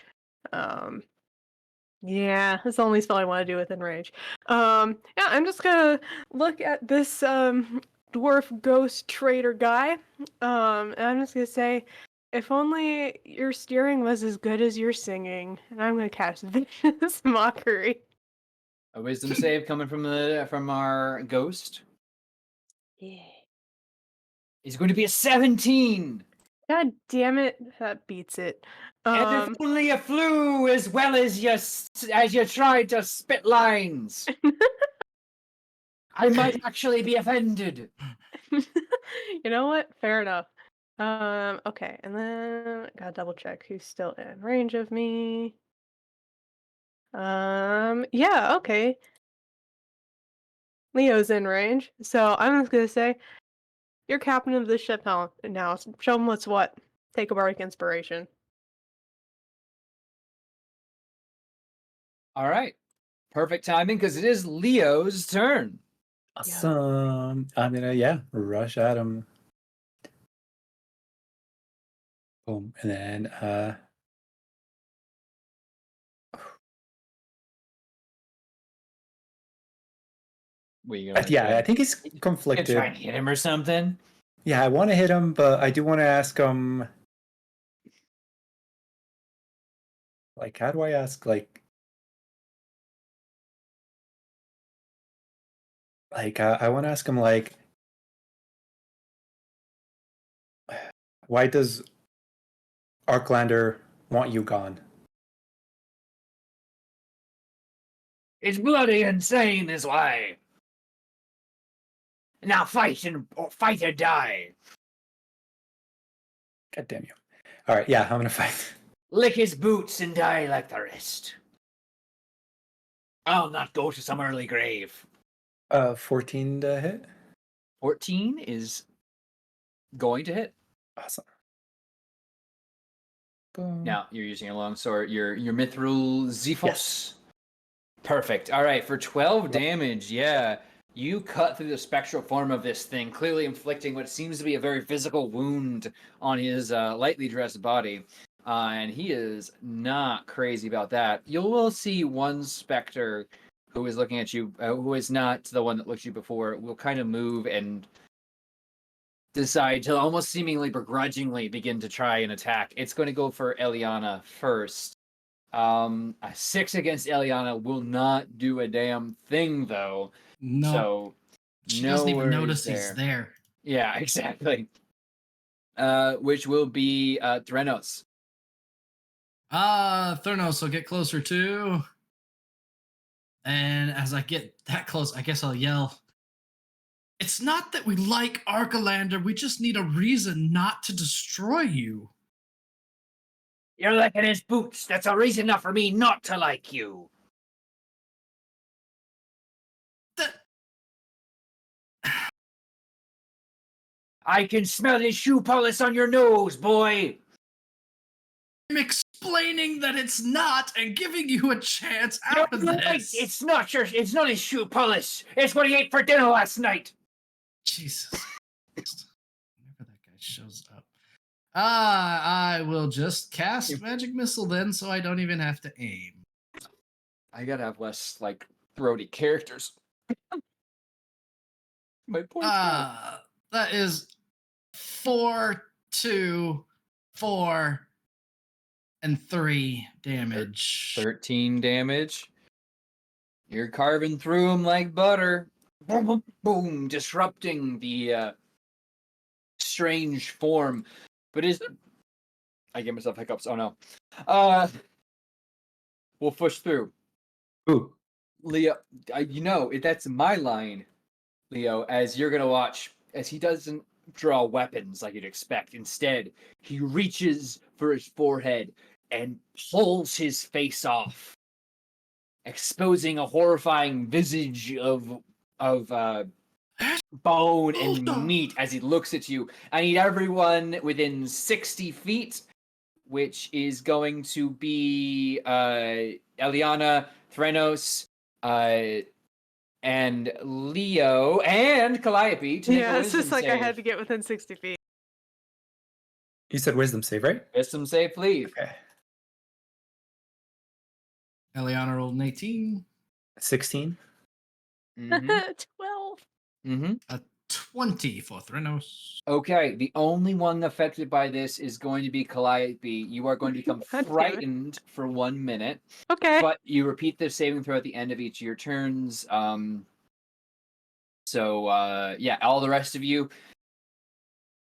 Yeah, it's the only spell I want to do within range. Yeah, I'm just gonna look at this dwarf ghost trader guy. And I'm just gonna say, if only your steering was as good as your singing. And I'm gonna cast Vicious Mockery. A wisdom save coming from our ghost. Yeah. Is going to be a 17. God damn it, that beats it. And if only you flew as well as you tried to spit lines. I might actually be offended. You know what? Fair enough. Okay, and then gotta double check who's still in range of me. Yeah, okay. Leo's in range, so I'm just gonna say, you're captain of the ship now. Show him what's what. Take a bardic inspiration. All right. Perfect timing because it is Leo's turn. Awesome. I'm gonna rush at him. Boom. And then Were you gonna I think he's you conflicted. try and hit him or something? Yeah, I want to hit him, but I do want to ask him, like, how do I ask, like, Like, I want to ask him, like, why does Arklander want you gone? It's bloody insane is why. Now fight or die. God damn you. All right, yeah, I'm gonna fight. Lick his boots and die like the rest. I'll not go to some early grave. 14 to hit. 14 is going to hit. Awesome. Boom. Now you're using a longsword. Your mithril Zephos. Yes. Perfect. All right, for 12 damage, yeah, you cut through the spectral form of this thing, clearly inflicting what seems to be a very physical wound on his lightly dressed body. And he is not crazy about that. You will see one specter who is looking at you, who is not the one that looked at you before, will kind of move and decide to almost seemingly begrudgingly begin to try and attack. It's going to go for Eliana first. A 6 against Eliana will not do a damn thing, though. No, So she no doesn't even worries notice there. he's there. Yeah, exactly. Which will be Threnos. Thurnos will get closer too. And as I get that close, I guess I'll yell. It's not that we like Arkalander, we just need a reason not to destroy you. You're licking his boots. That's a reason enough for me not to like you. That I can smell his shoe polish on your nose, boy. I'm explaining that it's not and giving you a chance out of You're right. this. It's not his shoe polish. It's what he ate for dinner last night. Jesus. Whenever that guy shows up. I will just cast Magic Missile then, so I don't even have to aim. I gotta have less, like, throaty characters. My point. That is 4, 2, 4, and 3 damage. 13 damage. You're carving through him like butter. Boom, boom, boom, disrupting the strange form. But I gave myself hiccups. Oh no. We'll push through. Ooh. Leo, that's my line, Leo, as you're gonna watch, as he doesn't draw weapons like you'd expect. Instead, he reaches for his forehead and pulls his face off, exposing a horrifying visage of bone and meat as he looks at you. I need everyone within 60 feet, which is going to be Eliana, Threnos, and Leo, and Calliope. To make a Yeah, it's just wisdom like I save. had to get within 60 feet. You said wisdom save, right? Wisdom save, please. Okay. Eliana rolled an 18. 16. Mm-hmm. 12. Mm-hmm. A 20 for Threnos. Okay, the only one affected by this is going to be Calliope. You are going to become God damn it. frightened for 1 minute, Okay. but you repeat the saving throw at the end of each of your turns. Yeah, all the rest of you,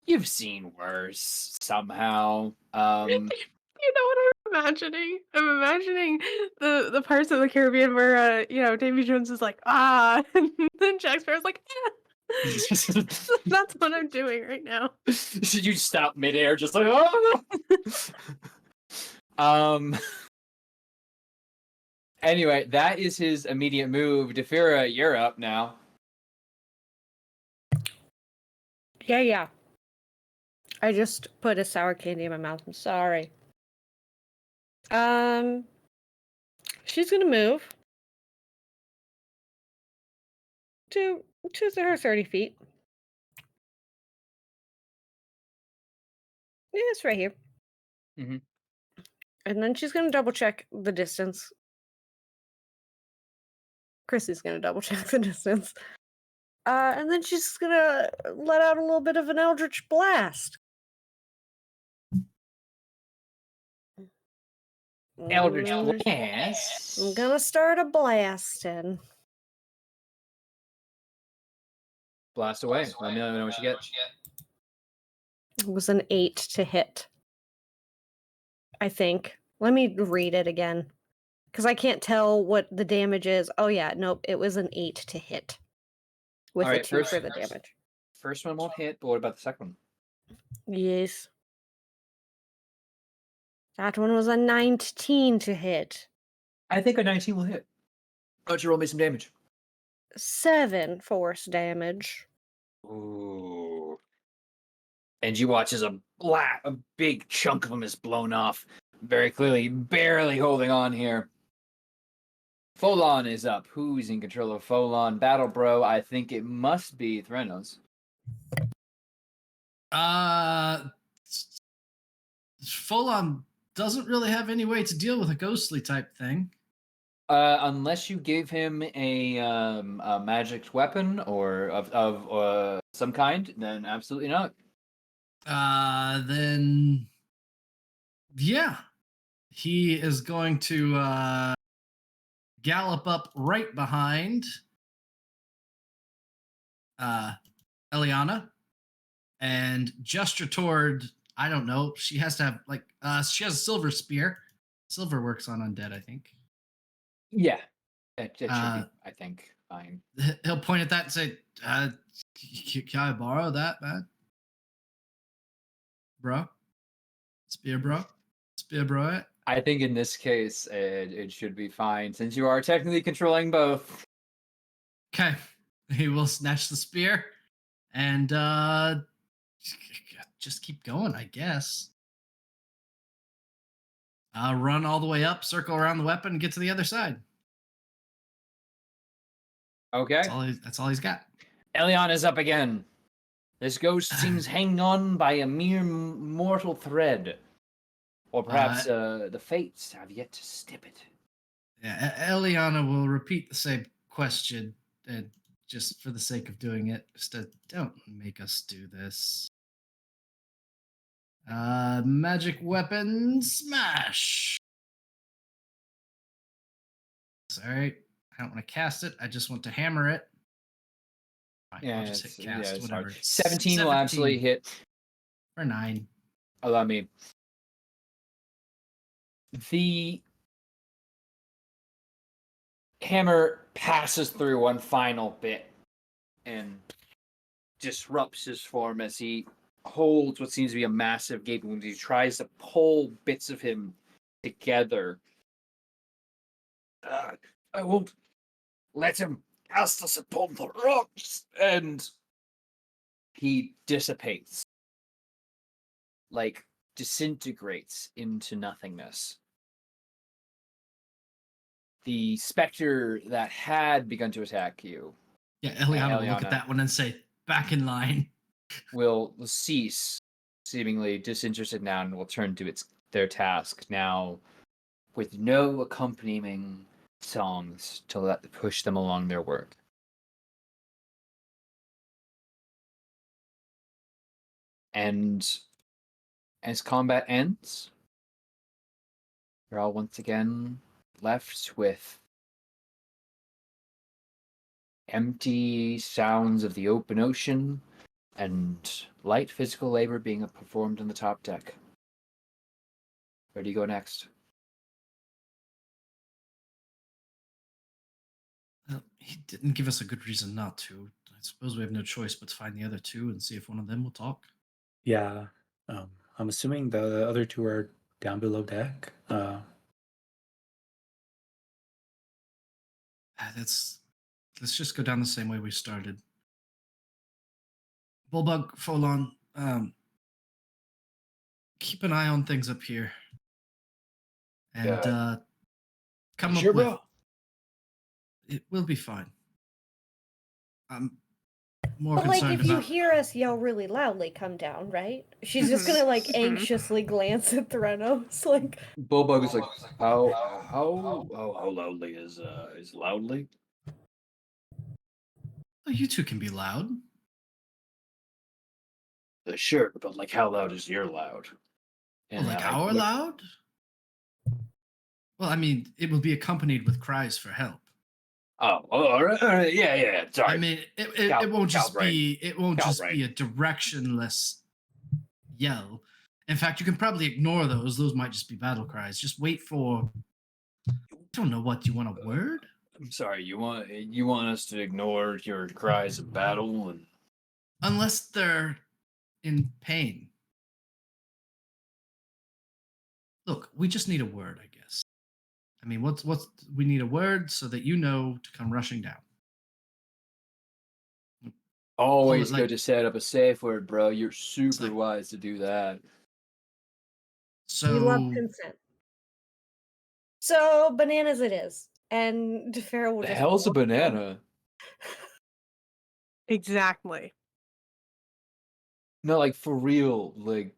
you've seen worse somehow. You know what I'm imagining? I'm imagining the parts of the Caribbean where Davy Jones is like, ah, and then Jack Sparrow's like, eh. That's what I'm doing right now. Should you stop midair, just like, oh! Anyway, that is his immediate move. Defira, you're up now. Yeah. I just put a sour candy in my mouth. I'm sorry. She's gonna move to her 30 feet. Yeah, it's right here. Mhm. And then she's gonna double check the distance. Chrissy's gonna double check the distance. And then she's gonna let out a little bit of an eldritch blast. Eldritch Mm, Blast. I'm gonna start a blasting. Blast away. Let me know what you get. It was an 8 to hit. I think. Let me read it again. Because I can't tell what the damage is. Oh, yeah. Nope. It was an 8 to hit. With All a right, 2 for the damage. First one won't hit, but what about the second one? Yes. That one was a 19 to hit. I think a 19 will hit. Why don't you roll me some damage? 7 force damage. Ooh. And you watch as a big chunk of him is blown off. Very clearly, barely holding on here. Folon is up. Who's in control of Folon? Battle Bro, I think it must be Threnos. Folon doesn't really have any way to deal with a ghostly type thing. Unless you give him a magic weapon or of some kind, then absolutely not. Then yeah, he is going to gallop up right behind Eliana and gesture toward, I don't know, she has to have like she has a silver spear. Silver works on undead, I think. Yeah, that should be, I think, fine. He'll point at that and say, can I borrow that, man? Bro? Spear bro? Spear bro it? I think in this case, it should be fine, since you are technically controlling both. Okay. He will snatch the spear and just keep going, I guess. Run all the way up, circle around the weapon, and get to the other side. Okay. That's all he's got. Elion is up again. This ghost seems hanging on by a mere mortal thread. Or perhaps the fates have yet to snip it. Yeah, Eliana will repeat the same question, just for the sake of doing it. Just don't make us do this. Magic weapon smash. Sorry, I don't want to cast it. I just want to hammer it. Fine, Yeah, I'll just hit cast. Whatever. Hard. 17 will absolutely hit. Or 9. Allow me. The hammer passes through one final bit and disrupts his form as he holds what seems to be a massive gaping wound. He tries to pull bits of him together. I won't let him cast us upon the rocks. And he dissipates, like disintegrates into nothingness. The specter that had begun to attack you, Yeah, Eliana will look at that one and say, back in line. Will cease, seemingly disinterested now, and will turn to their task now with no accompanying songs to push them along their work. And as combat ends, you're all once again left with empty sounds of the open ocean and light physical labor being performed on the top deck. Where do you go next? Well, he didn't give us a good reason not to. I suppose we have no choice but to find the other two and see if one of them will talk. Yeah. I'm assuming the other two are down below deck. Let's just go down the same way we started. Bullbug, Folon, keep an eye on things up here. And come up with... Bro. It will be fine. I'm more But like, concerned if you about... hear us yell really loudly, come down, right? She's just gonna like anxiously glance at Threnos, like. Bullbug is like, how loudly is loudly? Oh, you two can be loud. Sure, but like, how loud is your loud? Well, like our loud? Well, I mean, it will be accompanied with cries for help. Yeah. Sorry. I mean, it won't just Calibrate. be a directionless yell. In fact, you can probably ignore those. Those might just be battle cries. Just wait for. I don't know what you want. A word? I'm sorry. You want us to ignore your cries of battle and Unless they're in pain. Look, we just need a word, I guess. I mean, what's we need a word so that you know to come rushing down. always like- good to set up a safe word, bro. You're super like- wise to do that. So We love consent. So bananas it is, and DeFaro will The just. hell's a walk down. banana? Exactly. No, like for real, like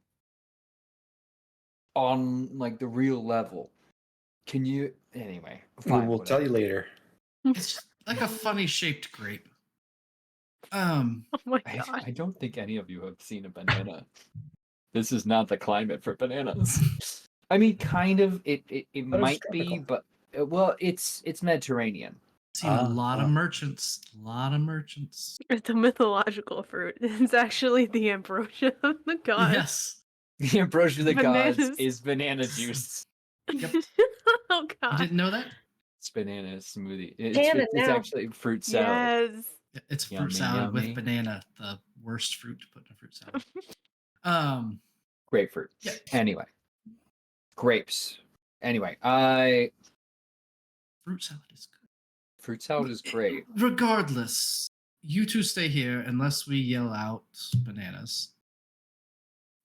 on like the real level. Can you anyway? Fine, We'll tell whatever. you later. it's just like a funny shaped grape. Oh my I god. don't think any of you have seen a banana. This is not the climate for bananas. I mean, kind of. It But it's might be, tropical. but well, it's Mediterranean. Seen a lot of Ah. merchants. A lot of merchants. It's a mythological fruit. It's actually the ambrosia of the gods. Yes. The ambrosia of the gods Bananas. is banana juice. Yep. Oh You god. didn't know that? It's banana smoothie. Damn it, It's now. actually fruit salad. Yes. It's fruit Yummy, salad yummy. with banana, the worst fruit to put in a fruit salad. Grapefruit. Yeah. Anyway, grapes. Anyway, Fruit salad is good. fruit salad is great. Regardless, you two stay here unless we yell out bananas.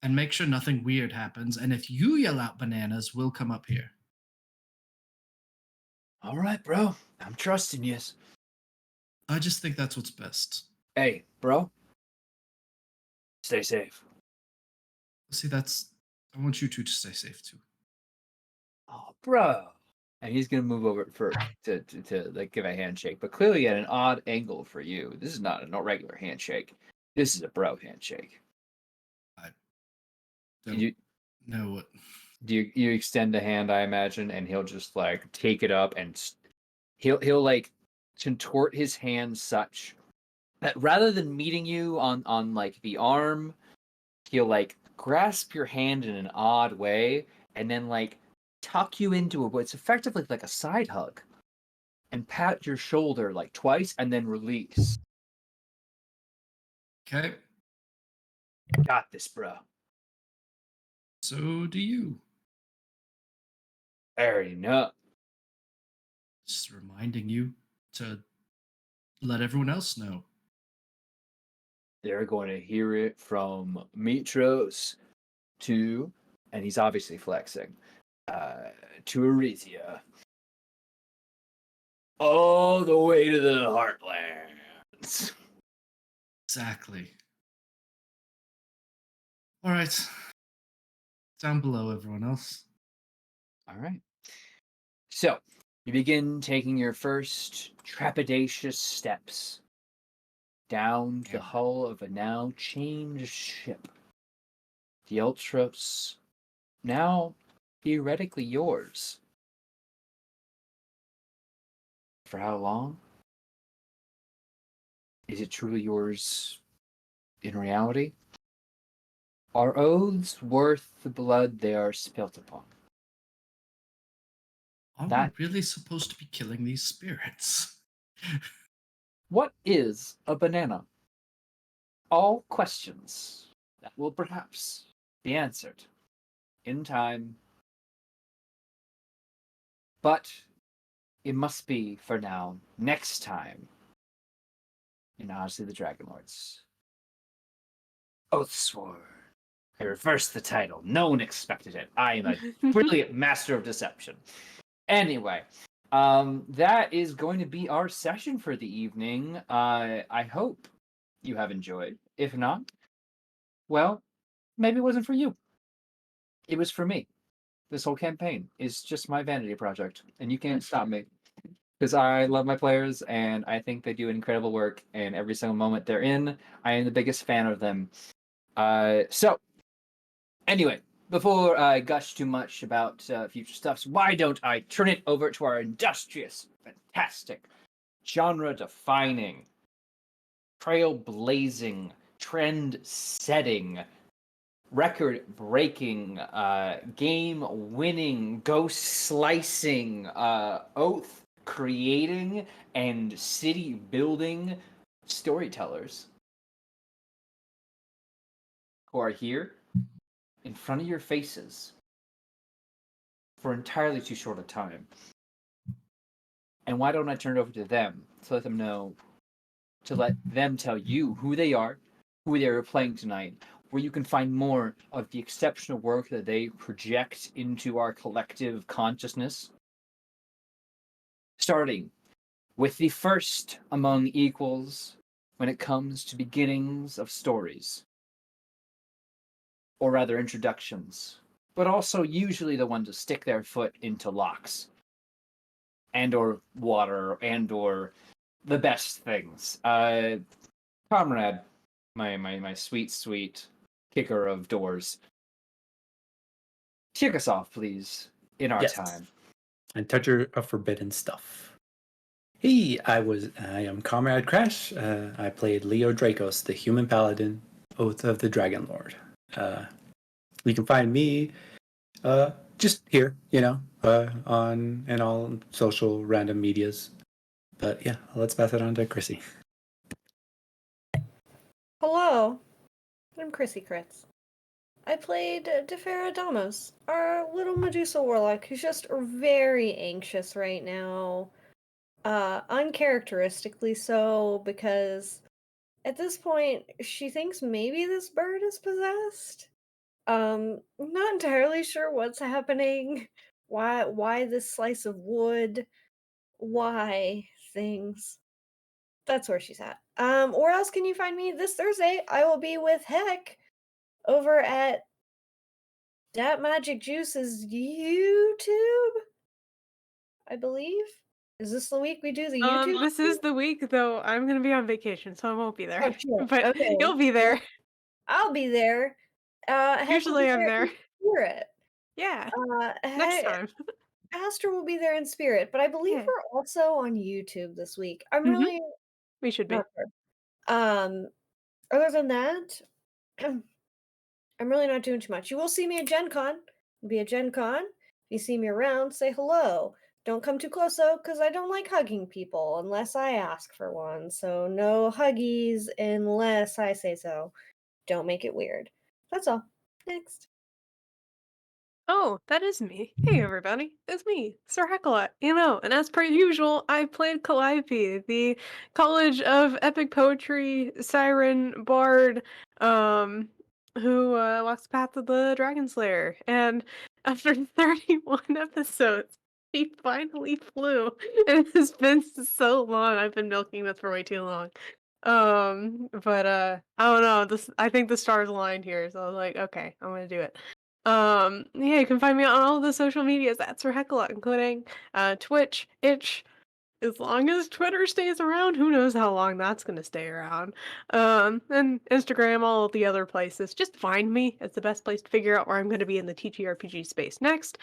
And make sure nothing weird happens. And if you yell out bananas, we'll come up here. All right, bro. I'm trusting you. I just think that's what's best. Hey, bro. Stay safe. See, I want you two to stay safe too. Oh, bro. And he's gonna move over to like give a handshake, but clearly at an odd angle for you. This is not a regular handshake. This is a bro handshake. Don't You know what. do you extend the hand, I imagine, and he'll just like take it up and he'll like contort his hand such that rather than meeting you on like the arm, he'll like grasp your hand in an odd way and then like tuck you into what's effectively like a side hug and pat your shoulder like twice and then release. Okay. Got this, bro. So do you. I already know. Just reminding you to let everyone else know. They're going to hear it from Υλτροσ to, and he's obviously flexing, to Orysia. All the way to the Heartlands. Exactly. All right. Down below, everyone else. All right. So, you begin taking your first trepidatious steps down the Yeah. hull of a now changed ship. The Υλτροσ, now theoretically yours. For how long? Is it truly yours in reality? Are oaths worth the blood they are spilt upon? Are That- we really supposed to be killing these spirits? What is a banana? All questions that will perhaps be answered in time. But it must be for now, next time, in Odyssey the Dragonlords. Oathsworn. I reversed the title. No one expected it. I am a brilliant master of deception. Anyway, that is going to be our session for the evening. I hope you have enjoyed. If not, well, maybe it wasn't for you. It was for me. This whole campaign is just my vanity project, and you can't stop me. Because I love my players, and I think they do incredible work, and every single moment they're in, I am the biggest fan of them. So, anyway, before I gush too much about future stuffs, why don't I turn it over to our industrious, fantastic genre-defining, trailblazing, trend-setting, record-breaking, game-winning, ghost-slicing, oath-creating, and city-building storytellers who are here in front of your faces for entirely too short a time. And why don't I turn it over to them to let them know, to let them tell you who they are, who they are playing tonight, where you can find more of the exceptional work that they project into our collective consciousness. Starting with the first among equals when it comes to beginnings of stories, or rather introductions, but also usually the one to stick their foot into locks, and or water, and or the best things. Comrade, my sweet kicker of doors, kick us off, please, in our Yes. time. And toucher of forbidden stuff. Hey, I am Comrade Crash. I played Υλτροσ, the human paladin, Oath of the Dragonlord. You can find me just here, on and all social random medias. But yeah, let's pass it on to Chrissy. Hello, I'm Chrissy Kritz. I played Defera Damos, our little Medusa warlock who's just very anxious right now. Uncharacteristically so, because at this point she thinks maybe this bird is possessed. Not entirely sure what's happening, why this slice of wood, why things. That's where she's at. Where else can you find me? This Thursday I will be with Heck over at Dat Magic Juice's YouTube, I believe. Is this the week we do the YouTube? This is the week, though I'm gonna be on vacation, so I won't be there. Oh, shit. But Okay. you'll be there. I'll be there. Heck will Usually be I'm there in there. spirit. Yeah, next time. Aster will be there in spirit, but I believe Yeah. we're also on YouTube this week. I'm Mhm. really We should be. not sure. Other than that, I'm really not doing too much. You will see me at Gen Con. It'll be a Gen Con. If you see me around, say hello. Don't come too close though, because I don't like hugging people unless I ask for one. So no huggies unless I say so. Don't make it weird. That's all. Next. Oh, that is me. Hey, everybody. It's me, Sir Heckalot. And as per usual, I played Calliope, the College of Epic Poetry Siren Bard, who walks the path of the Dragon Slayer. And after 31 episodes, he finally flew. And it has been so long. I've been milking this for way too long. But I don't know. I think the stars aligned here, so I was like, okay, I'm gonna do it. Yeah, you can find me on all the social medias. That's for Heckalot, including Twitch, Itch. As long as Twitter stays around, who knows how long that's gonna stay around. And Instagram, all of the other places. Just find me. It's the best place to figure out where I'm gonna be in the TTRPG space next.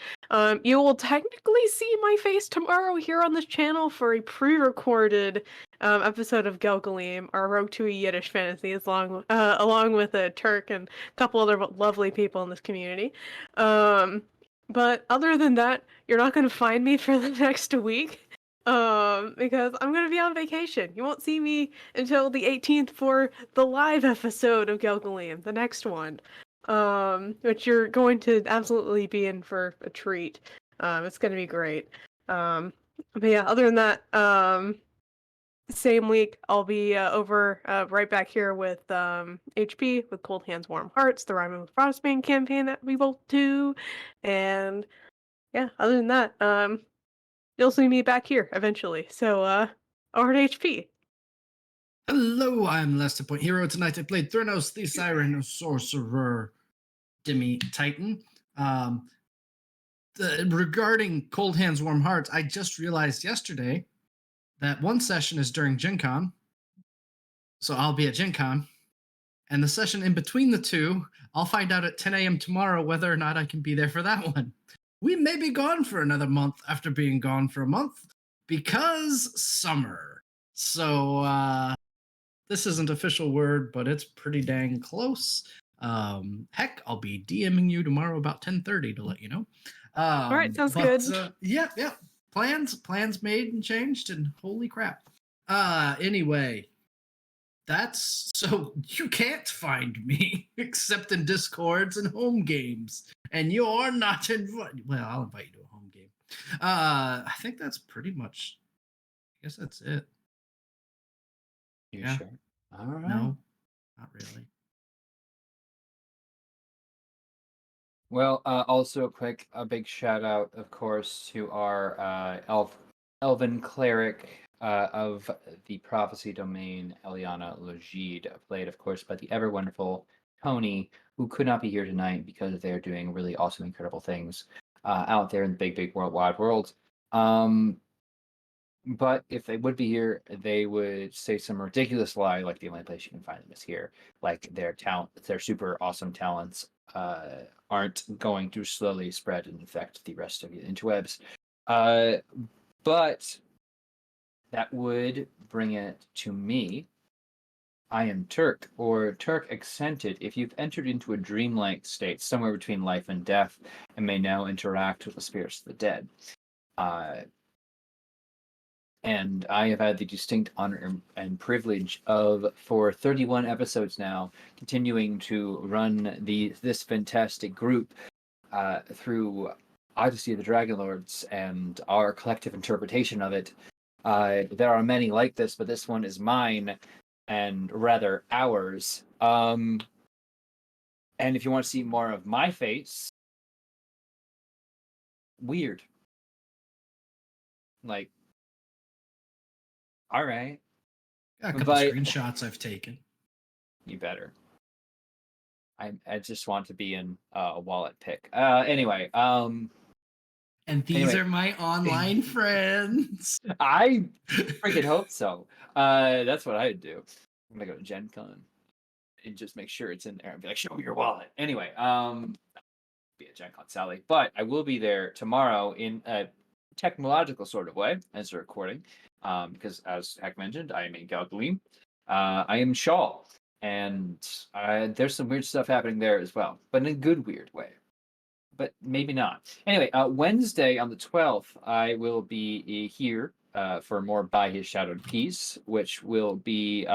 You will technically see my face tomorrow here on this channel for a pre-recorded episode of Gelgalim, our Rogue to a Yiddish fantasy, along with a Turk and a couple other lovely people in this community. But other than that, you're not gonna find me for the next week. Because I'm gonna be on vacation. You won't see me until the 18th for the live episode of Gelgalim, the next one. Which you're going to absolutely be in for a treat. It's gonna be great. But yeah, other than that, same week I'll be over right back here with HP with Cold Hands Warm Hearts, the Rhyming with Frostbane campaign that we both do, and yeah, other than that, you'll see me back here eventually. So, over to HP. Hello, I'm Lester Point Hero. Tonight I played Thrynos, the Siren Sorcerer Demi Titan. Regarding Cold Hands, Warm Hearts, I just realized yesterday that one session is during Gen Con, so I'll be at Gen Con, and the session in between the two, I'll find out at 10 a.m. tomorrow whether or not I can be there for that one. We may be gone for another month after being gone for a month, because summer. So this isn't official word, but it's pretty dang close. Heck, I'll be DMing you tomorrow about 10:30 to let you know. All right, sounds but, good. Yeah. Plans made and changed, and holy crap. Anyway, that's so you can't find me except in Discords and home games, and you're not invited. Well, I'll invite you to a home game. I think that's pretty much. I guess that's it. You Yeah. sure? All right. No, not really. Well, also a big shout out, of course, to our elven cleric of the prophecy domain, Eliana Logide, played, of course, by the ever wonderful Tony, who could not be here tonight because they're doing really awesome, incredible things out there in the big, wide world. But if they would be here, they would say some ridiculous lie, like the only place you can find them is here. Like their super awesome talents aren't going to slowly spread and infect the rest of the interwebs. But that would bring it to me. I am Turk, or Turk accented. If you've entered into a dreamlike state somewhere between life and death, and may now interact with the spirits of the dead. And I have had the distinct honor and privilege of, for 31 episodes now, continuing to run this fantastic group through Odyssey of the Dragonlords and our collective interpretation of it. There are many like this, but this one is mine, and rather ours. And if you want to see more of my face, weird. Like, all right. Got a couple screenshots I've taken. You better. I just want to be in a wallet pick. Anyway, and these anyway. are my online friends. I freaking hope so. That's what I'd do. I'm gonna go to Gen Con and just make sure it's in there and be like, show me your wallet. Anyway, be at Gen Con Sally. But I will be there tomorrow in a technological sort of way as a recording. Because as Heck mentioned, I am a Galgleem. I am Shaw. And there's some weird stuff happening there as well, but in a good weird way. But maybe not. Anyway, Wednesday on the 12th, I will be here for more By His Shadowed Peace, which will be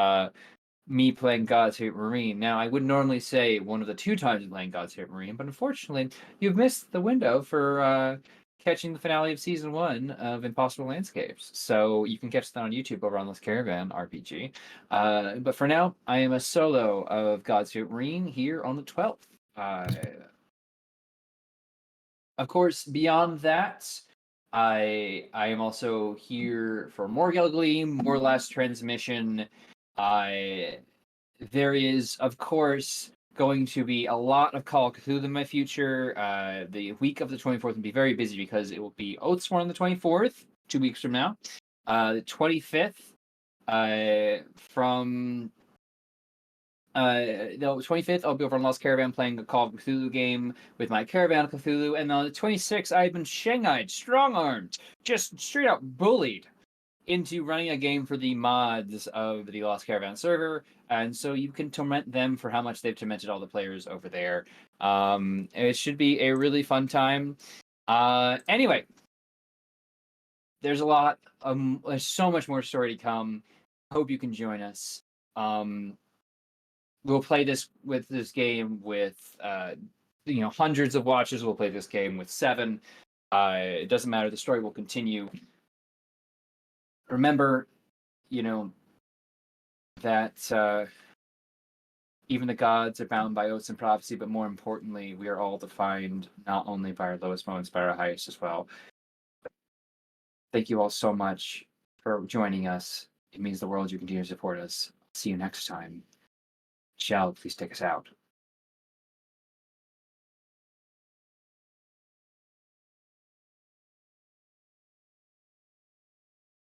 me playing God's Favorite Marine. Now, I would normally say one of the 2 times playing God's Favorite Marine, but unfortunately, you've missed the window for catching the finale of Season 1 of Impossible Landscapes. So you can catch that on YouTube over on This Caravan RPG. But for now, I am a solo of God's Favorite Marine here on the 12th. Of course, beyond that, I am also here for more Gilgleam, more Last Transmission. There is, of course, going to be a lot of Call of Cthulhu in my future. The week of the 24th will be very busy because it will be Oathsworn on the 24th, 2 weeks from now. The 25th, from the 25th, I'll be over on Lost Caravan playing a Call of Cthulhu game with my Caravan of Cthulhu. And on the 26th, I've been shanghaied, strong-armed, just straight out bullied into running a game for the mods of the Lost Caravan server. And so you can torment them for how much they've tormented all the players over there. It should be a really fun time. Anyway, there's a lot. There's so much more story to come. Hope you can join us. We'll play this game with hundreds of watches. We'll play this game with 7. It doesn't matter. The story will continue. Remember, that even the gods are bound by oaths and prophecy, but more importantly, we are all defined not only by our lowest moments, but our highest as well. Thank you all so much for joining us. It means the world you continue to support us. See you next time. Shall, please take us out.